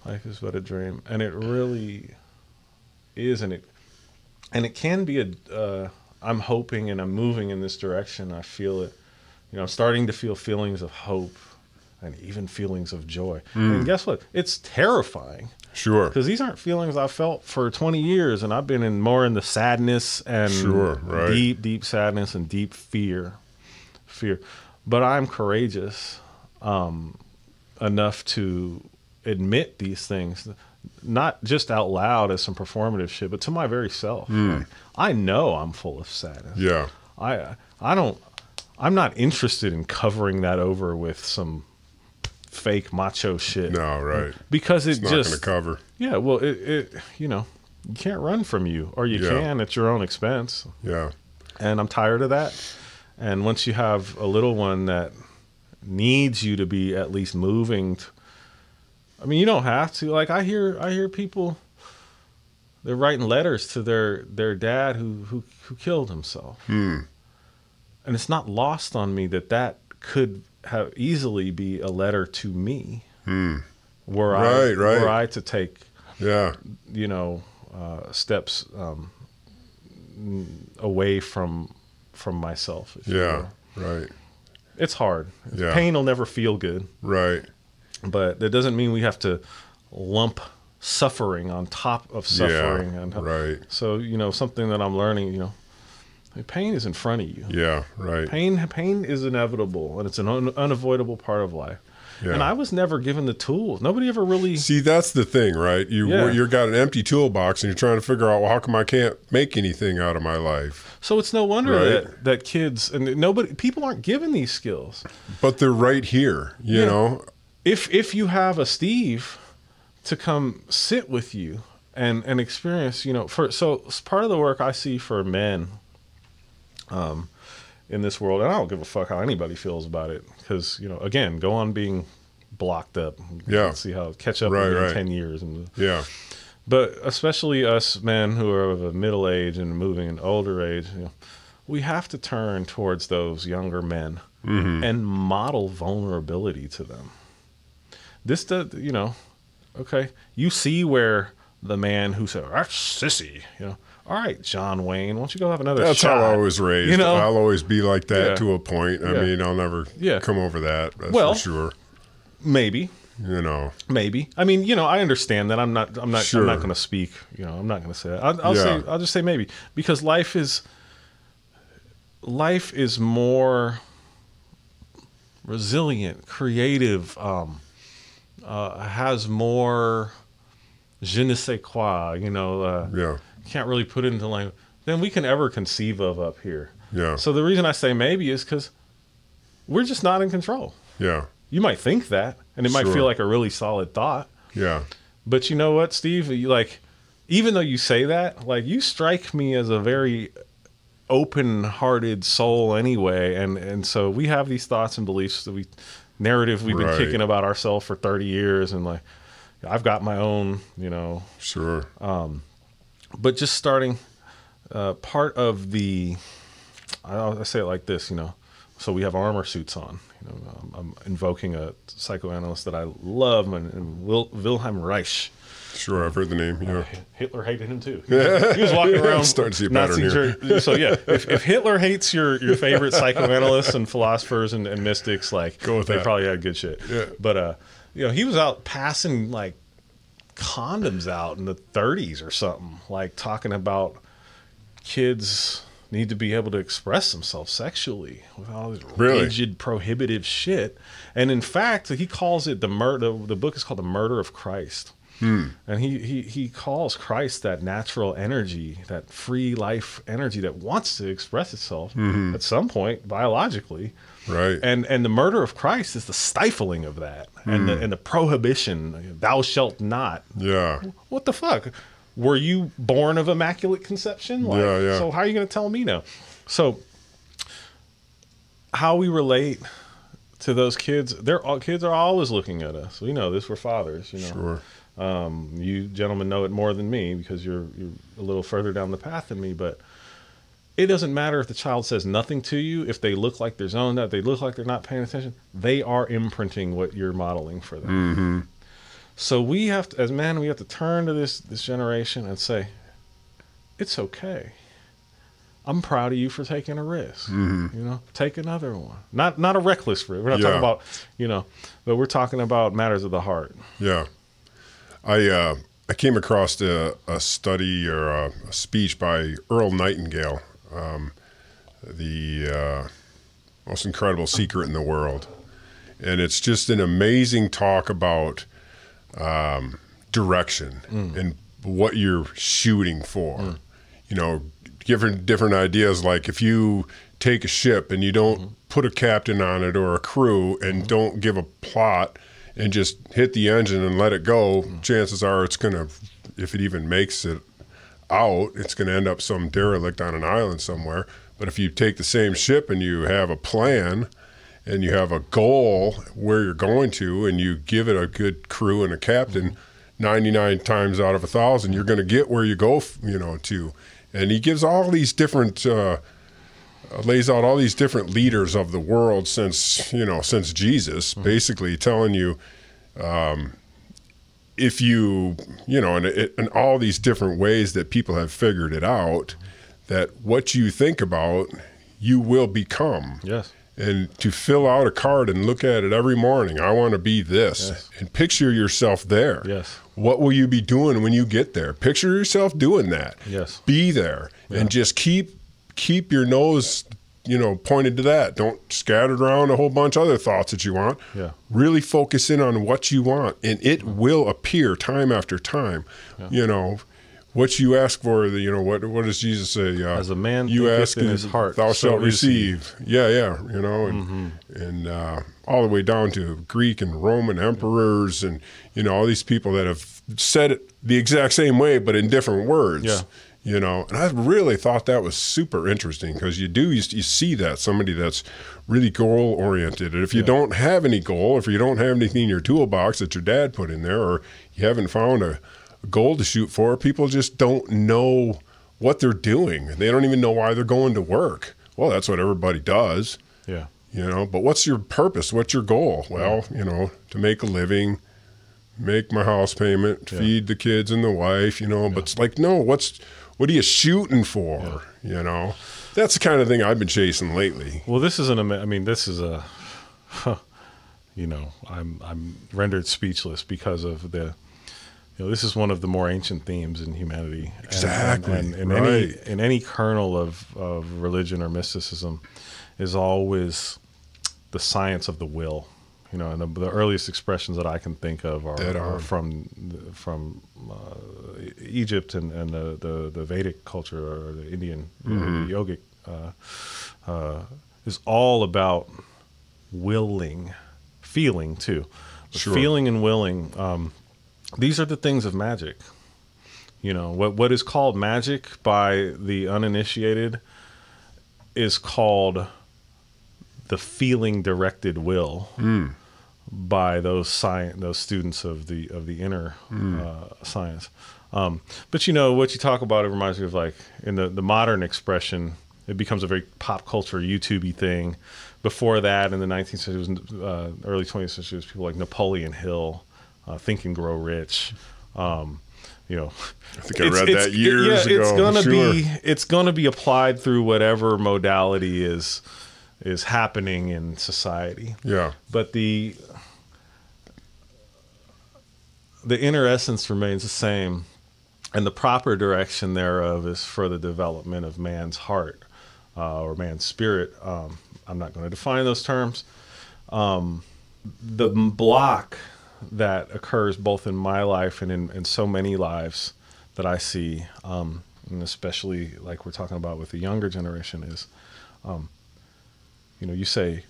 Life is but a dream. And it really is, and it can be I'm hoping and I'm moving in this direction. I feel it. You know, I'm starting to feel feelings of hope and even feelings of joy. And guess what? It's terrifying. Sure. Because these aren't feelings I felt for 20 years, and I've been more in the sadness and deep, deep sadness and deep fear. But I'm courageous enough to admit these things, not just out loud as some performative shit, but to my very self. Like, I know I'm full of sadness. Yeah. I'm not interested in covering that over with some fake macho shit. No, right. Because it's not going to cover. Yeah, well, it you know, you can't run from you, or you can at your own expense. Yeah. And I'm tired of that. And once you have a little one that needs you to be at least moving, I mean, you don't have to. Like I hear people, they're writing letters to their dad who killed himself. And it's not lost on me that could have easily be a letter to me, were I to take, you know, steps away from myself. If you will. Right. It's hard. Pain will never feel good. Right. But that doesn't mean we have to lump suffering on top of suffering. Yeah, right. So, you know, something that I'm learning, you know, pain is in front of you. Yeah, right. Pain is inevitable, and it's an unavoidable part of life. Yeah. And I was never given the tools. Nobody ever really... See, that's the thing, right? You've got an empty toolbox, and you're trying to figure out, well, how come I can't make anything out of my life? So it's no wonder that kids... and people aren't given these skills. But they're right here, you know? If you have a Steve to come sit with you and experience, you know... So part of the work I see for men... in this world, and I don't give a fuck how anybody feels about it, because, you know, again, go on being blocked up. See how catch up in 10 years. But especially us men who are of a middle age and moving in older age, you know, we have to turn towards those younger men and model vulnerability to them. This does, you know, okay, you see where the man who said, that's sissy, you know, all right, John Wayne, why don't you go have another shot? That's how I was raised. You know? I'll always be like that to a point. I mean, I'll never come over that. That's for sure. Maybe. You know, maybe. I mean, you know, I understand that. I'm not Sure. I'm not going to speak. You know, I'm not going to say that. I'll just say maybe, because life is more resilient, creative, has more je ne sais quoi. You know, can't really put it into language than we can ever conceive of up here. Yeah. So the reason I say maybe is because we're just not in control. Yeah. You might think that, and it might feel like a really solid thought. Yeah. But you know what, Steve? Even though you say that, like, you strike me as a very open-hearted soul anyway, and so we have these thoughts and beliefs that we've been kicking about ourselves for 30 years, and like, I've got my own, you know. Sure. But just starting, part of the, I say it like this, you know. So we have armor suits on. You know, I'm invoking a psychoanalyst that I love, and Wilhelm Reich. Sure, I've heard the name. Yeah. Hitler hated him too. He was walking around. Starting to see a pattern here. So yeah, if Hitler hates your favorite psychoanalysts and philosophers and mystics, like, go with they that. probably had good shit. Yeah. But you know, he was out passing like condoms out in the 30s or something, like talking about kids need to be able to express themselves sexually without all this rigid, prohibitive shit. And in fact, he calls it the book is called The Murder of Christ. And he calls Christ that natural energy, that free life energy that wants to express itself at some point biologically. Right. And the murder of Christ is the stifling of that, and the prohibition, thou shalt not. Yeah. What the fuck? Were you born of immaculate conception? Like, yeah. So how are you going to tell me no? So how we relate to those kids, kids are always looking at us. We know this. We're fathers, you know. Sure. You gentlemen know it more than me because you're a little further down the path than me, but it doesn't matter if the child says nothing to you, if they look like they're zoned out, they look like they're not paying attention, they are imprinting what you're modeling for them. So we have to, as men, we have to turn to this generation and say, it's okay. I'm proud of you for taking a risk. You know, take another one. Not a reckless risk. We're not talking about, you know, but we're talking about matters of the heart. Yeah. I came across a study or a speech by Earl Nightingale, the most incredible secret in the world. And it's just an amazing talk about direction and what you're shooting for. You know, different ideas, like if you take a ship and you don't put a captain on it or a crew and don't give a plot and just hit the engine and let it go, chances are it's going to, if it even makes it out, it's going to end up some derelict on an island somewhere. But if you take the same ship and you have a plan and you have a goal where you're going to, and you give it a good crew and a captain, 99 times out of 1,000, you're going to get where you go, you know, to. And he gives all these different, lays out all these different leaders of the world since Jesus, basically telling you, if you know, and all these different ways that people have figured it out, that what you think about, you will become. Yes. And to fill out a card and look at it every morning, I want to be this, and picture yourself there. Yes. What will you be doing when you get there? Picture yourself doing that. Yes. Be there, and just keep your nose, you know, pointed to that. Don't scatter around a whole bunch of other thoughts that you want. Yeah. Really focus in on what you want, and it will appear time after time. You know, what you ask for, you know, what does Jesus say? As a man you ask in his heart, thou so shalt receive. Yeah, you know, and all the way down to Greek and Roman emperors, and, you know, all these people that have said it the exact same way, but in different words. Yeah. You know, and I really thought that was super interesting, because you see that, somebody that's really goal oriented. And if you don't have any goal, if you don't have anything in your toolbox that your dad put in there, or you haven't found a goal to shoot for, people just don't know what they're doing. They don't even know why they're going to work. Well, that's what everybody does. Yeah. You know, but what's your purpose? What's your goal? Well, you know, to make a living, make my house payment, feed the kids and the wife, you know, but it's like, no, what are you shooting for? You know, that's the kind of thing I've been chasing lately. Well, this is you I'm rendered speechless because of the, this is one of the more ancient themes in humanity. Exactly. And right. any kernel of religion or mysticism is always the science of the will. And the earliest expressions that I can think of are from Egypt and the Vedic culture, or the Indian, the yogic, is all about willing, feeling too. Sure. Feeling and willing. These are the things of magic. What is called magic by the uninitiated is called the feeling directed will by those students of the inner science. But what you talk about, it reminds me of, like, in the modern expression, it becomes a very pop culture YouTube-y thing. Before that, in the 19th century, early 20th century, was people like Napoleon Hill, Think and Grow Rich. I think I read that years ago. It's gonna be applied through whatever modality is happening in society. Yeah. But the inner essence remains the same, and the proper direction thereof is for the development of man's heart, or man's spirit. I'm not going to define those terms. The block that occurs both in my life and in so many lives that I see, and especially like we're talking about with the younger generation, is, you say,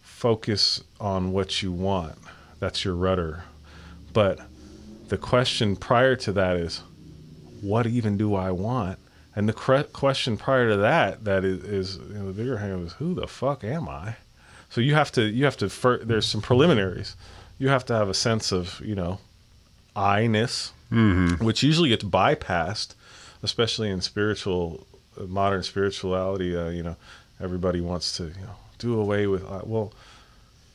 focus on what you want. That's your rudder. But the question prior to that is, what even do I want? And the question prior to that is the bigger hang is, who the fuck am I? So you have to there's some preliminaries. You have to have a sense of, I-ness, which usually gets bypassed, especially in modern spirituality. Everybody wants to, do away with,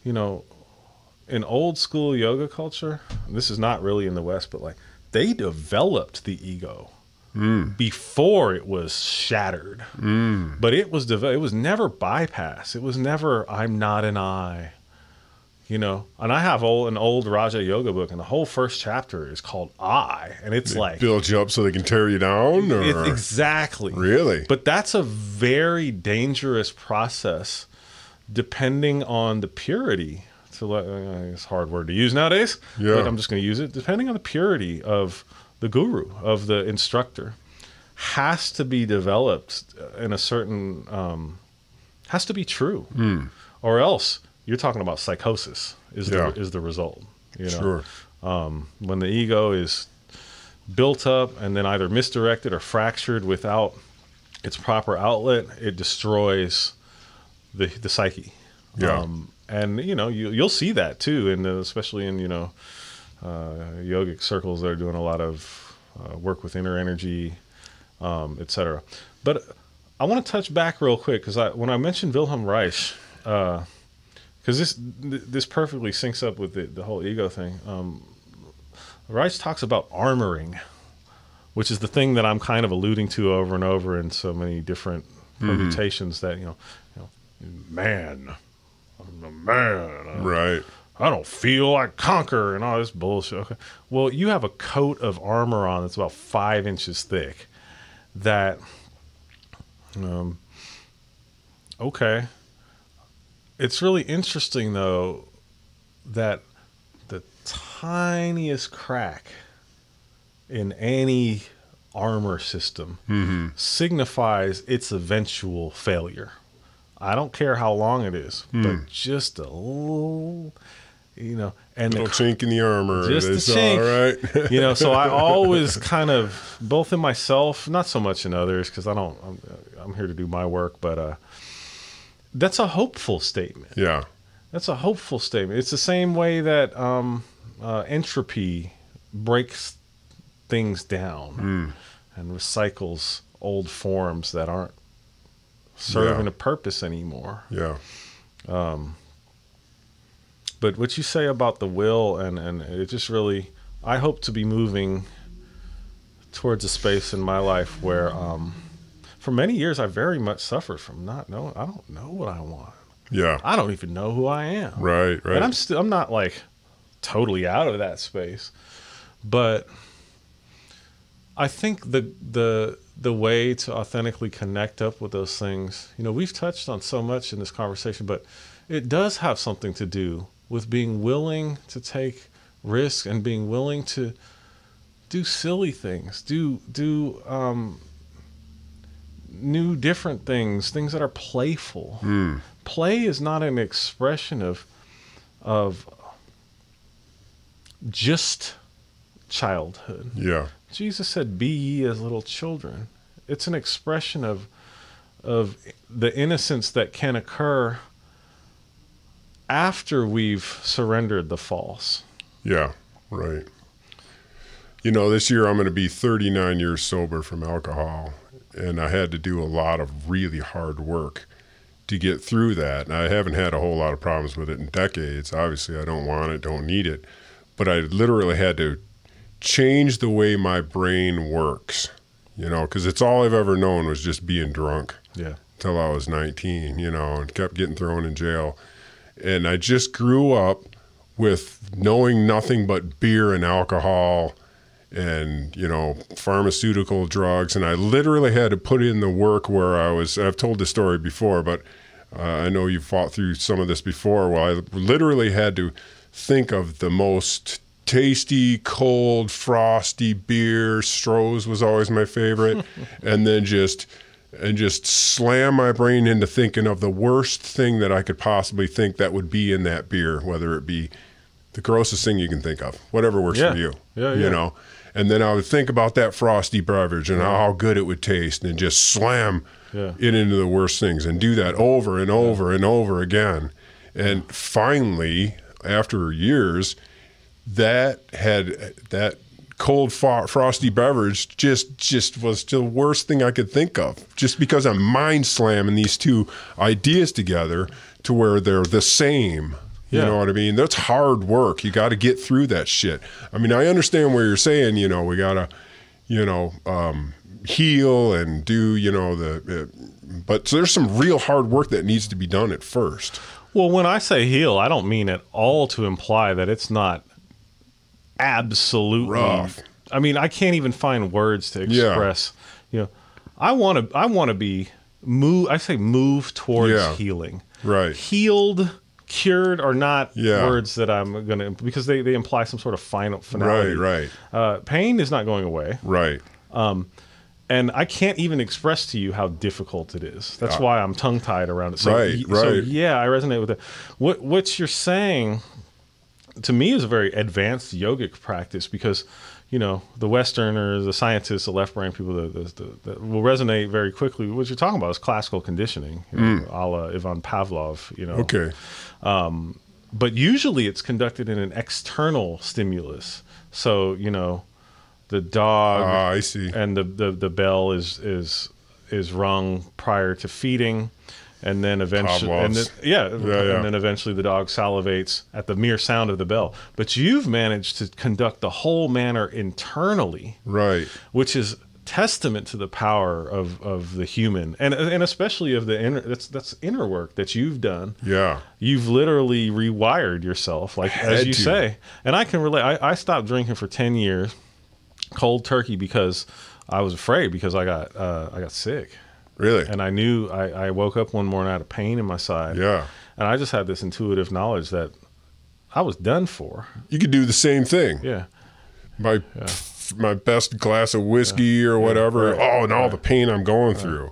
in old school yoga culture, this is not really in the West, but like, they developed the ego before it was shattered. But it was never bypassed. It was never, I'm not an I. And I have an old Raja Yoga book, and the whole first chapter is called I, and it's like, build you up so they can tear you down, or exactly. Really? But that's a very dangerous process, depending on the purity. It's a hard word to use nowadays, but I'm just going to use it. Depending on the purity of the guru, of the instructor, has to be developed in a certain, has to be true, or else you're talking about psychosis is the result. Sure. When the ego is built up and then either misdirected or fractured without its proper outlet, it destroys the psyche. Yeah. And you'll see that too, especially in yogic circles that are doing a lot of work with inner energy, etc. But I want to touch back real quick, because when I mentioned Wilhelm Reich, because this perfectly syncs up with the whole ego thing. Reich talks about armoring, which is the thing that I'm kind of alluding to over and over in so many different permutations. That man, I'm a man. Right. I don't feel I conquer and all this bullshit. Okay. Well, you have a coat of armor on that's about 5 inches thick. That, okay. It's really interesting, though, that the tiniest crack in any armor system signifies its eventual failure. I don't care how long it is, but just a little, and little chink in the armor. Just a chink, all right. So I always kind of, both in myself, not so much in others, because I'm here to do my work, but that's a hopeful statement. Yeah. That's a hopeful statement. It's the same way that entropy breaks things down and recycles old forms that aren't serving a purpose anymore. Yeah. But what you say about the will, and it just really, I hope to be moving towards a space in my life where, for many years, I very much suffered from not knowing. I don't know what I want. Yeah. I don't even know who I am. Right. And I'm not like totally out of that space, but I think the way to authentically connect up with those things, you know, we've touched on so much in this conversation, but it does have something to do with being willing to take risk and being willing to do silly things, do new different things that are playful. Play is not an expression of just childhood. Yeah. Jesus said, "Be ye as little children." It's an expression of the innocence that can occur after we've surrendered the false. Yeah, right. You know, this year I'm going to be 39 years sober from alcohol, and I had to do a lot of really hard work to get through that. And I haven't had a whole lot of problems with it in decades. Obviously, I don't want it, don't need it. But I literally had to change the way my brain works, you know, because it's all I've ever known was just being drunk. Yeah. Until I was 19, you know, and kept getting thrown in jail. And I just grew up with knowing nothing but beer and alcohol and, you know, pharmaceutical drugs. And I literally had to put in the work where I've told this story before, but I know you've fought through some of this before. Well, I literally had to think of the most tasty, cold, frosty beer. Stroh's was always my favorite. And then just slam my brain into thinking of the worst thing that I could possibly think that would be in that beer, whether it be the grossest thing you can think of, whatever works for you, you know. And then I would think about that frosty beverage and how good it would taste and just slam it into the worst things and do that over and over and over again. And finally, after years, that cold frosty beverage just was the worst thing I could think of, just because I'm mind slamming these two ideas together to where they're the same. You know what I mean? That's hard work. You got to get through that shit. I mean, I understand where you're saying, you know, we got to, you know, heal and do, you know, but there's some real hard work that needs to be done at first. Well, when I say heal, I don't mean at all to imply that it's not absolutely rough. I mean, I can't even find words to express, you know, I want to be move towards healing. Right. Healed, cured are not words that I'm going to, because they imply some sort of finality. Right. Pain is not going away. Right. And I can't even express to you how difficult it is. That's why I'm tongue-tied around it. So, So yeah, I resonate with it. What you're saying to me is a very advanced yogic practice, because, you know, the Westerners, the scientists, the left-brain people that will resonate very quickly. What you're talking about is classical conditioning, you know, a la Ivan Pavlov, you know. Okay. But usually it's conducted in an external stimulus. So, you know, the dog I see. And the bell is rung prior to feeding. And then eventually, and then eventually the dog salivates at the mere sound of the bell. But you've managed to conduct the whole manner internally, right? Which is testament to the power of the human, and especially of the inner. That's inner work that you've done. Yeah, you've literally rewired yourself, like as you say. And I can relate. I stopped drinking for 10 years, cold turkey, because I was afraid, because I got sick. Really? And I knew I woke up one morning, I had a pain in my side. Yeah. And I just had this intuitive knowledge that I was done for. You could do the same thing. Yeah. My best glass of whiskey or whatever. And all the pain I'm going through.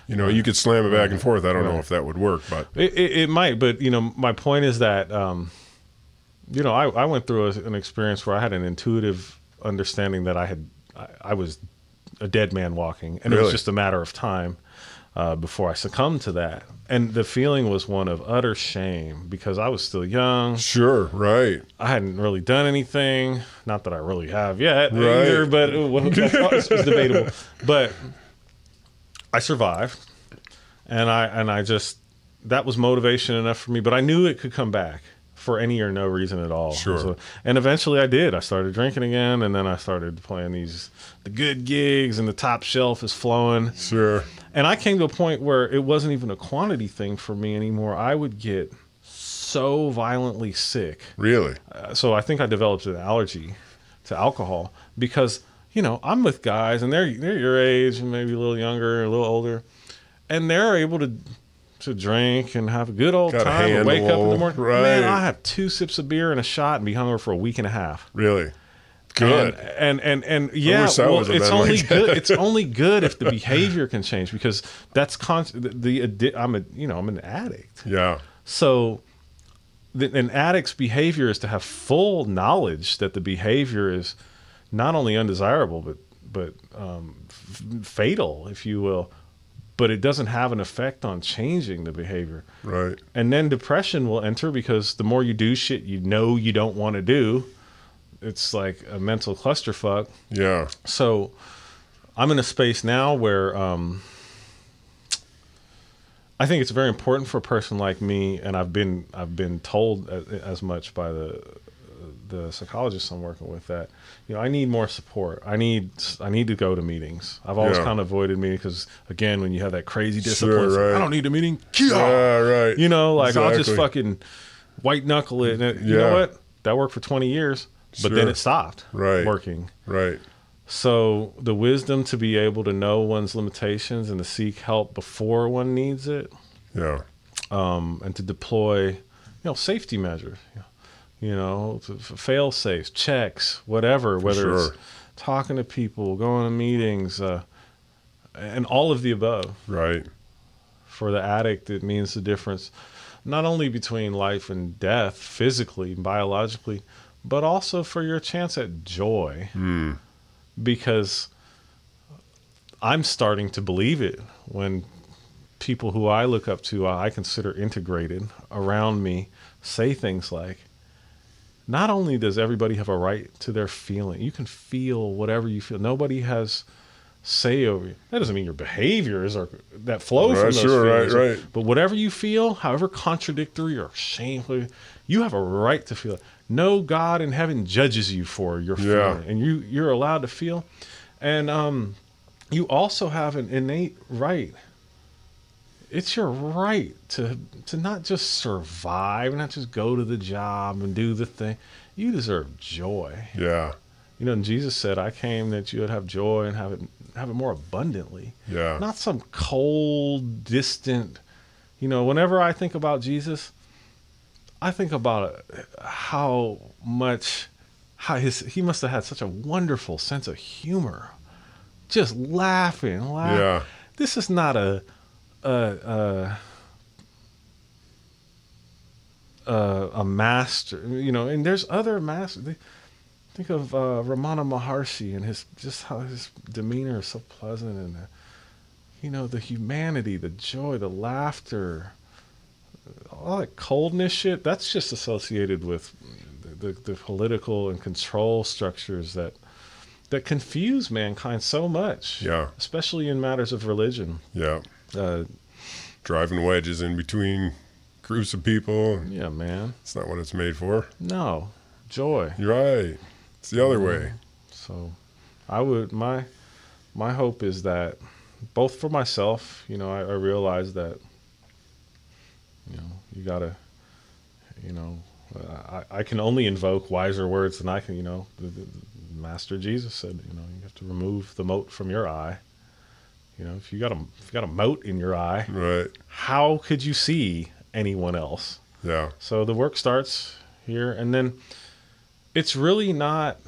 You know, you could slam it back and forth. I don't know if that would work, but it might. But, you know, my point is that, you know, I went through an experience where I had an intuitive understanding that I was a dead man walking, and it was just a matter of time before I succumbed to that. And the feeling was one of utter shame, because I was still young. Sure, right. I hadn't really done anything. Not that I really have yet either, but it's debatable. But I survived, and I just, that was motivation enough for me. But I knew it could come back for any or no reason at all. Sure. So, and eventually I did. I started drinking again, and then I started playing the good gigs, and the top shelf is flowing. Sure. And I came to a point where it wasn't even a quantity thing for me anymore. I would get so violently sick. Really? So I think I developed an allergy to alcohol because, you know, I'm with guys and they're your age and maybe a little younger, a little older, and they're able to drink and have a good old time and wake up in the morning. Right. Man, I have 2 sips of beer and a shot and be hungover for a week and a half. Really? Good. And yeah, well, it's only good. It's only good if the behavior can change, because that's I'm an addict. Yeah. So an addict's behavior is to have full knowledge that the behavior is not only undesirable but fatal, if you will. But it doesn't have an effect on changing the behavior. Right. And then depression will enter, because the more you do shit you know you don't want to do, it's like a mental clusterfuck. Yeah. So I'm in a space now where I think it's very important for a person like me, and I've been told as much by the psychologists I'm working with, that, you know, I need more support. I need to go to meetings. I've always kind of avoided meetings because, again, when you have that crazy discipline, Sure, right. I don't need a meeting. Yeah, right. You know, like Exactly. I'll just fucking white knuckle it. And you know what? That worked for 20 years, but then it stopped working. Right. So the wisdom to be able to know one's limitations and to seek help before one needs it, Yeah. and to deploy, safety measures, fail safes, checks, whatever, whether it's talking to people, going to meetings, and all of the above. Right. For the addict, it means the difference, not only between life and death, physically, biologically, but also for your chance at joy. Because I'm starting to believe it when people who I look up to, I consider integrated around me, say things like, not only does everybody have a right to their feeling, you can feel whatever you feel. Nobody has say over you. That doesn't mean your behaviors are that flow from those feelings. Right. But whatever you feel, however contradictory or shameful, you have a right to feel it. No God in heaven judges you for your feeling, and you're allowed to feel. And you also have an innate right. It's your right to not just survive, not just go to the job and do the thing. You deserve joy. Yeah. And Jesus said, I came that you would have joy and have it more abundantly. Yeah. Not some cold, distant, whenever I think about Jesus, I think about how he must have had such a wonderful sense of humor. Just laughing. Yeah. This is not a master, and there's other masters. Think of Ramana Maharshi and how his demeanor is so pleasant, and the humanity, the joy, the laughter, all that coldness shit. That's just associated with the political and control structures that confuse mankind so much. Yeah. Especially in matters of religion. Yeah. Driving wedges in between groups of people. Yeah, man. It's not what it's made for. No. Joy. You're right. It's the other way. So my hope is that both for myself, I realize that, you gotta, I can only invoke wiser words than I can, the Master Jesus said, you have to remove the mote from your eye. If you got a mote in your eye, right? How could you see anyone else? Yeah. So the work starts here, and then it's really not.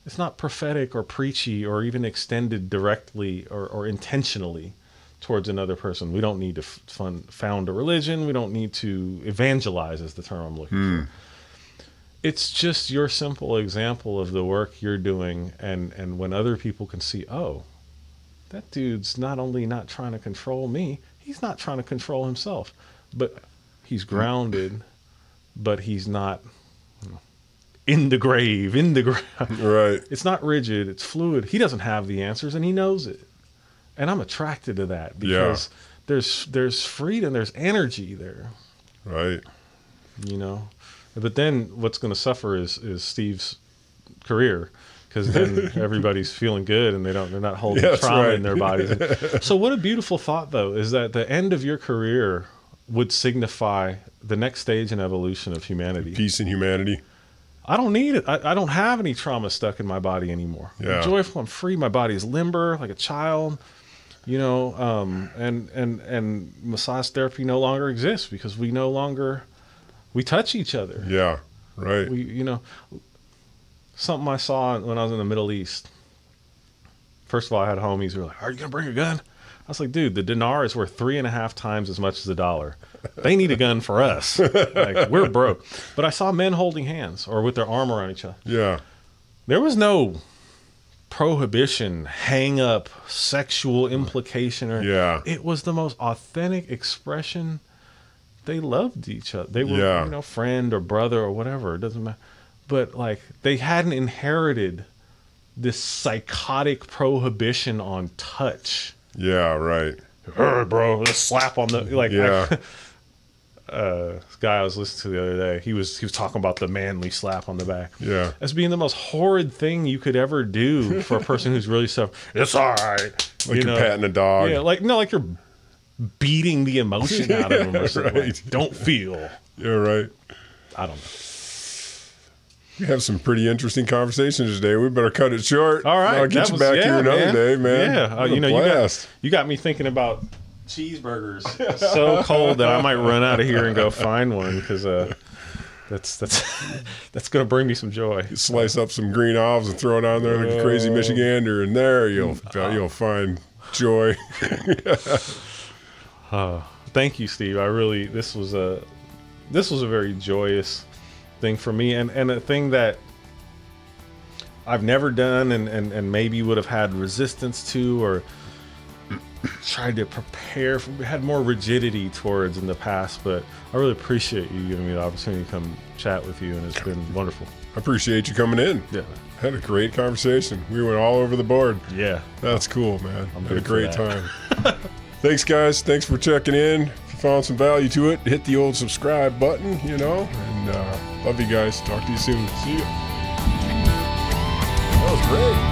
It's not prophetic or preachy or even extended directly or intentionally towards another person. We don't need to found a religion. We don't need to evangelize, is the term I'm looking for. It's just your simple example of the work you're doing, and when other people can see, oh, that dude's not only not trying to control me, he's not trying to control himself, but he's grounded, but he's not in the grave, Right. It's not rigid, it's fluid. He doesn't have the answers, and he knows it. And I'm attracted to that because there's freedom, there's energy there. Right. You know, but then what's going to suffer is Steve's career, because then everybody's feeling good and they're not holding trauma in their bodies. So what a beautiful thought, though, is that the end of your career would signify the next stage in evolution of humanity. Peace and humanity. I don't need it. I don't have any trauma stuck in my body anymore. Yeah. I'm joyful. I'm free. My body is limber like a child. You know, and massage therapy no longer exists because we touch each other. Yeah, right. You know, something I saw when I was in the Middle East. First of all, I had homies who were like, "Are you gonna bring a gun?" I was like, "Dude, the dinar is worth 3.5 times as much as a dollar. They need a gun for us. Like, we're broke." But I saw men holding hands or with their arm around each other. Yeah. There was no prohibition, hang up, sexual implication, or it was the most authentic expression. They loved each other. They were, you know, friend or brother or whatever. It doesn't matter. But like, they hadn't inherited this psychotic prohibition on touch. Yeah, right. Hey, bro, let's slap on the like. Yeah. This guy I was listening to the other day, he was talking about the manly slap on the back. Yeah. As being the most horrid thing you could ever do for a person who's really suffering. It's all right. Like you're patting a dog. Yeah, like you're beating the emotion out of them or something. Right. Like, don't feel. Yeah, right. I don't know. We have some pretty interesting conversations today. We better cut it short. All right. I'll get you back here another day, man. Yeah. You know, you got me thinking about cheeseburgers so cold that I might run out of here and go find one, because that's going to bring me some joy. You slice up some green olives and throw it on there like a crazy Michigander, and there you'll find joy. Thank you, Steve. This was a very joyous thing for me, and a thing that I've never done and maybe would have had resistance to, or tried to prepare for, had more rigidity towards in the past. But I really appreciate you giving me the opportunity to come chat with you, and it's been wonderful. I appreciate you coming in. Yeah. Had a great conversation. We went all over the board. Yeah. That's cool, man. Had a great time. time. Thanks, guys. Thanks for checking in. If you found some value to it, hit the old subscribe button, you know, and love you guys. Talk to you soon. See you. That was great.